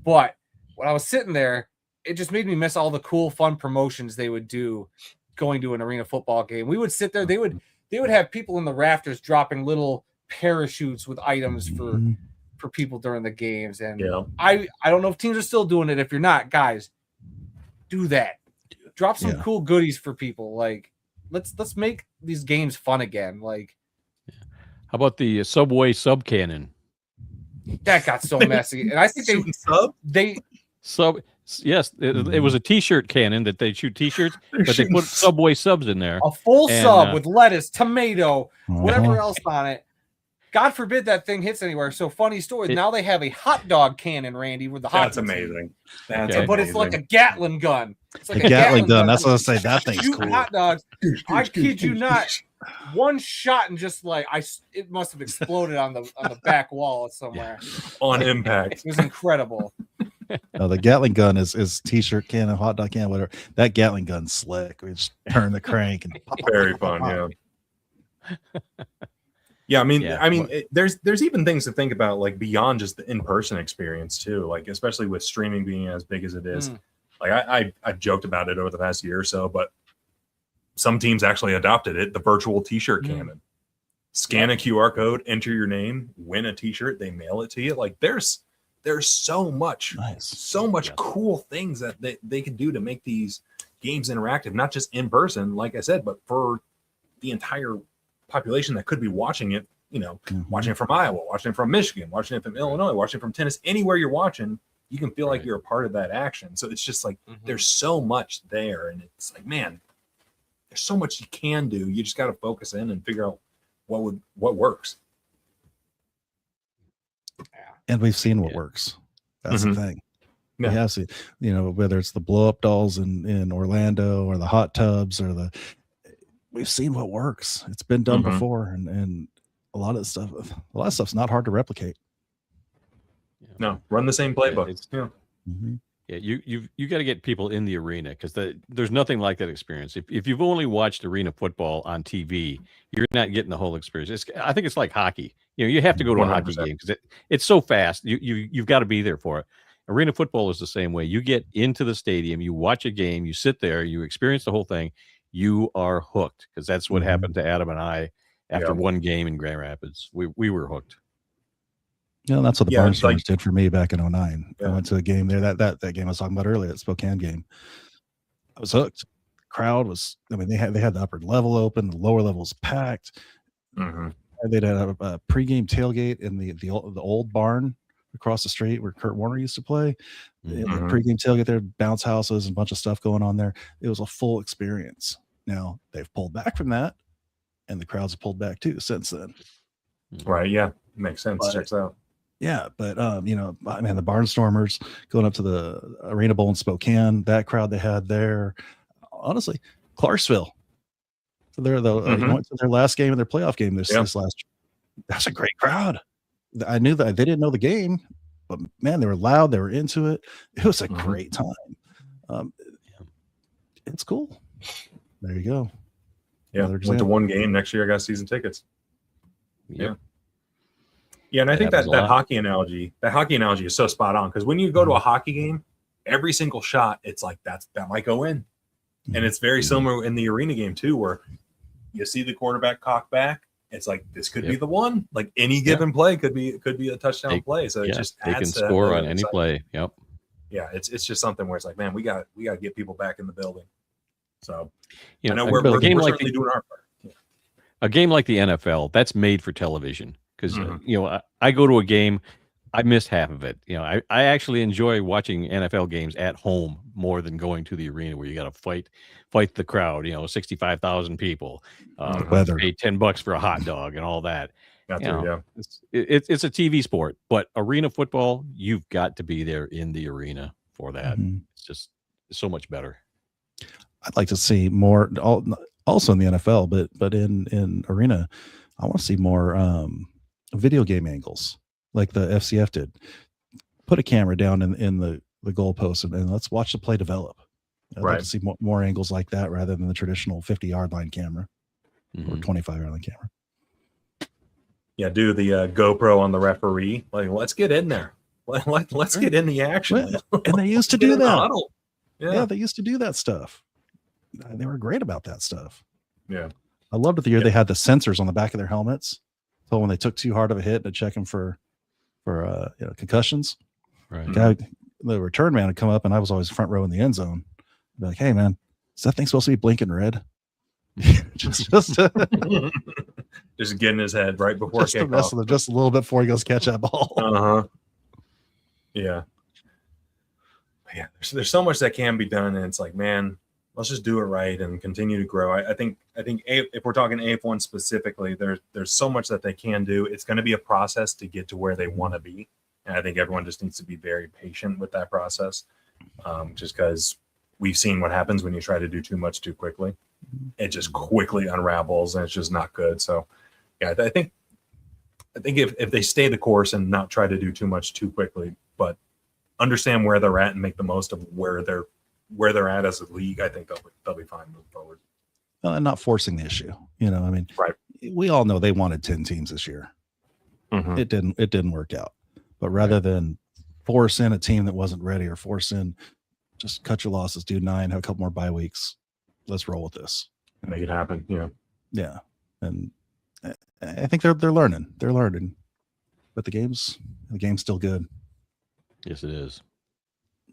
But when I was sitting there, it just made me miss all the cool, fun promotions they would do going to an arena football game. We would sit there. They would have people in the rafters dropping little parachutes with items for people during the games. And I don't know if teams are still doing it. If you're not, guys, do that. Drop some cool goodies for people. Like, let's make these games fun again. Like, how about the Subway sub cannon? That got so messy. And I think Yes, it was a T-shirt cannon that they shoot T-shirts, but they put Subway subs in there. A full sub with lettuce, tomato, whatever else on it. God forbid that thing hits anywhere. So funny story. Now they have a hot dog cannon, Randy, with the hot. That's amazing. But it's like a Gatling gun. It's like a Gatling gun. That's what I say. That thing's cool. Hot dogs. I kid you not. One shot and just like it must have exploded on the back wall somewhere. On impact. It was incredible. No, the Gatling gun is T-shirt cannon, hot dog cannon, whatever. That Gatling gun's slick. We just turn the crank and very fun. Yeah, I mean, there's even things to think about, like beyond just the in-person experience too. Like especially with streaming being as big as it is. Like I've joked about it over the past year or so, but some teams actually adopted it. The virtual T-shirt cannon. Scan a QR code, enter your name, win a T-shirt. They mail it to you. Like there's so much cool things that they can do to make these games interactive, not just in person, like I said, but for the entire population that could be watching it, watching it from Iowa, watching it from Michigan, watching it from Illinois, watching it from Tennessee, anywhere you're watching, you can feel like you're a part of that action. So it's just like, there's so much there. And it's like, man, there's so much you can do. You just got to focus in and figure out what works. And we've seen what works. That's the thing. We have seen, whether it's the blow up dolls in Orlando or the hot tubs or we've seen what works. It's been done before, and a lot of stuff's not hard to replicate. No, run the same playbook. Yeah, you got to get people in the arena because there's nothing like that experience. If you've only watched arena football on TV, you're not getting the whole experience. I think it's like hockey. You have to go to a 100%. Hockey game because it's so fast. You've got to be there for it. Arena football is the same way. You get into the stadium, you watch a game, you sit there, you experience the whole thing. You are hooked because that's what happened to Adam and I after one game in Grand Rapids. We were hooked. That's what the Barnstormers did for me back in 2009. I went to a game there. That game I was talking about earlier, that Spokane game. I was hooked. crowd was, I mean, they had the upper level open, the lower level was packed. Mhm. And they'd had a pregame tailgate in the old barn across the street where Kurt Warner used to play. They had the Mhm. pregame tailgate there, bounce houses, and a bunch of stuff going on there. It was a full experience. Now they've pulled back from that, and the crowds have pulled back too since then. Right. Yeah. Makes sense. But- Checks out. Yeah, but you know, man, the Barnstormers going up to the Arena Bowl in Spokane, that crowd they had there, honestly, Clarksville. So they're Mhm. went to their last game of their playoff game this last year. That's a great crowd. I knew that they didn't know the game, but man, they were loud, they were into it. It was a Mhm. great time. It's cool. There you go. Yeah. Another Went to example. one game. Next year I got season tickets. Yep. Yeah, and I That think happens that a lot. hockey analogy is so spot on, because when you go to a hockey game, every single shot, it's like that might go in. And it's very similar in the arena game too, where you see the quarterback cock back. It's like this could be Yep. the one. Like any given play could be a touchdown They- play. So it Yeah, just they can adds to that score layer on of any excitement. play. Yep. Yeah, it's just something where it's like, man, we got to get people back in the building. So You I know know, we're a game like certainly doing our part. Yeah. a game like the NFL, that's made for television because Mhm. you know I go to a game, I missed half of it. You know, I actually enjoy watching NFL games at home more than going to the arena where you got to fight the crowd. You know, 65,000 people, Mhm. Weather. pay $10 for a hot dog and all that. Got You to, know, yeah. it's a TV sport, but arena football, you've got to be there in the arena for that. Mhm. It's just so much better. I'd like to see more also in the NFL, but in arena, I want to see more video game angles like the FCF did. Put a camera down in the goalpost and let's watch the play develop. I'd like Right. to see more angles like that rather than the traditional 50-yard line camera or Mhm. 25-yard line camera. Yeah, do the GoPro on the referee. Like, let's get in there. Let's Sure. get in the action. Well, and they used to Get do in the that. huddle. Yeah, Yeah. they used to do that stuff. They were great about that stuff. Yeah. I loved it the year Yeah. they had the sensors on the back of their helmets. So when they took too hard of a hit to check them for concussions, Right. the return man would come up and I was always front row in the end zone. I'd be like, hey man, is that thing supposed to be blinking red? just Just get in his head right before just to mess kickoff. with him just a little bit before he goes catch that ball. Uh-huh. Yeah. Yeah. There's so much that can be done, and it's like, man, let's just do it right and continue to grow. I think if we're talking AF1 specifically, there's so much that they can do. It's going to be a process to get to where they want to be, and I think everyone just needs to be very patient with that process. Just because we've seen what happens when you try to do too much too quickly. It just quickly unravels, and it's just not good. So, yeah, I think if they stay the course and not try to do too much too quickly, but understand where they're at and make the most of where they're at as a league, I think they'll be fine moving forward. And not forcing the issue. You know, I mean, Right. we all know they wanted 10 teams this year. Mhm. It didn't work out. But rather than force in a team that wasn't ready or force in, just cut your losses, do 9, have a couple more bye weeks. Let's roll with this. Make it happen. Yeah. Yeah. And I think they're learning. They're learning. But the game's still good. Yes, it is.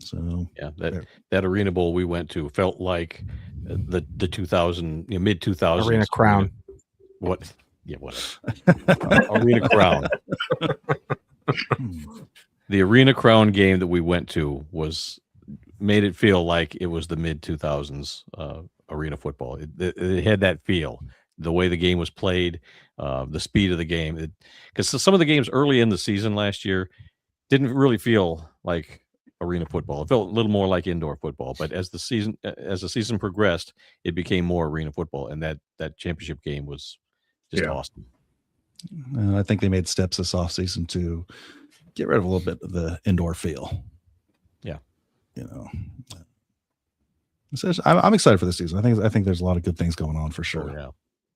So Yeah, There. that Arena Bowl we went to felt like the 2000 mid 2000s Arena Crown. What? Yeah, what? Arena Crown. The Arena Crown game that we went to made it feel like it was the mid 2000s arena football. It had that feel, the way the game was played, the speed of the game. Because some of the games early in the season last year didn't really feel like arena football. It felt a little more like indoor football. But as the season progressed, it became more arena football, and that championship game was just awesome. and I think they made steps this offseason to get rid of a little bit of the indoor feel. Yeah. You know. So I'm excited for this season. I think there's a lot of good things going on for sure. Oh,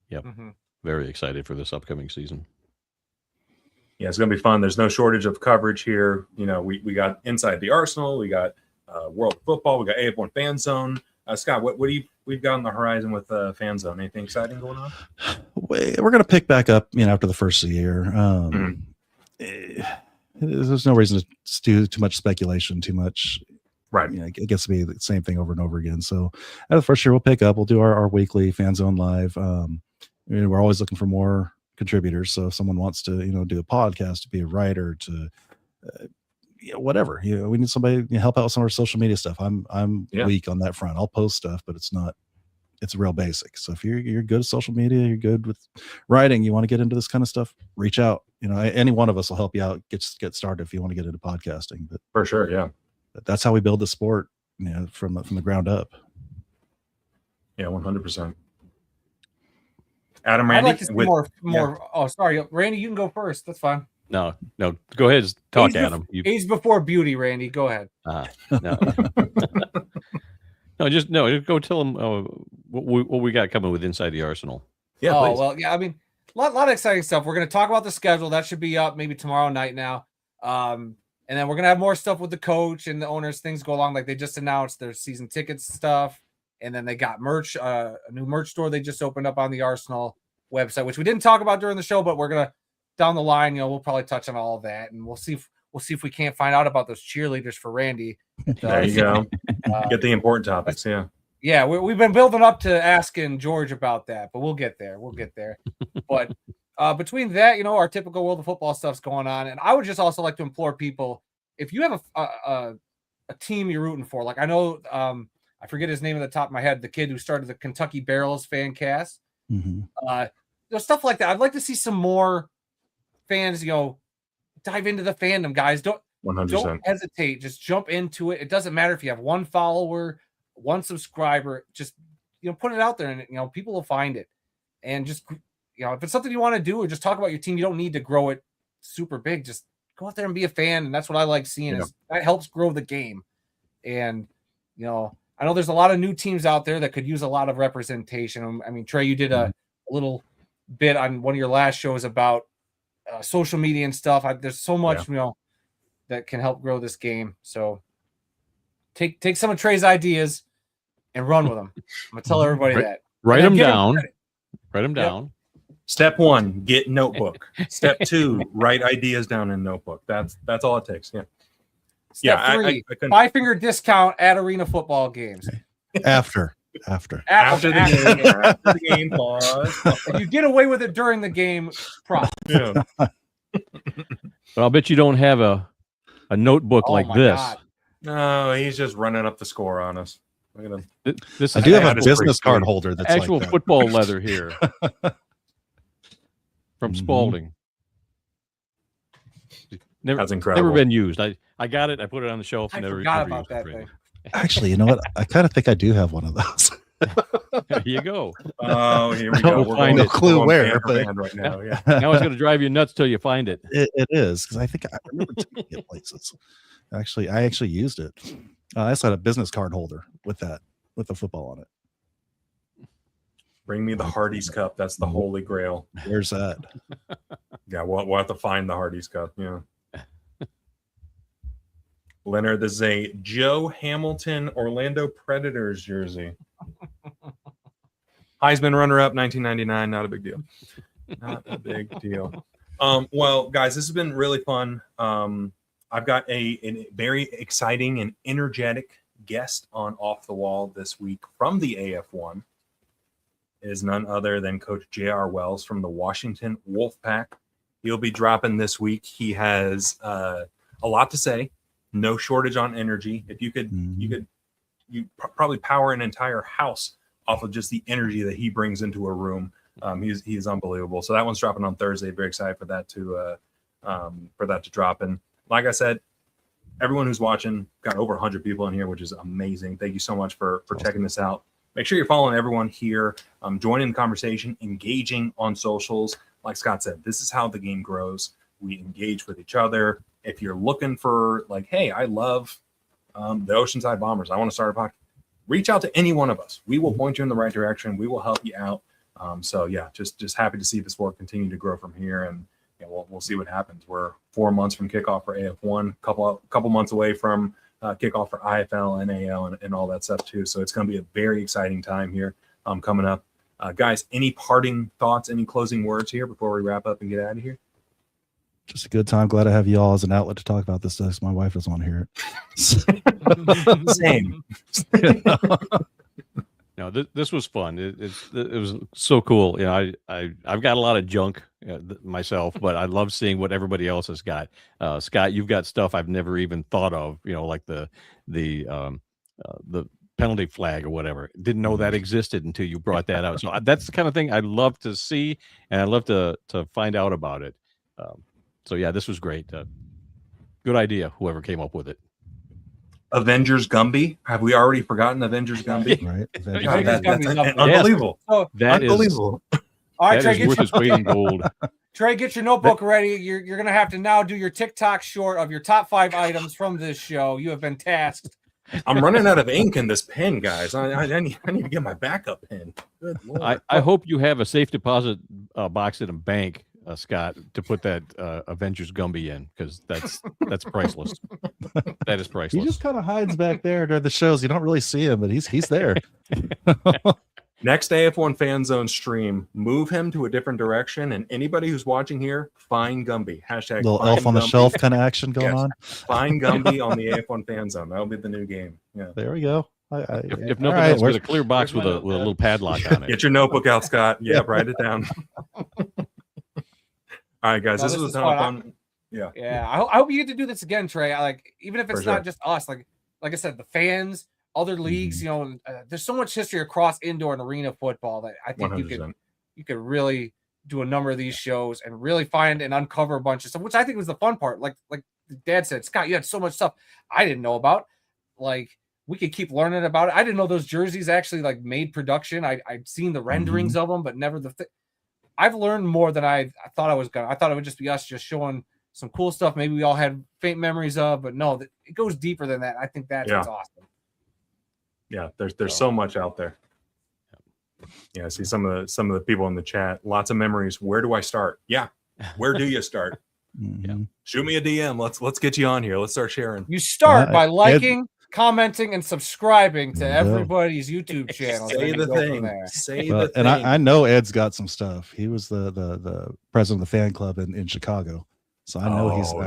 yeah. Yep. Mhm. Very excited for this upcoming season. Yeah, it's going to be fun. There's no shortage of coverage here. You know, we got Inside the Arsenal, we got World Football, we got AF1 Fan Zone. Scott, what do we've got on the horizon with Fan Zone? Anything exciting going on? We're going to pick back up, after the first of the year. There's no reason to do too much speculation, too much Right. You know, it gets to be the same thing over and over again. So the first year we'll pick up, we'll do our weekly Fan Zone Live. We're always looking for more contributors. So if someone wants to, do a podcast, to be a writer, to whatever, we need somebody to help out with some of our social media stuff. I'm weak on that front. I'll post stuff, but it's real basic. So if you're good at social media, you're good with writing, you want to get into this kind of stuff, reach out. Any one of us will help you out, get started if you want to get into podcasting. But for sure, yeah. That's how we build the sport, from the ground up. Yeah, 100%. Adam, Randy, I'd like to see more. Oh, sorry, Randy, you can go first. That's fine. No, go ahead. Talk, Adam. Age before beauty, Randy. Go ahead. No. Just go tell them what we got coming with Inside the Arsenal. Yeah. Please. Well, yeah. I mean, a lot of exciting stuff. We're going to talk about the schedule. That should be up maybe tomorrow night now. And then we're going to have more stuff with the coach and the owners. Things go along. Like they just announced their season tickets stuff. And then they got merch, a new merch store they just opened up on the Arsenal website, which we didn't talk about during the show, but we're going to down the line, we'll probably touch on all of that. And we'll see if we can't find out about those cheerleaders for Randy. There you go. Get the important topics. Yeah. Yeah. We've been building up to asking George about that, but we'll get there. But between that, our typical world of football stuff's going on. And I would just also like to implore people, if you have a team you're rooting for, like I know, I forget his name at the top of my head, the kid who started the Kentucky Barrels fan cast, stuff like that. I'd like to see some more fans, dive into the fandom, guys. Don't 100%. Don't hesitate. Just jump into it. It doesn't matter if you have one follower, one subscriber. Just put it out there, and people will find it. And just if it's something you want to do, or just talk about your team, you don't need to grow it super big. Just go out there and be a fan, and that's what I like seeing. Is that helps grow the game. And I know there's a lot of new teams out there that could use a lot of representation. I mean, Trey, you did a little bit on one of your last shows about social media and stuff. There's so much, that can help grow this game. So take some of Trey's ideas and run with them. I'm gonna tell everybody that. Write them down. Write them down. Step 1, get notebook. Step 2, write ideas down in notebook. That's all it takes. Yeah. Step 3, I 5-finger discount at arena football games. After the game, pause. If you get away with it during the game, Yeah. But I'll bet you don't have a notebook like this. God. No, he's just running up the score on us. Look at him. This I do have a business card holder that's actual like that. football leather here from Spalding. That's incredible. Never been used. I got it. I put it on the shelf. I never forgot about used that it. thing. Actually, you know what? I kind of think I do have one of those. There you go. Oh, here we go. We'll find going it. Clue going where, band for but- band right now. Yeah. Now it's going to drive you nuts till you find it. It is, because I think I remember taking it places. Actually, I actually used it. I also had a business card holder with the football on it. Bring me the Hardee's cup. That's the holy grail. Where's that? Yeah, we'll have to find the Hardee's cup. Yeah. Leonard, this is a Joe Hamilton Orlando Predators jersey. Heisman runner-up, 1999. Not a big deal. Not a big deal. Well, guys, this has been really fun. I've got a very exciting and energetic guest on Off the Wall this week from the AF1. It is none other than Coach J.R. Wells from the Washington Wolfpack. He'll be dropping this week. He has a lot to say. No shortage on energy. If you could, probably power an entire house off of just the energy that he brings into a room. He's unbelievable. So that one's dropping on Thursday. Very excited for that to drop. And like I said, everyone who's watching, got over 100 people in here, which is amazing. Thank you so much for checking this out. Make sure you're following everyone here, joining the conversation, engaging on socials. Like Scott said, this is how the game grows. We engage with each other. If you're looking for like, hey, I love the Oceanside Bombers, I want to start a podcast, reach out to any one of us. We will point you in the right direction. We will help you out. So yeah, just happy to see the sport continue to grow from here, and we'll see what happens. We're 4 months from kickoff for AF1, couple months away from kickoff for IFL, NAL, and all that stuff too. So it's going to be a very exciting time here coming up. Guys, any parting thoughts, any closing words here before we wrap up and get out of here? Just a good time. Glad I have you all as an outlet to talk about this stuff. My wife doesn't want to hear it. Same. No, this was fun. It was so cool. You know, I've got a lot of junk myself, but I love seeing what everybody else has got. Scott, you've got stuff I've never even thought of. You know, like the penalty flag or whatever. Didn't know that existed until you brought that out. So that's the kind of thing I love to see, and I love to find out about it. So yeah, this was great. Good idea, whoever came up with it. Avengers Gumby. Have we already forgotten Avengers Gumby? Right. God, Avengers Gumby's up there. unbelievable. So, That is Unbelievable. all right, that Trey, is get worth your, its weight in gold. Trey, get your notebook ready. You're gonna have to now do your TikTok short of your top 5 items from this show. You have been tasked. I'm running out of ink in this pen, guys. I need to get my backup pen. Good Lord. I hope you have a safe deposit box in a bank, Scott, to put that Avengers Gumby in, because that's priceless. That is He priceless. just kind of hides back there during the shows. You don't really see him, but he's there. Next AF1 Fan Zone stream, move him to a different direction, and anybody who's watching here, find Gumby. Hashtag Little find elf on the Gumby. shelf kind of action going Yes. on. Find Gumby on the AF1 Fan Zone. That'll be the new game. Yeah. There we go. If all nothing right, else, where's- with a clear box with where's a my notepad? little padlock on it. Get your notebook out, Scott. Yeah, write it down. All right, guys. No, this this was is a ton of fun. fun. Yeah. Yeah, I hope you get to do this again, Trey. Even if For it's sure. not just us, like I said, the fans, other leagues. You know, there's so much history across indoor and arena football that I think 100%. you could really do a number of these shows and really find and uncover a bunch of stuff, which I think was the fun part. Like Dad said, Scott, you had so much stuff I didn't know about. Like we could keep learning about it. I didn't know those jerseys actually like made production. I'd seen the renderings of them, but never the thing. I've learned more than I thought I was gonna. I thought it would just be us just showing some cool stuff. Maybe we all had faint memories of, but no, it goes deeper than that. I think that's what's awesome. Yeah, there's so much out there. Yeah, I see some of the people in the chat. Lots of memories. Where do I start? Yeah, where do you start? Mhm. Shoot me a DM. Let's get you on here. Let's start sharing. You start by Ed- liking, commenting, and subscribing to There you go. everybody's YouTube channels. Say the thing. Say the And thing. I know Ed's got some stuff. He was the president of the fan club in Chicago, so I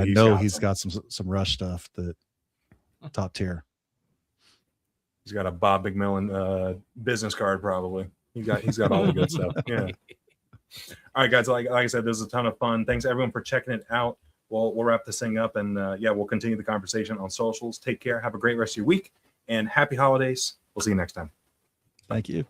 know he's got some Rush stuff that top tier. He's got a Bob McMillan business card probably. He's got all the good stuff. Yeah. All right, guys. Like I said, this is a ton of fun. Thanks everyone for checking it out. We'll wrap this thing up, and we'll continue the conversation on socials. Take care. Have a great rest of your week, and happy holidays. We'll see you next time. Thank you.